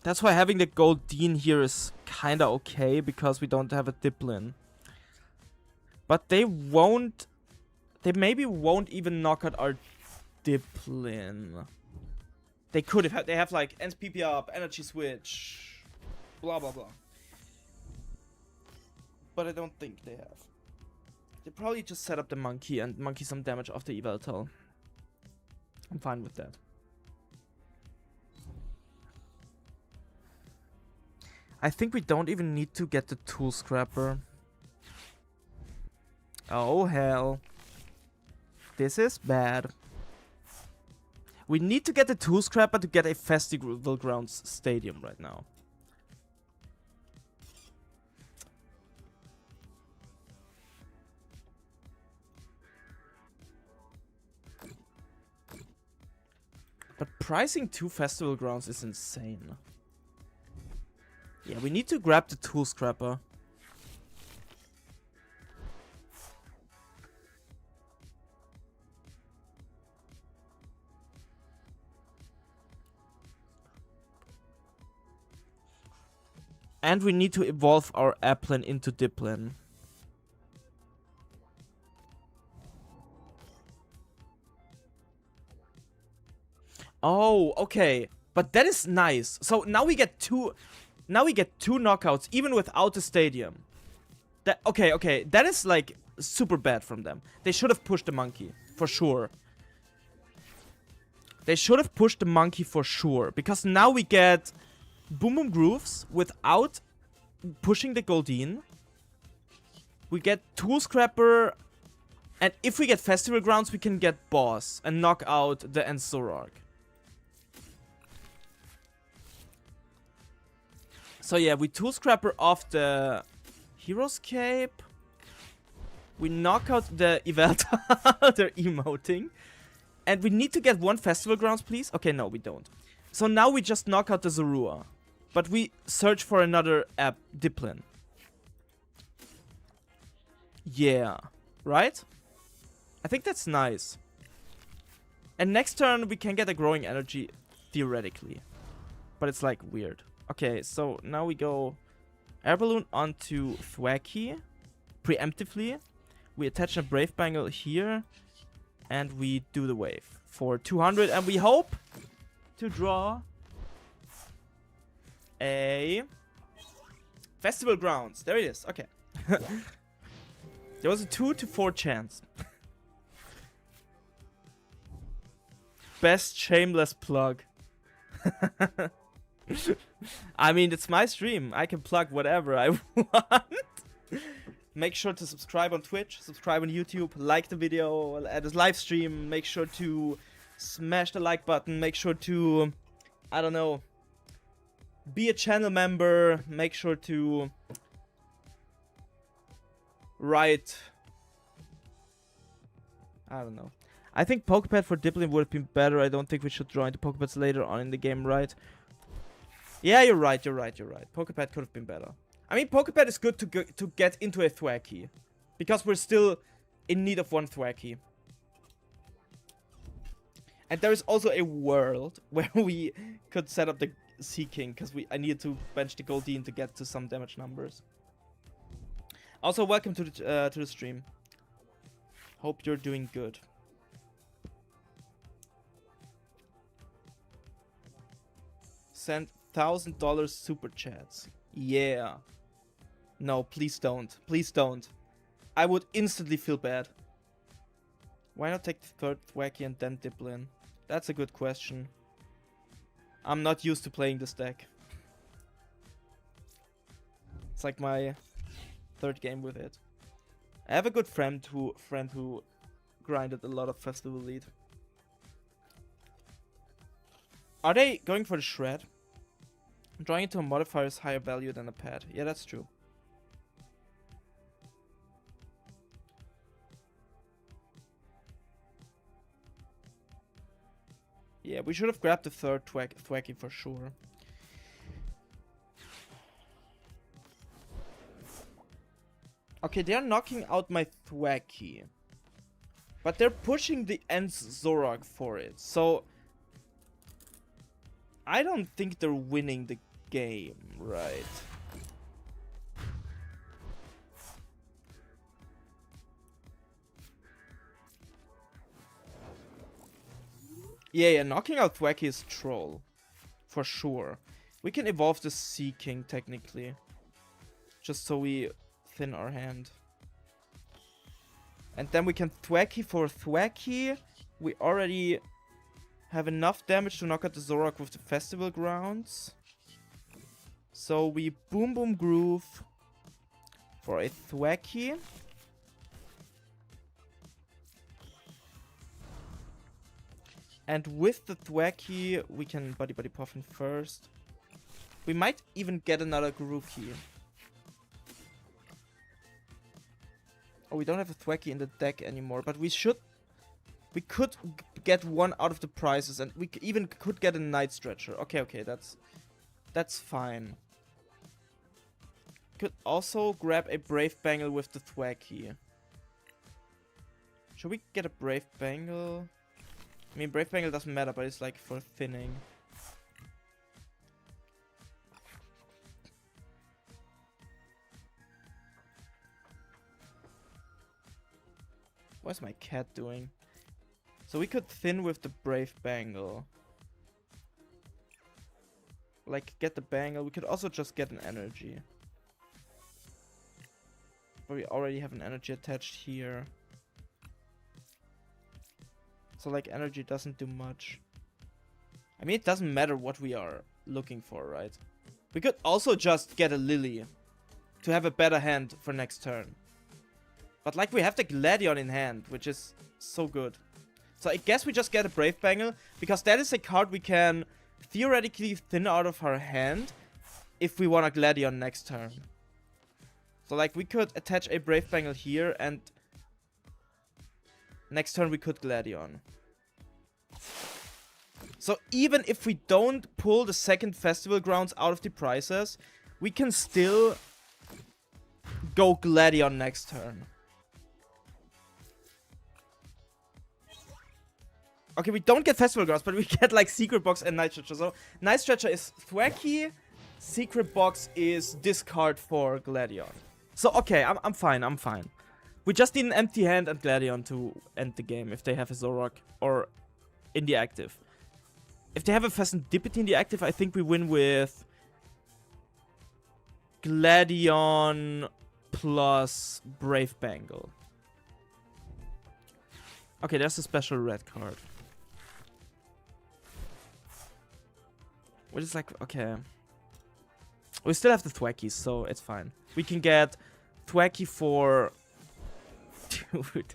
That's why having the Goldeen here is kinda okay, because we don't have a Diplin. But they won't... They maybe won't even knock out our Diplin. They could if they have like Ends PP up, Energy Switch, blah blah blah. But I don't think they have. They probably just set up the monkey and monkey some damage off the Yveltal. I'm fine with that. I think we don't even need to get the Tool Scrapper. Oh hell. This is bad. We need to get the Tool Scrapper to get a Festival Grounds stadium right now. But pricing 2 Festival Grounds is insane. Yeah, we need to grab the Tool Scrapper. And we need to evolve our Applin into Diplin. Oh, okay. But that is nice. So now we get two knockouts even without the stadium. That okay. That is like super bad from them. They should have pushed the monkey for sure. They should have pushed the monkey for sure, because now we get Boom Boom Grooves without pushing the Goldeen. We get Tool Scrapper, and if we get Festival Grounds, we can get Boss and knock out the Zoroark. So yeah, we Tool Scrapper off the Hero's Cape. We knock out the Yveltal. They're emoting. And we need to get 1 Festival Grounds, please. Okay, no, we don't. So now we just knock out the Zorua. But we search for another Diplin. Yeah. Right? I think that's nice. And next turn we can get a Growing Energy, theoretically. But it's like weird. Okay, so now we go Air Balloon onto Thwackey. Preemptively. We attach a Brave Bangle here. And we do the wave for 200. And we hope to draw a Festival Grounds. There it is. Okay. There was a 2 to 4 chance. Best shameless plug. I mean, it's my stream. I can plug whatever I want. Make sure to subscribe on Twitch, subscribe on YouTube, like the video at this live stream. Make sure to smash the like button. Make sure to, I don't know, be a channel member. Make sure to write. I don't know. I think Pokepad for Dipplin would have been better. I don't think we should draw into Pokepads later on in the game, right? Yeah, you're right. Pokepad could have been better. I mean, Pokepad is good to get into a Thwackey. Because we're still in need of one Thwackey. And there is also a world where we could set up the Seaking. Because I needed to bench the Goldeen to get to some damage numbers. Also, welcome to the stream. Hope you're doing good. Send $1,000 super chats. Yeah. No, please don't. Please don't. I would instantly feel bad. Why not take the third Thwackey and then Dipplin? That's a good question. I'm not used to playing this deck. It's like my third game with it. I have a good friend who grinded a lot of Festival Lead. Are they going for the Shred? Drawing into a modifier is higher value than a pad. Yeah, that's true. Yeah, we should have grabbed the third Thwackey for sure. Okay, they're knocking out my Thwackey. But they're pushing the Ents Zoroark for it. So I don't think they're winning the game, right? Yeah, knocking out Thwackey is troll. For sure. We can evolve the Seaking, technically. Just so we thin our hand. And then we can Thwackey for Thwackey. We already have enough damage to knock out the Zoroark with the Festival Grounds. So we Boom Boom Groove for a Thwackey. And with the Thwackey, we can Buddy Buddy Puffin first. We might even get another Grookey. Oh, we don't have a Thwackey in the deck anymore, but we could get one out of the prizes, and we even could get a Night Stretcher. Okay, that's fine. Could also grab a Brave Bangle with the Thwackey. Should we get a Brave Bangle? I mean, Brave Bangle doesn't matter, but it's like for thinning. What's my cat doing? So we could thin with the Brave Bangle. Like, get the Bangle. We could also just get an energy. But we already have an energy attached here. So, like, energy doesn't do much. I mean, it doesn't matter what we are looking for, right? We could also just get a Lily to have a better hand for next turn. But, like, we have the Gladion in hand, which is so good. So, I guess we just get a Brave Bangle, because that is a card we can theoretically thin out of our hand if we want a Gladion next turn. So, like, we could attach a Brave Bangle here, and next turn we could Gladion. So even if we don't pull the second Festival Grounds out of the prizes, we can still go Gladion next turn. Okay, we don't get Festival Grounds, but we get like Secret Box and Night Stretcher. So Night Stretcher is Thwackey, Secret Box is discard for Gladion. So okay, I'm fine. We just need an empty hand and Gladion to end the game if they have a Zoroark or in the active. If they have a Fezandipiti in the active, I think we win with Gladion plus Brave Bangle. Okay, there's a special red card. We're just like, okay. We still have the Thwackies, so it's fine. We can get Thwacky for... Dude.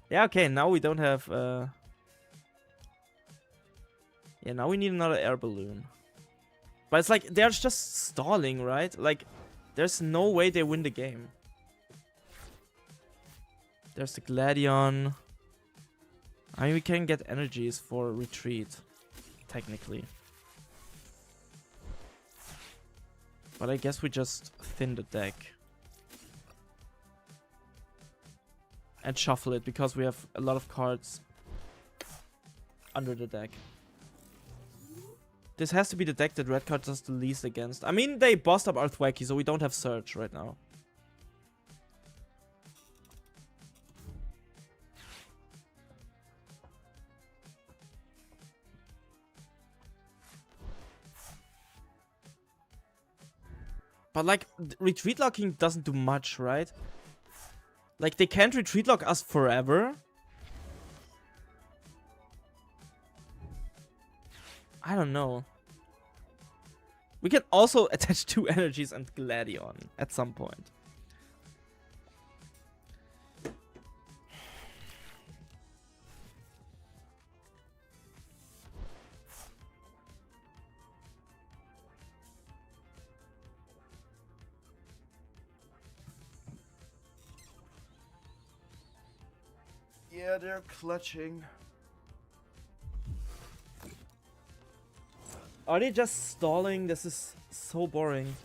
Yeah, okay, now we don't have... Yeah, now we need another air balloon. But it's like, they're just stalling, right? Like, there's no way they win the game. There's the Gladion. I mean, we can get energies for retreat, technically. But I guess we just thin the deck. And shuffle it, because we have a lot of cards under the deck. This has to be the deck that red card does the least against. I mean, they bossed up our Thwacky, so we don't have Surge right now. But like, retreat locking doesn't do much, right? Like, they can't retreat lock us forever. I don't know. We can also attach 2 energies and Gladion at some point. Yeah, they're clutching. Are they just stalling? This is so boring.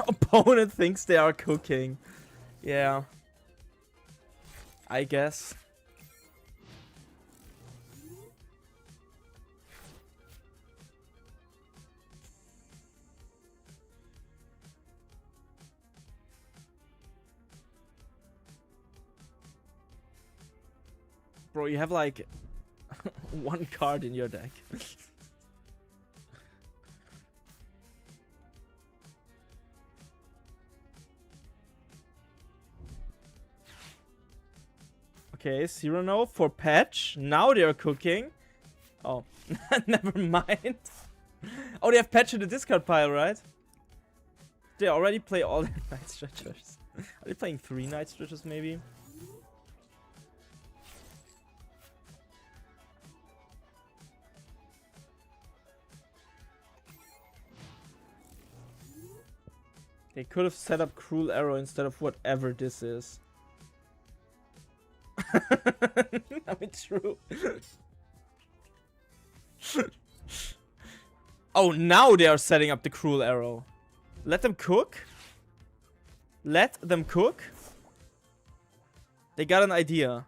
Opponent thinks they are cooking. Yeah. I guess. Bro, you have like 1 card in your deck. Okay, Cyrano for Patch. Now they're cooking. Oh, never mind. Oh, they have Patch in the discard pile, right? They already play all their Night Stretchers. Are they playing 3 Night Stretchers, maybe? They could have set up Cruel Arrow instead of whatever this is. I mean, true. Oh, now they are setting up the Cruel Arrow. Let them cook. Let them cook. They got an idea.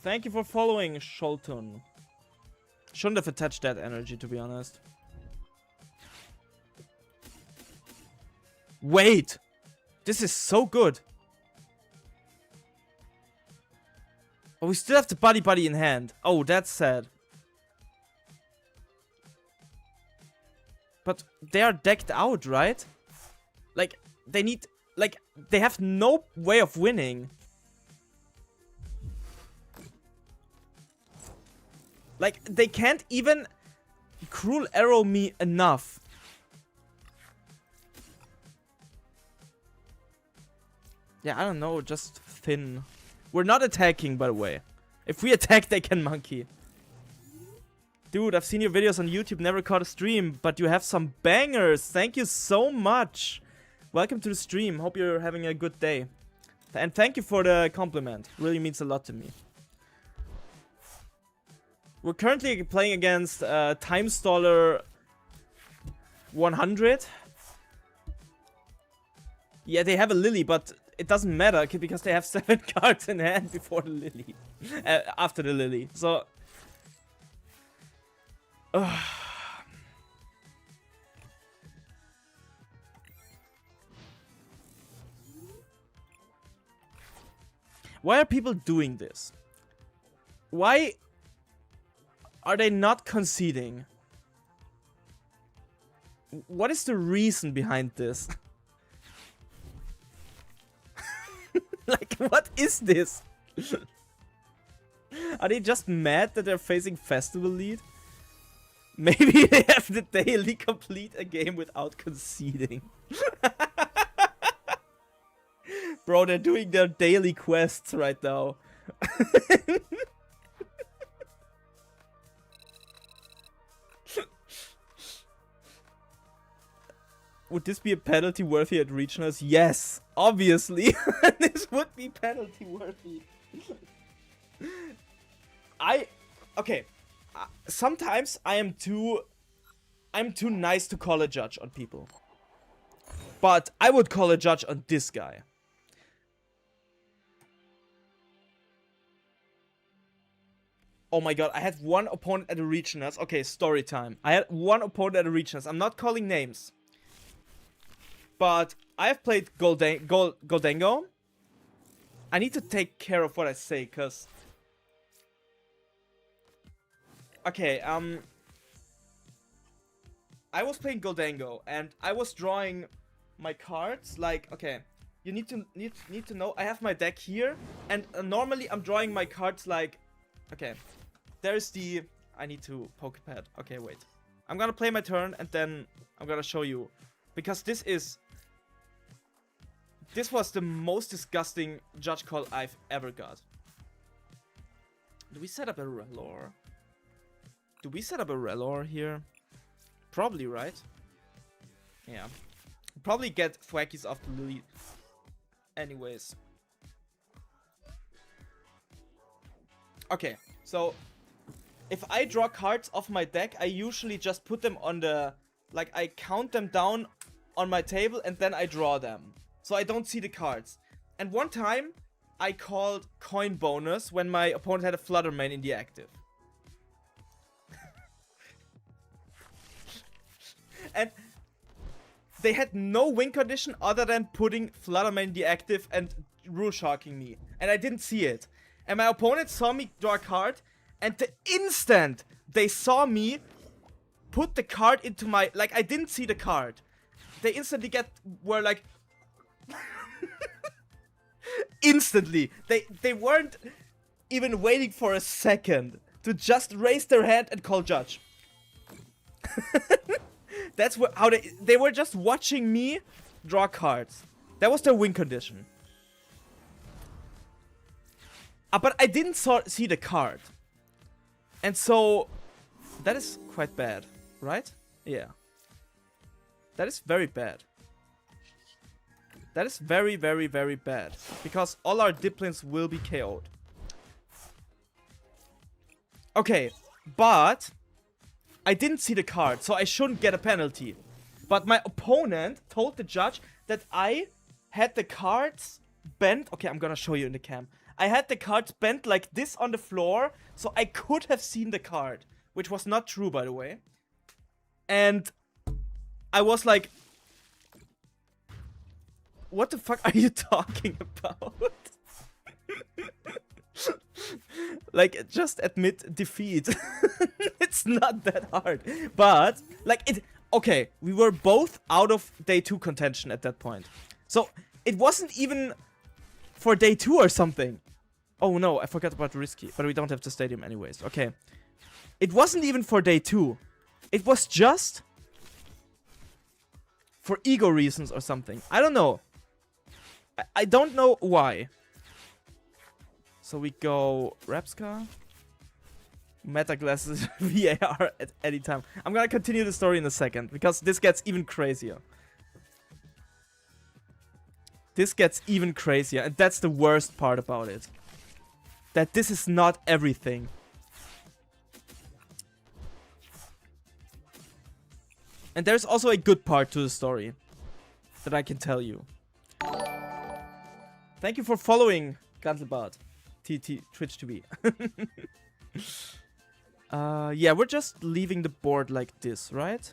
Thank you for following, Sholton. Shouldn't have attached that energy, to be honest. Wait! This is so good. But we still have the Buddy in hand. Oh, that's sad. But they are decked out, right? Like, they need... Like, they have no way of winning. Like, they can't even Cruel Arrow me enough. Yeah, I don't know, just thin. We're not attacking, by the way. If we attack, they can monkey. Dude, I've seen your videos on YouTube, never caught a stream, but you have some bangers. Thank you so much. Welcome to the stream. Hope you're having a good day. And thank you for the compliment. Really means a lot to me. We're currently playing against Time Staller 100. Yeah, they have a Lily, but it doesn't matter because they have 7 cards in hand before the Lily. After the Lily. So... Why are people doing this? Why are they not conceding? What is the reason behind this? Like, what is this? Are they just mad that they're facing Festival Lead? Maybe they have the daily complete a game without conceding. Bro, they're doing their daily quests right now. Would this be a penalty worthy at regionals? Yes, obviously. This would be penalty worthy. Okay. Sometimes I'm too nice to call a judge on people. But I would call a judge on this guy. Oh my god, I had one opponent at the regionals. Okay, story time. I had one opponent at the regionals. I'm not calling names. But I have played Goldango. I need to take care of what I say, cause... Okay, I was playing Goldango, and I was drawing my cards, like, okay, you need to know, I have my deck here, and normally I'm drawing my cards like, okay, there's the, I need to poke pad, okay, wait. I'm gonna play my turn, and then I'm gonna show you, because this was the most disgusting judge call I've ever got. Do we set up a Relor? Do we set up a Relor here? Probably, right? Yeah. Probably get Thwackies off the lead. Anyways. Okay, so if I draw cards off my deck, I usually just put them on the... Like, I count them down on my table and then I draw them. So I don't see the cards. And one time, I called coin bonus when my opponent had a Fluttermane in the active. And they had no win condition other than putting Fluttermane in the active and rule sharking me. And I didn't see it. And my opponent saw me draw a card, and the instant they saw me put the card into my... Like, I didn't see the card. They instantly were like... Instantly. They weren't even waiting for a second to just raise their hand and call judge. That's how they were just watching me draw cards. That was their win condition. But I didn't see the card. And so that is quite bad, right? Yeah. That is very bad. That is very, very, very bad. Because all our Diplins will be KO'd. Okay, but I didn't see the card, so I shouldn't get a penalty. But my opponent told the judge that I had the cards bent. Okay, I'm gonna show you in the cam. I had the cards bent like this on the floor, so I could have seen the card. Which was not true, by the way. And I was like... What the fuck are you talking about? Like, just admit defeat. It's not that hard. But, like, okay, we were both out of day 2 contention at that point. So, it wasn't even for day 2 or something. Oh no, I forgot about Risky. But we don't have the stadium anyways. Okay. It wasn't even for day 2. It was just for ego reasons or something. I don't know. I don't know why. So we go Repska. Meta glasses VAR at any time. I'm gonna continue the story in a second because this gets even crazier. This gets even crazier, and that's the worst part about it. That this is not everything. And there's also a good part to the story that I can tell you. Thank you for following, Gantelbart. TT Twitch TV. Yeah, we're just leaving the board like this, right?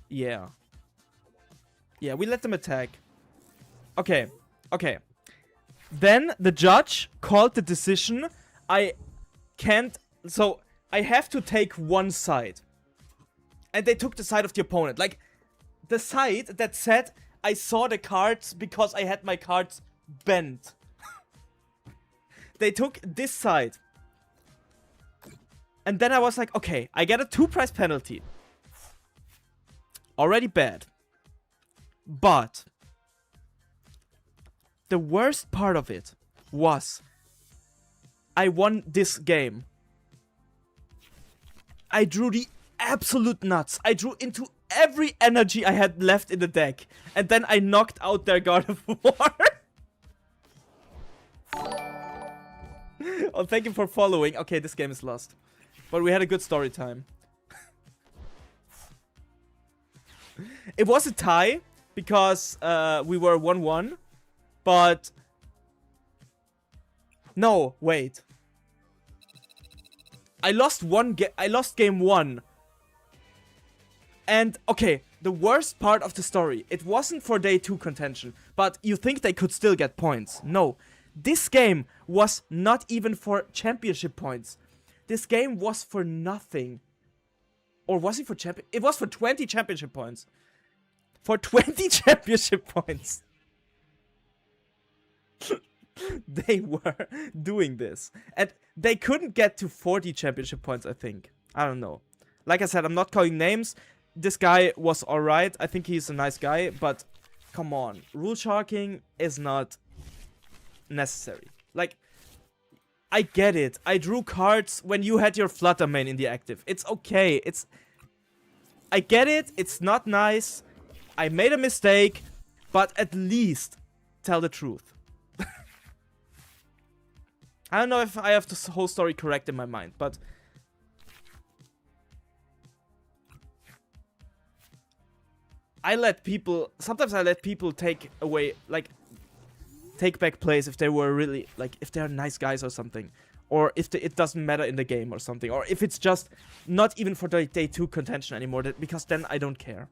Yeah. Yeah, we let them attack. Okay. Okay. Then the judge called the decision. I can't... So, I have to take one side. And they took the side of the opponent. Like, the side that said I saw the cards because I had my cards bent. They took this side. And then I was like, okay, I get a 2-price penalty. Already bad. But the worst part of it was I won this game. I drew the absolute nuts. I drew into every energy I had left in the deck. And then I knocked out their God of War. Oh, thank you for following. Okay, this game is lost. But we had a good story time. It was a tie because we were 1-1. But no, wait. I lost game 1. And okay, the worst part of the story, it wasn't for day 2 contention, but you think they could still get points. No. This game was not even for championship points. This game was for nothing. Or was it for champion? It was for 20 championship points. For 20 championship points. They were doing this. And they couldn't get to 40 championship points, I think. I don't know. Like I said, I'm not calling names. This guy was alright. I think he's a nice guy. But come on. Rule sharking is not necessary. Like, I get it. I drew cards when you had your Flutter main in the active. It's okay. I get it. It's not nice. I made a mistake. But at least tell the truth. I don't know if I have this whole story correct in my mind, but sometimes I let people take away, like, take back plays if they were really, like, if they're nice guys or something. Or if it doesn't matter in the game or something. Or if it's just not even for the day 2 contention anymore, because then I don't care.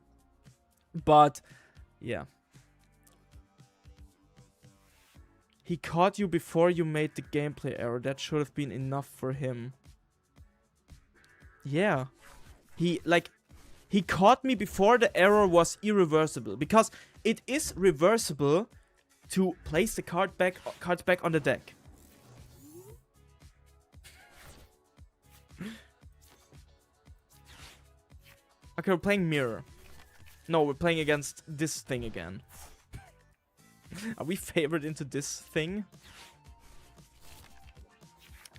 But, yeah. He caught you before you made the gameplay error. That should have been enough for him. Yeah. He caught me before the error was irreversible. Because it is reversible to place the cards back on the deck. Okay, we're playing Mirror. No, we're playing against this thing again. Are we favored into this thing?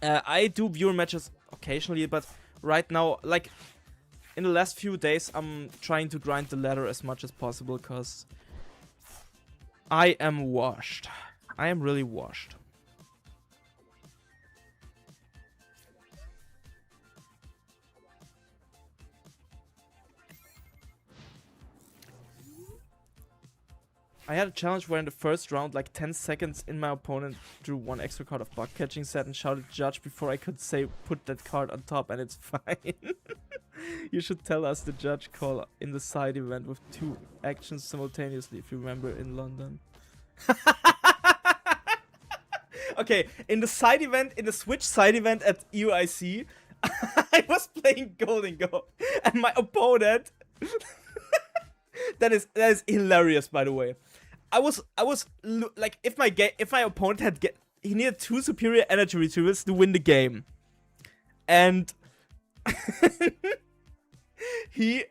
I do viewer matches occasionally, but right now, like, in the last few days, I'm trying to grind the ladder as much as possible, because I am washed. I am really washed. I had a challenge where in the first round, like 10 seconds in, my opponent drew 1 extra card of bug catching set and shouted judge before I could say put that card on top, and it's fine. You should tell us the judge call in the side event with 2 actions simultaneously, if you remember, in London. Okay, in the side event, in the Switch side event at UIC, I was playing Golden Go, and my opponent... that is hilarious, by the way. I was like, if my opponent had he needed 2 superior energy retrievals to win the game, and he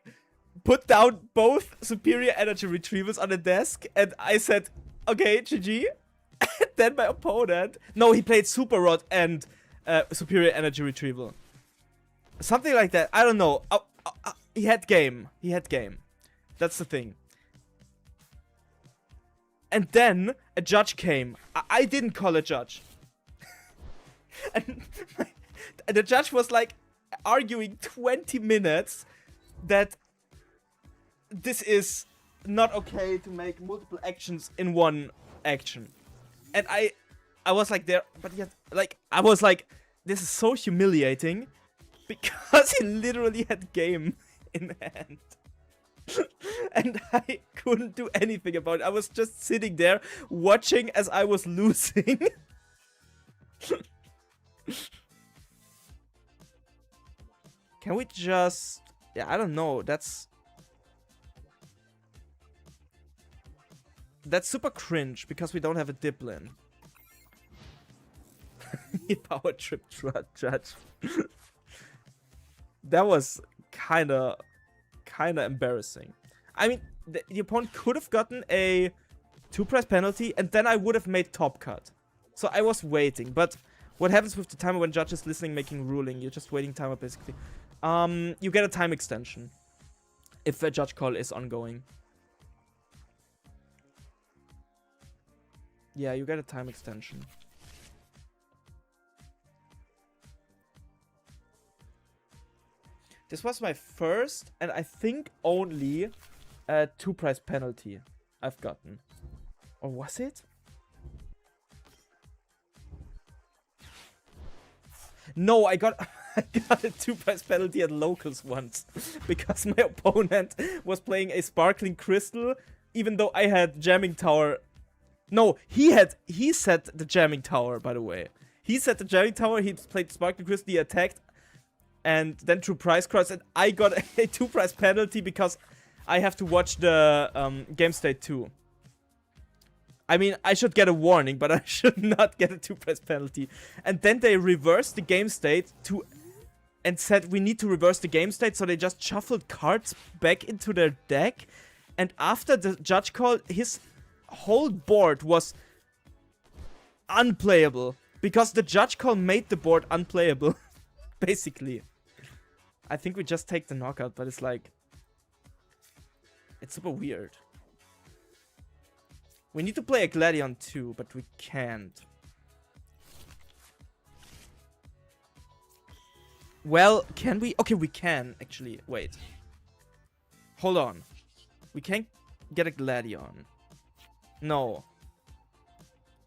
put down both superior energy retrievals on the desk, and I said, okay, GG. And then my opponent, no, he played Super Rod and superior energy retrieval, something like that. I don't know. He had game. That's the thing. And then a judge came. I didn't call a judge. And the judge was like arguing 20 minutes that this is not okay to make multiple actions in one action. And I was like there, but yet, like, I was like, this is so humiliating because he literally had game in hand. And I couldn't do anything about it. I was just sitting there watching as I was losing. Can we just... Yeah, I don't know. That's super cringe because we don't have a Diplin. Power trip judge. That was kinda embarrassing. I mean, the opponent could have gotten a 2-price penalty, and then I would have made top cut. So I was waiting, but what happens with the timer when judge is listening, making ruling? You're just waiting timer, basically. You get a time extension if a judge call is ongoing. Yeah, you get a time extension. This was my first, and I think only, 2-price penalty I've gotten. Or was it? No, I got a 2-price penalty at locals once. Because my opponent was playing a Sparkling Crystal, even though I had Jamming Tower. No, he set the Jamming Tower, by the way. He set the Jamming Tower, he played Sparkling Crystal, he attacked, and then threw Price Cross, and I got a 2-price penalty because I have to watch the game state too. I mean, I should get a warning, but I should not get a 2-price penalty. And then they reversed the game state and said we need to reverse the game state, so they just shuffled cards back into their deck. And after the judge call, his whole board was unplayable because the judge call made the board unplayable. Basically. I think we just take the knockout, but it's like... It's super weird. We need to play a Gladion too, but we can't. Well, can we? Okay, we can, actually. Wait. Hold on. We can't get a Gladion. No.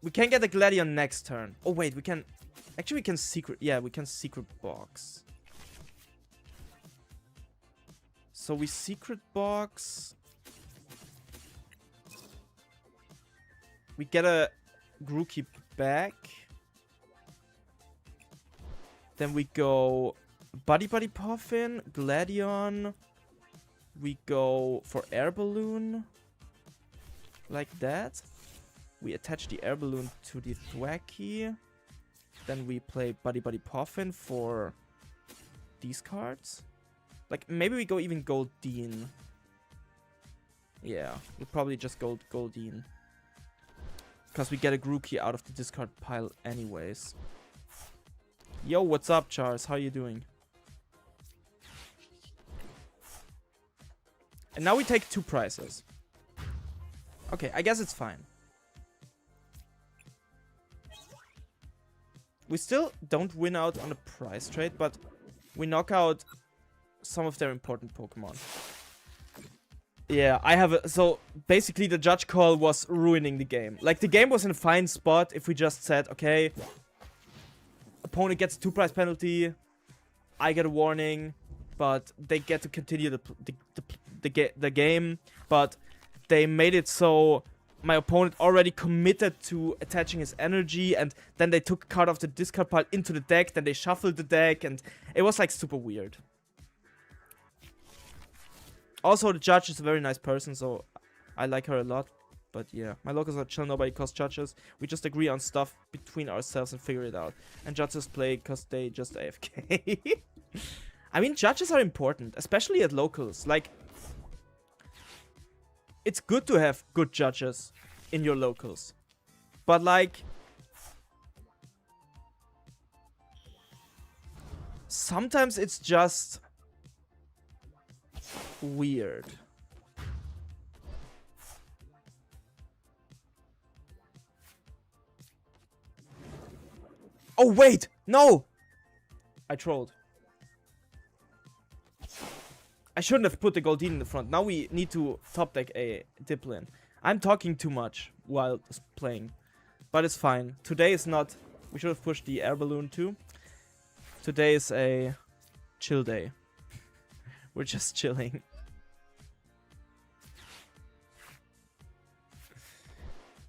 We can get a Gladion next turn. Oh, wait, we can... Actually, we can secret... Yeah, we can secret box. So we secret box... We get a Grookey back. Then we go Buddy Puffin, Gladion. We go for Air Balloon. Like that. We attach the Air Balloon to the Thwackey. Then we play Buddy Puffin for these cards. Like, maybe we go even Goldeen. Yeah, we probably just go Goldeen. Because we get a Grookey out of the discard pile anyways. Yo, what's up, Charles? How you doing? And now we take 2 prizes. Okay, I guess it's fine. We still don't win out on a prize trade, but we knock out some of their important Pokemon. Yeah, I have a... So, basically the judge call was ruining the game. Like, the game was in a fine spot if we just said, okay, opponent gets a 2-prize penalty, I get a warning, but they get to continue the game, but they made it so my opponent already committed to attaching his energy, and then they took a card off the discard pile into the deck, then they shuffled the deck, and it was, like, super weird. Also, the judge is a very nice person, so I like her a lot. But yeah, my locals are chill, nobody calls judges. We just agree on stuff between ourselves and figure it out. And judges play because they just AFK. I mean, judges are important, especially at locals. Like, it's good to have good judges in your locals. But like... sometimes it's just... weird. Oh, wait! No! I trolled. I shouldn't have put the Goldeen in the front. Now we need to top deck a Dipplin. I'm talking too much while playing. But it's fine. Today is not... We should have pushed the air balloon too. Today is a chill day. We're just chilling.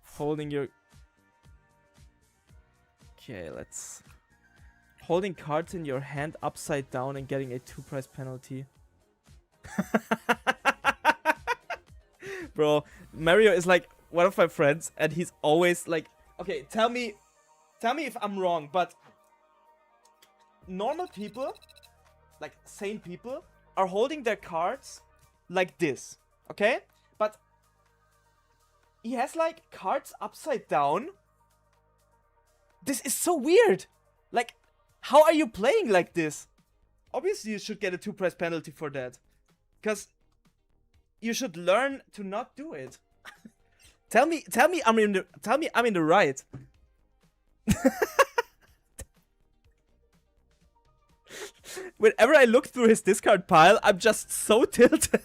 Holding your... Okay, let's... Holding cards in your hand upside down and getting a 2-price penalty. Bro, Mario is like one of my friends and he's always like... Okay, tell me if I'm wrong, but... Normal people, like sane people, are holding their cards like this, okay? But he has like cards upside down. This is so weird. Like, how are you playing like this? Obviously you should get a 2-price penalty for that. Because you should learn to not do it. tell me I'm in the right. Whenever I look through his discard pile, I'm just so tilted.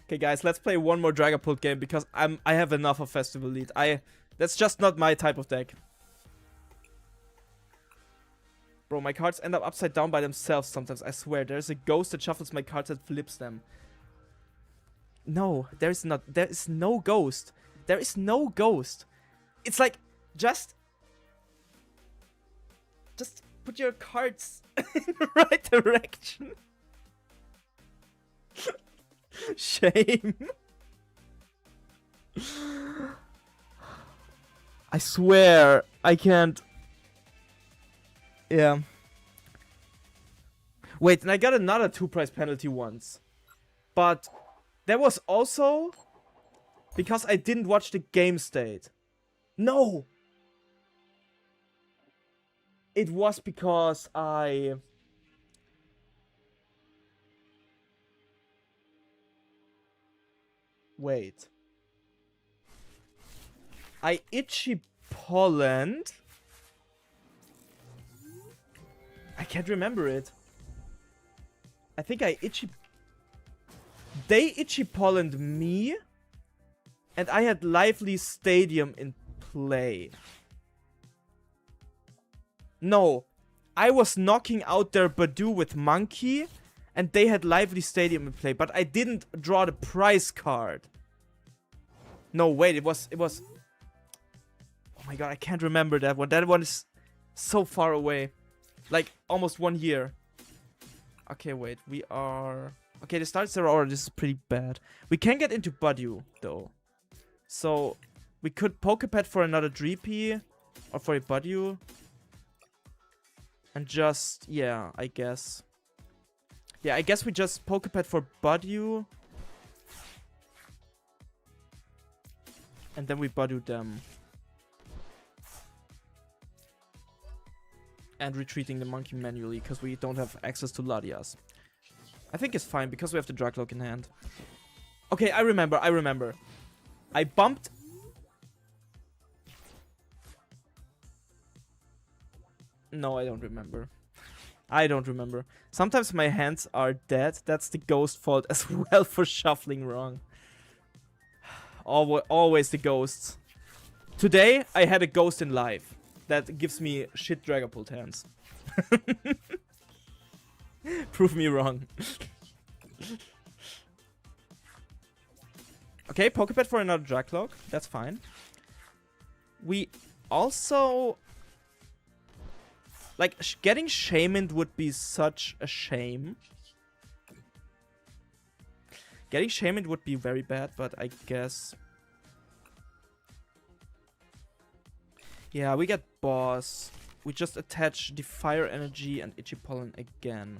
Okay, guys, let's play one more Dragapult game because I have enough of Festival Lead. That's just not my type of deck. Bro, my cards end up upside down by themselves sometimes, I swear. There's a ghost that shuffles my cards and flips them. No, there is not. There is no ghost. There is no ghost. It's like, just put your cards in the right direction. Shame. I swear, I can't. Yeah. Wait, and I got another 2-price penalty once. But that was also because I didn't watch the game state. No! It was because I... Wait. I itchy pollened. I can't remember it. I think I itchy... They itchy pollened me. And I had Lively Stadium in play. No. I was knocking out their Badoo with Monkey. And they had Lively Stadium in play. But I didn't draw the prize card. No, wait. It was... Oh my god, I can't remember that one. That one is so far away. Like, almost 1 year. Okay, wait. We are... Okay, the start zero order. This is pretty bad. We can get into Badoo, though. So, we could Pokepet for another Dreepy. Or for a Badoo. And just... Yeah, I guess. Yeah, I guess we just Pokepet for Badoo. And then we Badoo them. And retreating the Monkey manually, because we don't have access to Latias. I think it's fine, because we have the Draglock in hand. Okay, I remember. I bumped... No, I don't remember. I don't remember. Sometimes my hands are dead. That's the ghost fault as well for shuffling wrong. Always the ghosts. Today, I had a ghost in live. That gives me shit Dragapult hands. Prove me wrong. Okay, Pokepet for another Draglock. That's fine. We also... Like, getting Shamaned would be such a shame. Getting Shamaned would be very bad, but I guess... Yeah, we get Boss. We just attach the Fire Energy and Itchy Pollen again.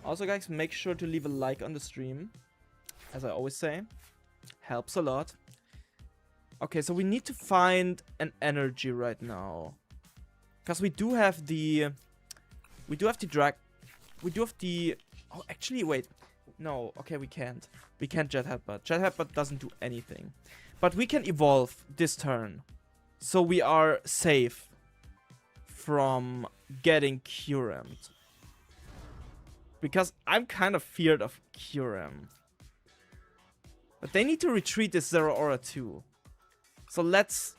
Also, guys, make sure to leave a like on the stream. As I always say. Helps a lot. Okay, so we need to find an energy right now. Because we do have the... We do have the... Oh, actually, wait. No, okay, we can't. We can't Jet Headbutt. Jet Headbutt doesn't do anything. But we can evolve this turn. So we are safe from getting Kyuremed. Because I'm kind of feared of Kyurem. But they need to retreat this Zeraora too. So let's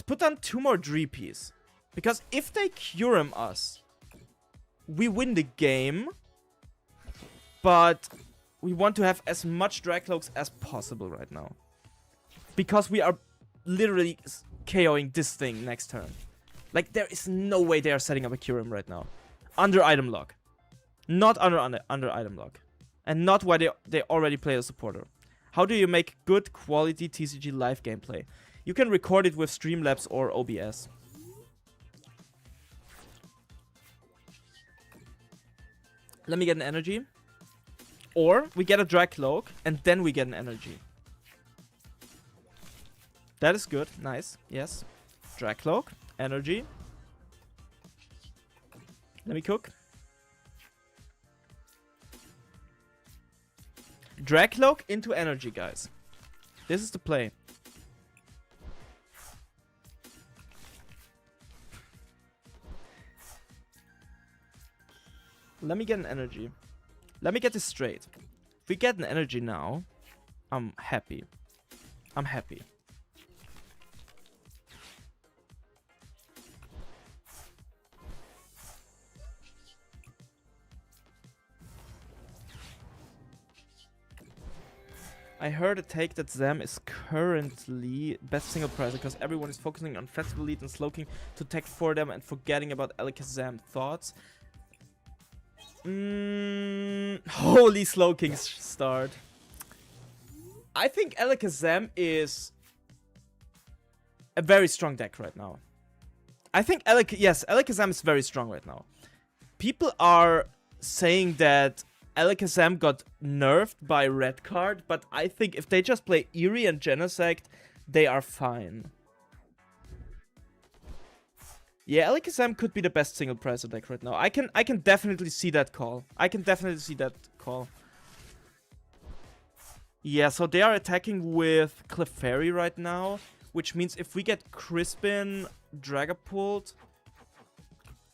put down 2 more Dreepies. Because if they Kyurem us, we win the game. But we want to have as much Dragcloaks as possible right now. Because we are literally KOing this thing next turn. Like, there is no way they are setting up a Kyurem right now. Under item lock. Not under item lock. And not why they already play a supporter. How do you make good quality TCG live gameplay? You can record it with Streamlabs or OBS. Let me get an energy. Or we get a Dragcloak and then we get an energy. That is good. Nice. Yes. Dragcloak. Energy. Let me cook. Dragcloak into energy, guys. This is the play. Let me get an energy. Let me get this straight. If we get an energy now, I'm happy. I'm happy. I heard a take that Zam is currently best single price because everyone is focusing on Festival Lead and Slowking to tech for them and forgetting about Alakazam. Thoughts? Holy Slowking start. I think Alakazam is a very strong deck right now. I think Alakazam is very strong right now. People are saying that Alakazam got nerfed by red card, but I think if they just play Eerie and Genesect, they are fine. Yeah, Alakazam could be the best single price deck right now. I can definitely see that call. Yeah, so they are attacking with Clefairy right now, which means if we get Crispin, Dragapult...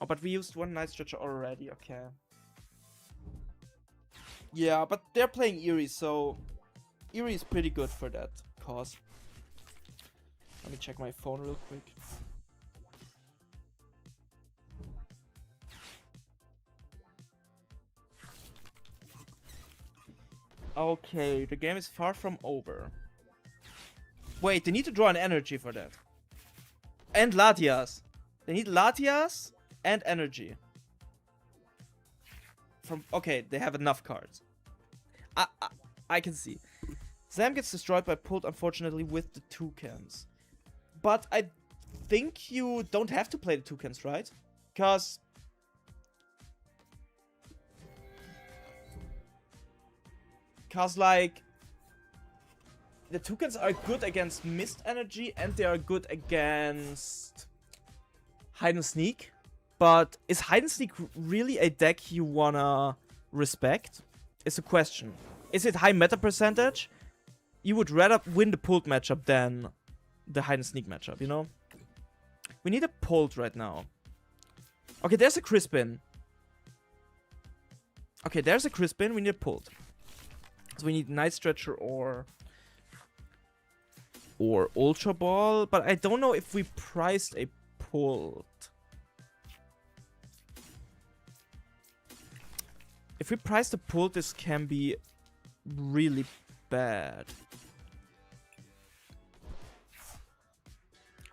Oh, but we used one Night Stretcher already, okay. Yeah, but they're playing Eerie, so Eerie is pretty good for that cause. Let me check my phone real quick. Okay, the game is far from over. Wait, they need to draw an energy for that. And Latias. They need Latias and energy. Okay, they have enough cards. I can see. Zam gets destroyed by Pult, unfortunately, with the Toucans. But I think you don't have to play the Toucans, right? Because... like... The Toucans are good against Mist Energy and they are good against... Hide and Sneak. But is Hide and Sneak really a deck you wanna respect? It's a question. Is it high meta percentage? You would rather win the Pult matchup than the Hide and Sneak matchup, you know? We need a Pult right now. Okay, there's a Crispin. Okay, there's a Crispin. We need a Pult. So we need Night Stretcher or Ultra Ball. But I don't know if we priced a Pult. If we price the Pult, this can be really bad.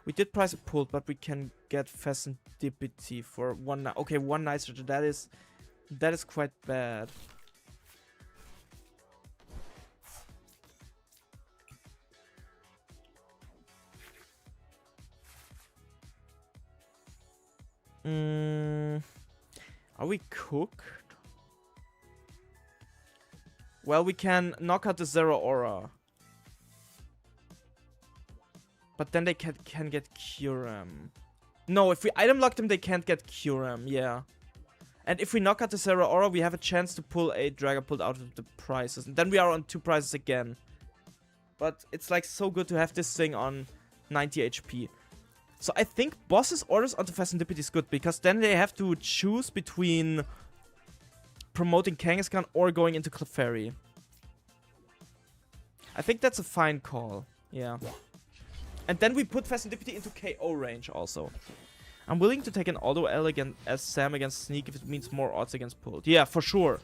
We did price a Pult, but we can get Serendipity for one. Okay, one Night Stretcher. That is quite bad. Are we cooked? Well, we can knock out the Zeraora. But then they can get Kyurem. No, if we item lock them, they can't get Kyurem, yeah. And if we knock out the Zeraora, we have a chance to pull a Dragapult out of the prizes. And then we are on 2 prizes again. But it's like so good to have this thing on 90 HP. So I think Boss's orders onto Facetipity is good, because then they have to choose between promoting Kangaskhan or going into Clefairy. I think that's a fine call. Yeah. And then we put Facetipity into KO range also. I'm willing to take an Auto L as Sam against Sneak if it means more odds against Pulled. Yeah, for sure.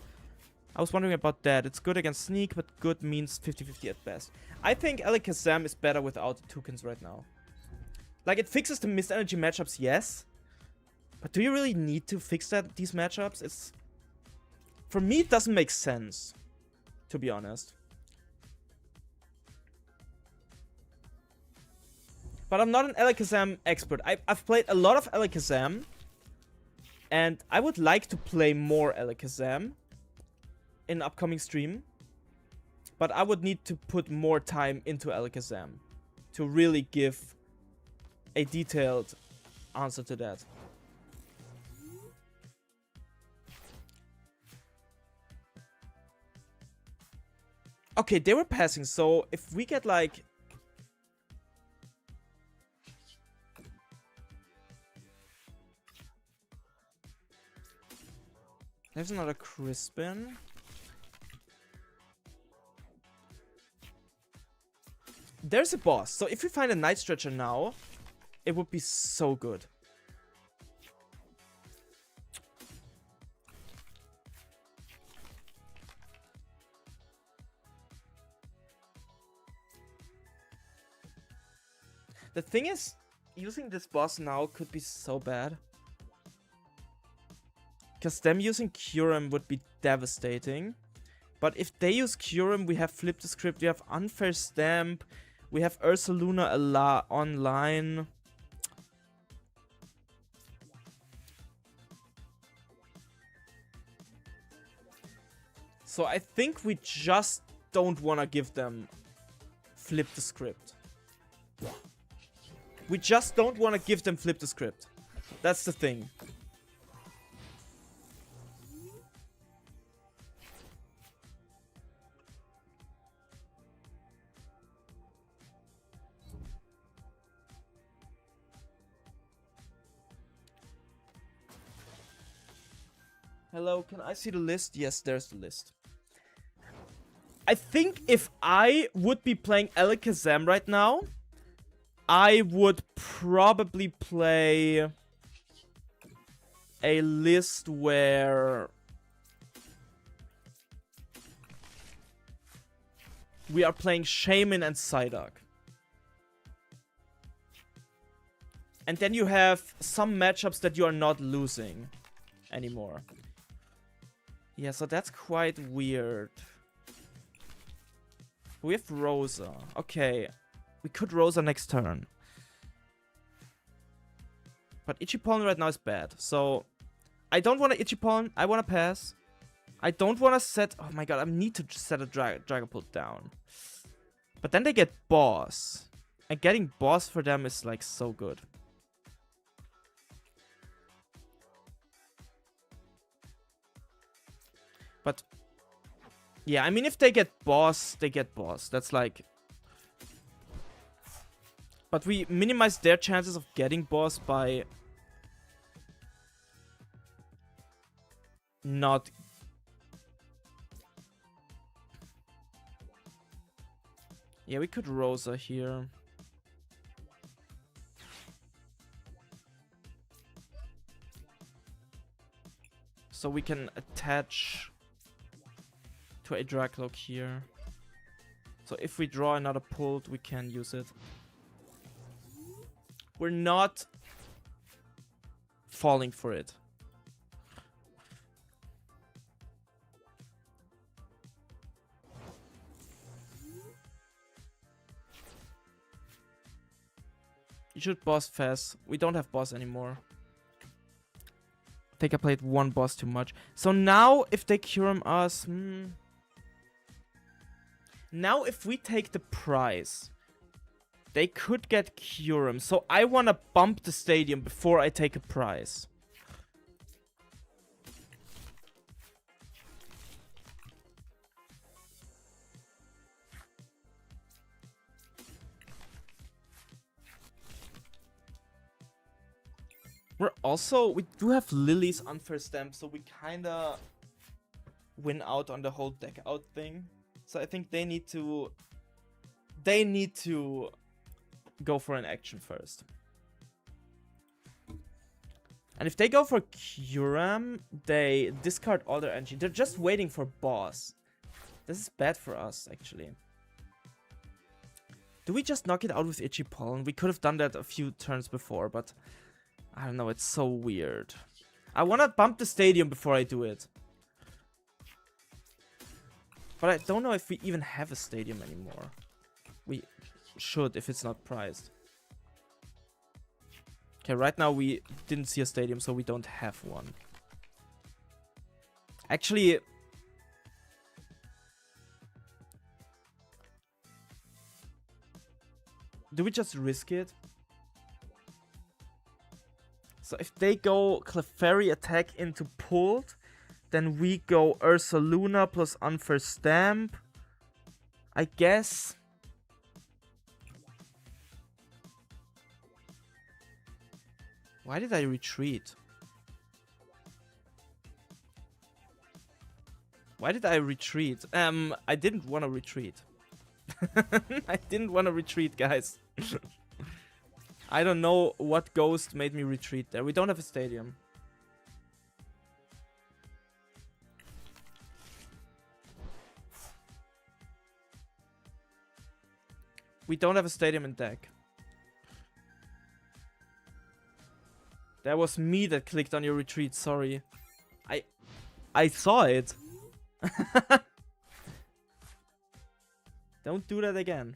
I was wondering about that. It's good against Sneak, but good means 50-50 at best. I think Alakazam is better without the Toucans right now. Like, it fixes the Mist Energy matchups, yes. But do you really need to fix these matchups? It's... For me, it doesn't make sense, to be honest. But I'm not an Alakazam expert. I've played a lot of Alakazam. And I would like to play more Alakazam in upcoming stream. But I would need to put more time into Alakazam to really give a detailed answer to that. Okay, they were passing, so if we get like... There's another Crispin. There's a boss, so if we find a Night Stretcher now, it would be so good. The thing is, using this boss now could be so bad. Because them using Kyurem would be devastating. But if they use Kyurem, we have Flip the Script, we have Unfair Stamp, we have Ursaluna online. So I think we just don't want to give them Flip the Script. We just don't want to give them Flip the Script. That's the thing. Hello, can I see the list? Yes, there's the list. I think if I would be playing Alakazam right now, I would probably play a list where we are playing Shaman and Psyduck. And then you have some matchups that you are not losing anymore. Yeah, so that's quite weird. We have Rosa. Okay. We could Rosa next turn. But Ichipoln right now is bad. So, I don't want to Ichipoln. I want to pass. I don't want to set... Oh my god, I need to set a Dragapult down. But then they get Boss. And getting Boss for them is like so good. But... yeah, I mean, if they get Boss, they get Boss. That's like... but we minimize their chances of getting Boss by... not... yeah, we could Rosa here. So we can attach to a Dracloak here. So if we draw another Pulled, we can use it. We're not falling for it. You should boss fast. We don't have boss anymore. I think I played one boss too much. So now, if they Kyurem us... now, if we take the prize, they could get Kyurem. So I want to bump the stadium before I take a prize. We do have Lilies on first stamp, so we kinda win out on the whole deck out thing. So I think they need to go for an action first. And if they go for Kyurem, they discard all their energy. They're just waiting for boss. This is bad for us, actually. Do we just knock it out with Itchy Pollen? We could have done that a few turns before, but I don't know, it's so weird. I want to bump the stadium before I do it. But I don't know if we even have a stadium anymore. We should if it's not prized. Okay, right now we didn't see a stadium, so we don't have one. Actually, do we just risk it? So if they go Clefairy attack into pulled, then we go Ursaluna plus Unfair Stamp. I guess. Why did I retreat? Why did I retreat? I didn't want to retreat. I didn't want to retreat, guys. I don't know what ghost made me retreat there. We don't have a stadium. We don't have a stadium in deck. That was me that clicked on your retreat, sorry. I saw it. Don't do that again.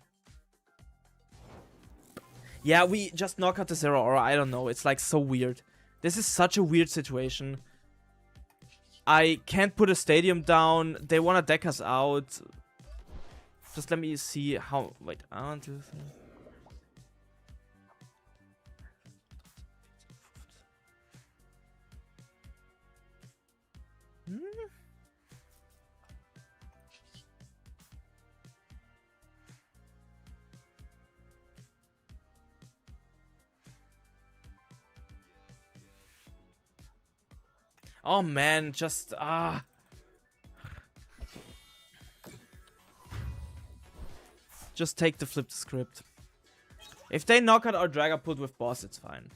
Yeah, we just knock out the Zero Aura. I don't know. It's like so weird. This is such a weird situation. I can't put a stadium down. They want to deck us out. Just let me see how... Wait, 1, 2, 3... Oh man, just just take the flipped script. If they knock out our Dragapult with boss, it's fine.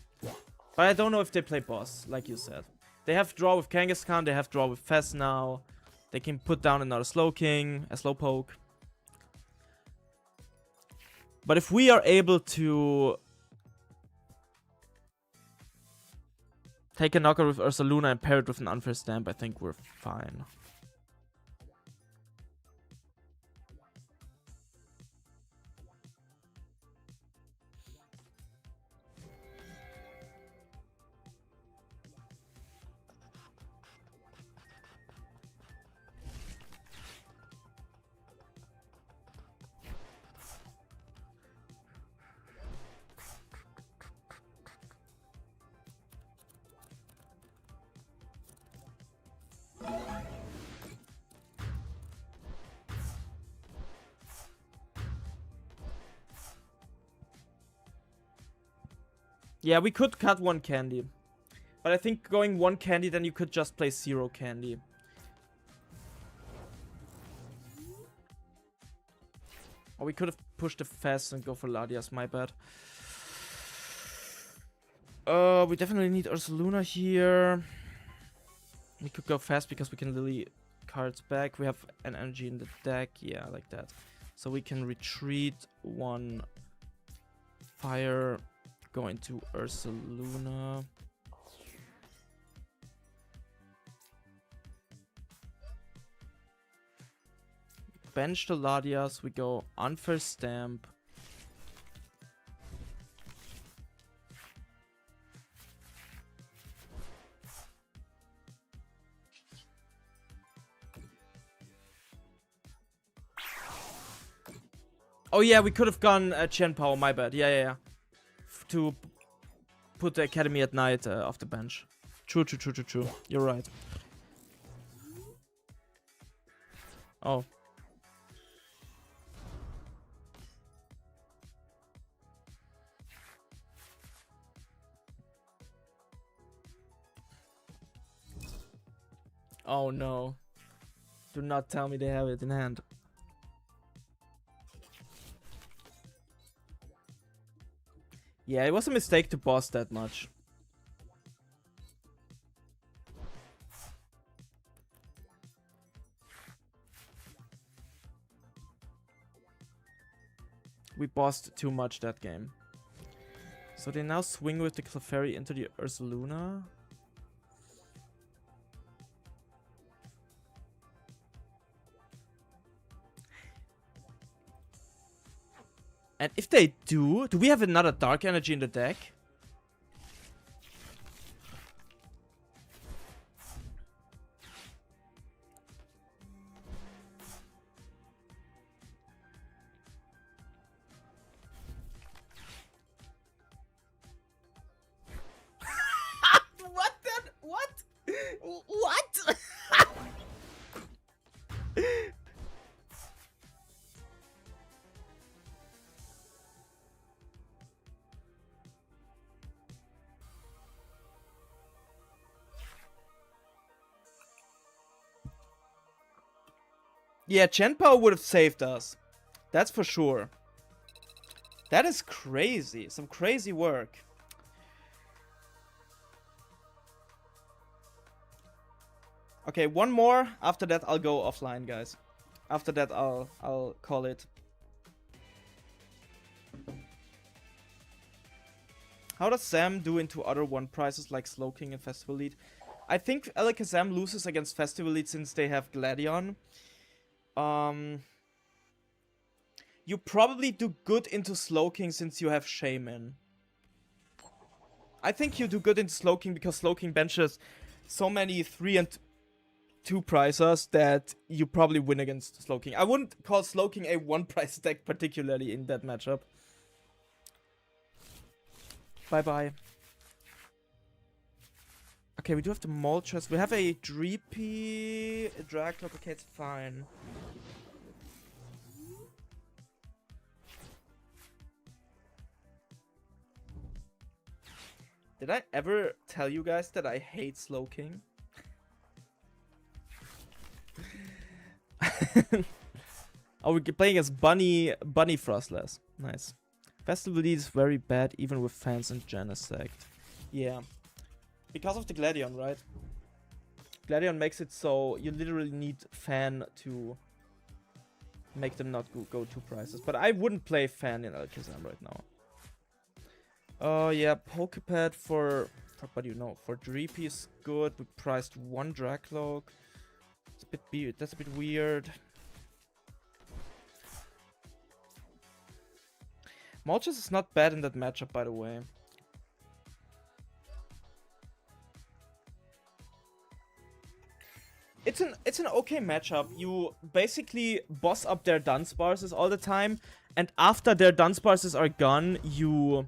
But I don't know if they play boss, like you said. They have draw with Kangaskhan, they have draw with Fez now. They can put down another Slowking, a Slowpoke. But if we are able to take a knockout with Ursaluna and pair it with an Unfair Stamp, I think we're fine. Yeah, we could cut one candy. But I think going one candy, then you could just play 0 candy. Or we could have pushed the fast and go for Ladias, my bad. We definitely need Ursaluna here. We could go fast because we can Lily cards back. We have an energy in the deck. Yeah, like that. So we can retreat 1 fire. Go into Ursaluna. Bench the Ladias. We go Unfair Stamp. Oh yeah, we could have gone Chen Power, my bad. Yeah. To put the Academy at Night off the bench. True. You're right. Oh. Oh no. Do not tell me they have it in hand. Yeah, it was a mistake to boss that much. We bossed too much that game. So they now swing with the Clefairy into the Ursaluna. And if they do we have another Dark Energy in the deck? What the? What? What? Yeah, Chenpao would have saved us. That's for sure. That is crazy. Some crazy work. Okay, one more. After that, I'll go offline, guys. After that, I'll call it. How does Sam do into other one prizes like Slowking and Festival Lead? I think Alakazam loses against Festival Lead since they have Gladion. You probably do good into Slowking since you have Shaman. I think you do good into Slowking because Slowking benches so many 3 and 2 prizes that you probably win against Slowking. I wouldn't call Slowking a 1 prize deck particularly in that matchup. Bye-bye. Okay, we do have the Moltres. We have a Dreepy, a Draglock. Okay, it's fine. Did I ever tell you guys that I hate Slowking? Oh, we're playing as Bunny Frostless. Nice. Festival Lead is very bad even with fans and Genesect. Yeah. Because of the Gladion, right? Gladion makes it so you literally need Fan to make them not go 2 prizes. But I wouldn't play Fan in Alakazam right now. Oh yeah, Pokepad for what do you know? For Dreepy is good. We priced 1 Dracloak. It's a bit weird. That's a bit weird. Moltres is not bad in that matchup, by the way. It's an okay matchup. You basically boss up their Dunsparces all the time, and after their Dunsparces are gone, you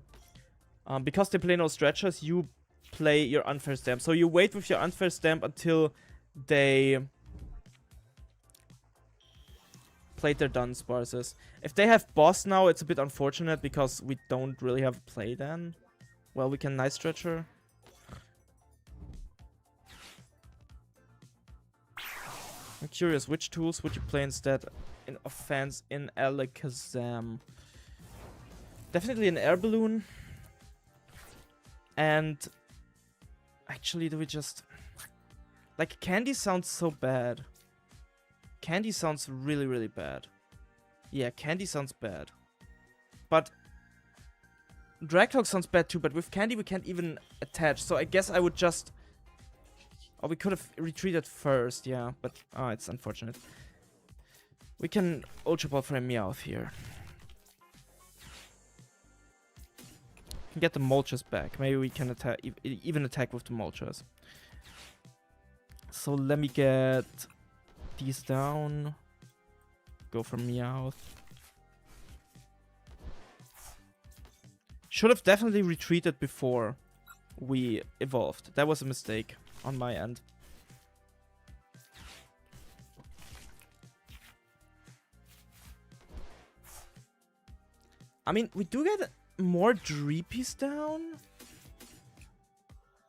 because they play no stretchers, you play your Unfair Stamp. So you wait with your Unfair Stamp until they played their Dunsparces. If they have boss now, it's a bit unfortunate because we don't really have a play then. Well, we can Night Stretcher. I'm curious, which tools would you play instead in offense in Alakazam? Definitely an Air Balloon. And actually, do we just... Like, Candy sounds so bad. Candy sounds really, really bad. Yeah, Candy sounds bad. But Dracloak sounds bad too, but with Candy we can't even attach. So I guess I would just... Oh, we could have retreated first, yeah. But, oh, it's unfortunate. We can Ultra Ball for a Meowth here. Can get the Moltres back. Maybe we can attack, even attack with the Moltres. So let me get these down. Go for Meowth. Should have definitely retreated before we evolved. That was a mistake on my end. I mean, we do get more Dreepies down.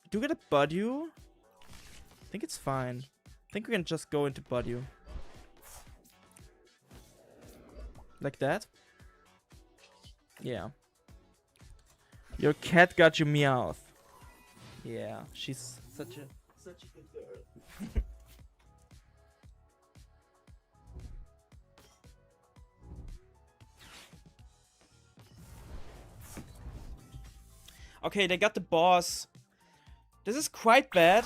We do get a Budew. I think it's fine. I think we can just go into Buddy. Like that? Yeah. Your cat got you Meowth. Yeah, she's such a good girl. Okay, they got the boss. This is quite bad.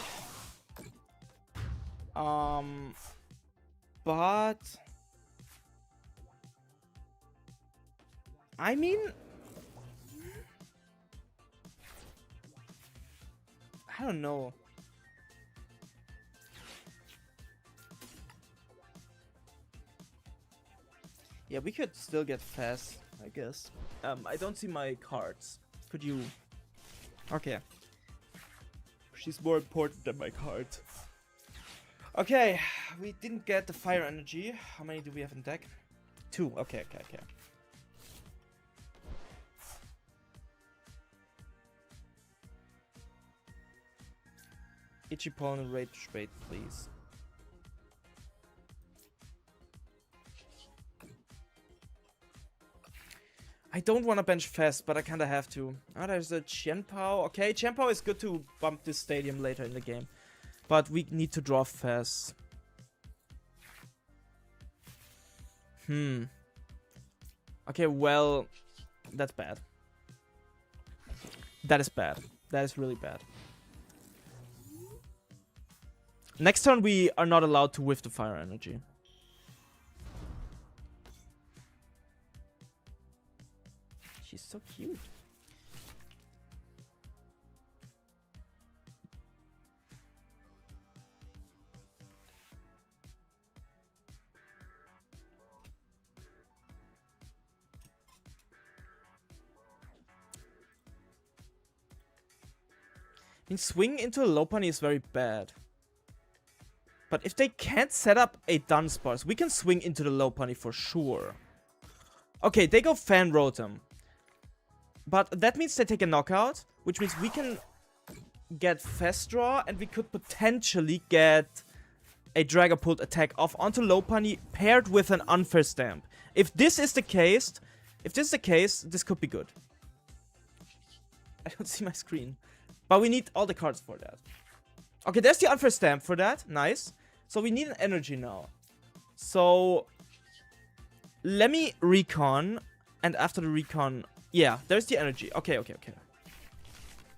But I mean, I don't know. Yeah, we could still get fast, I guess. I don't see my cards. Could you? Okay. She's more important than my card. Okay, we didn't get the fire energy. How many do we have in deck? 2. Okay. Ichipon and Rage Bait, please. I don't want to bench fast, but I kinda have to. Oh, there's a Chien-Pao. Okay, Chien-Pao is good to bump this stadium later in the game. But we need to draw fast. Okay, well, that's bad. That is bad. That is really bad. Next turn, we are not allowed to whiff the fire energy. She's so cute. I mean, swing into a Lopunny is very bad. But if they can't set up a Dunsparce, we can swing into the Lopunny for sure. Okay, they go Fan Rotom. But that means they take a knockout, which means we can get Fast Draw, and we could potentially get a Dragapult attack off onto Lopunny paired with an Unfair Stamp. If this is the case, this could be good. I don't see my screen. But we need all the cards for that. Okay, there's the Unfair Stamp for that. Nice. So we need an energy now. So let me recon. And after the recon, yeah, there's the energy. Okay.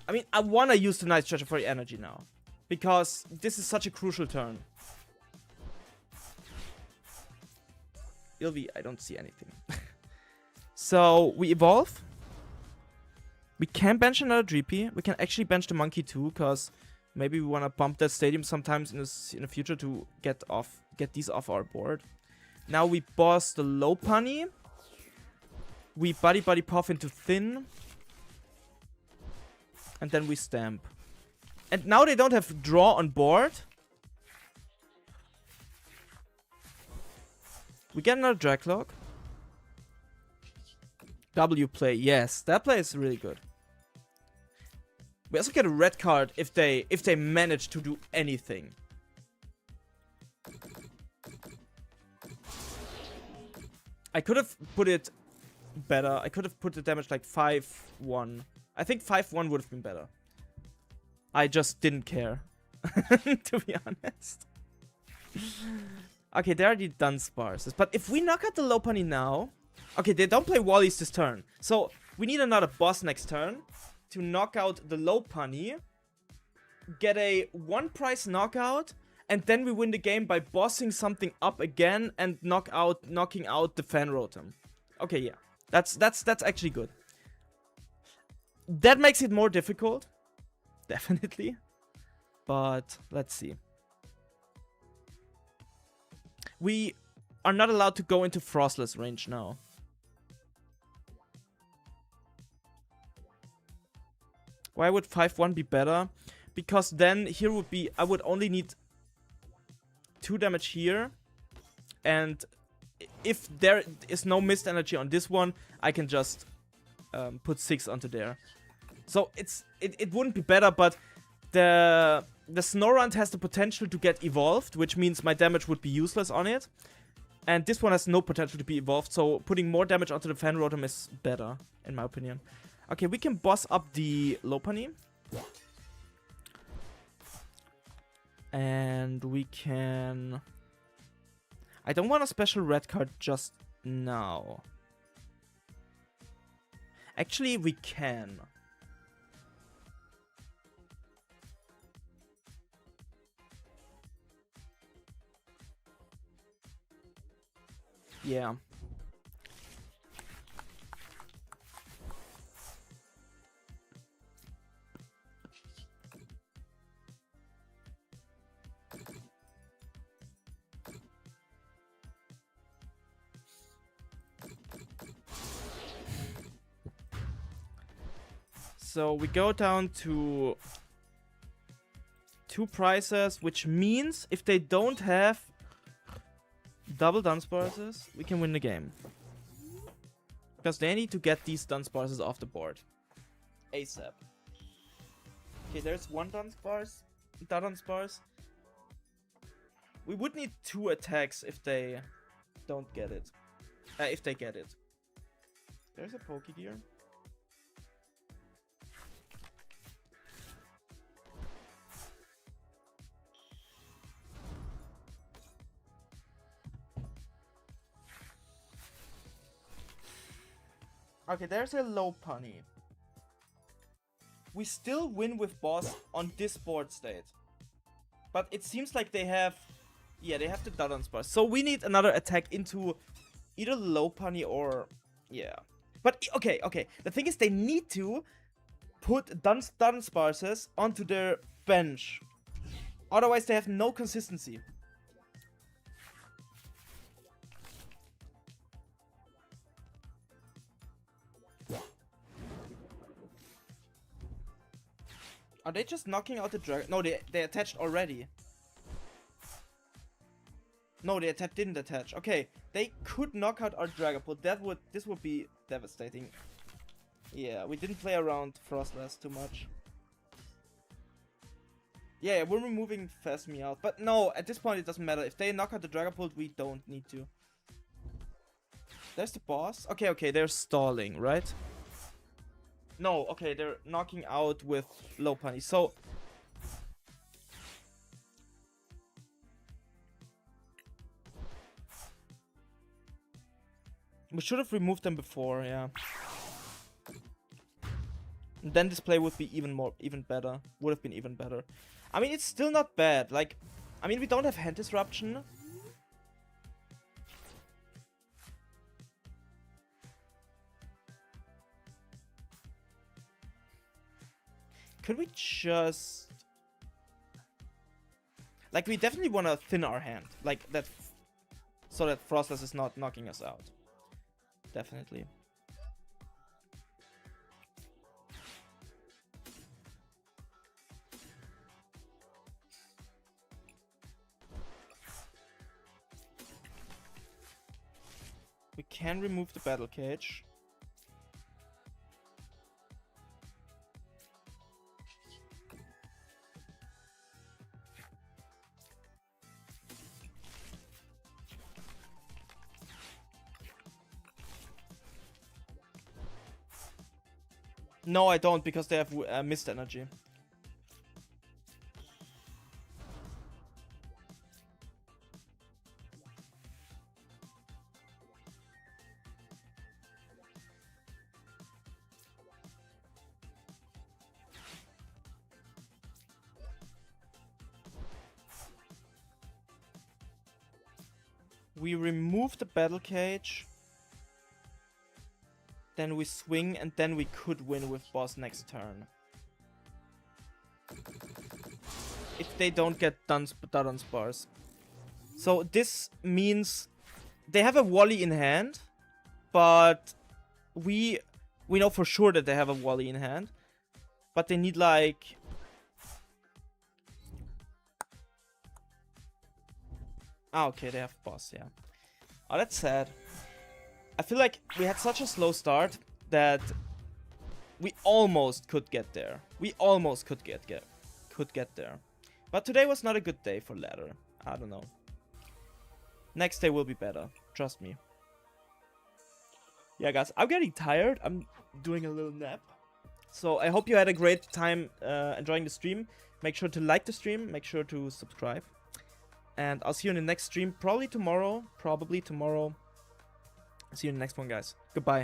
I mean, I want to use the Night Stretcher for the energy now. Because this is such a crucial turn. Ilvi, I don't see anything. So we evolve. We can bench another Dreepy. We can actually bench the Monkey too, because maybe we want to bump that stadium sometimes in the future to get these off our board. Now we boss the Lopunny. We Buddy Puff into Thin. And then we Stamp. And now they don't have draw on board. We get another Dracloak. W play, yes, that play is really good. We also get a red card if they manage to do anything. I could have put it better. I could have put the damage like 5-1. I think 5-1 would have been better. I just didn't care, to be honest. Okay, they already done Sparses. But if we knock out the Lopunny now... Okay, they don't play Wallies this turn. So, we need another boss next turn to knock out the Lopunny, get a 1-price knockout, and then we win the game by bossing something up again and knocking out the Fan Rotom. Okay, yeah. That's actually good. That makes it more difficult. Definitely. But, let's see. We are not allowed to go into Frostless range now. Why would 5-1 be better? Because then here would be... I would only need 2 damage here. And if there is no missed energy on this one, I can just put 6 onto there. So it wouldn't be better, but the the Snorunt has the potential to get evolved, which means my damage would be useless on it. And this one has no potential to be evolved, so putting more damage onto the Fan Rotom is better, in my opinion. Okay, we can boss up the Lopunny. And we can... I don't want a special red card just now. Actually, we can. Yeah. So we go down to 2 prizes, which means if they don't have double Dunsparces, we can win the game. Because they need to get these Dunsparces off the board. ASAP. Okay, there's 1 Dunsparce. We would need 2 attacks if they don't get it. If they get it. There's a Pokegear. Okay, there's a Lopunny. We still win with boss on this board state. But it seems like they have... Yeah, they have the Dunsparce. So we need another attack into either Lopunny or... Yeah. But, okay. The thing is, they need to put Dunsparces onto their bench. Otherwise, they have no consistency. Are they just knocking out the dragon? No, they attached already. No, the attack didn't attach. Okay, they could knock out our Dragapult. This would be devastating. Yeah, we didn't play around Frostlass too much. Yeah, we're removing Fast Meowth. But no, at this point it doesn't matter. If they knock out the Dragapult, we don't need to. There's the boss. Okay, they're stalling, right? No, okay, they're knocking out with Lopunny. So we should have removed them before, yeah. And then this play would be even better. Would have been even better. I mean, it's still not bad. Like, I mean, we don't have Hand Disruption. Could we just... Like, we definitely want to thin our hand. Like, that... So that Frostlass is not knocking us out. Definitely. We can remove the Battle Cage. No, I don't, because they have Mist Energy. We remove the Battle Cage. Then we swing, and then we could win with boss next turn. If they don't get Dunsparce. So this means they have a Wally in hand, but we know for sure that they have a Wally in hand. But they need like... Ah, okay, they have boss, yeah. Oh, that's sad. I feel like we had such a slow start that we almost could get there. We almost could get there. But today was not a good day for ladder. I don't know. Next day will be better. Trust me. Yeah, guys, I'm getting tired. I'm doing a little nap. So I hope you had a great time enjoying the stream. Make sure to like the stream. Make sure to subscribe. And I'll see you in the next stream. Probably tomorrow. See you in the next one, guys. Goodbye.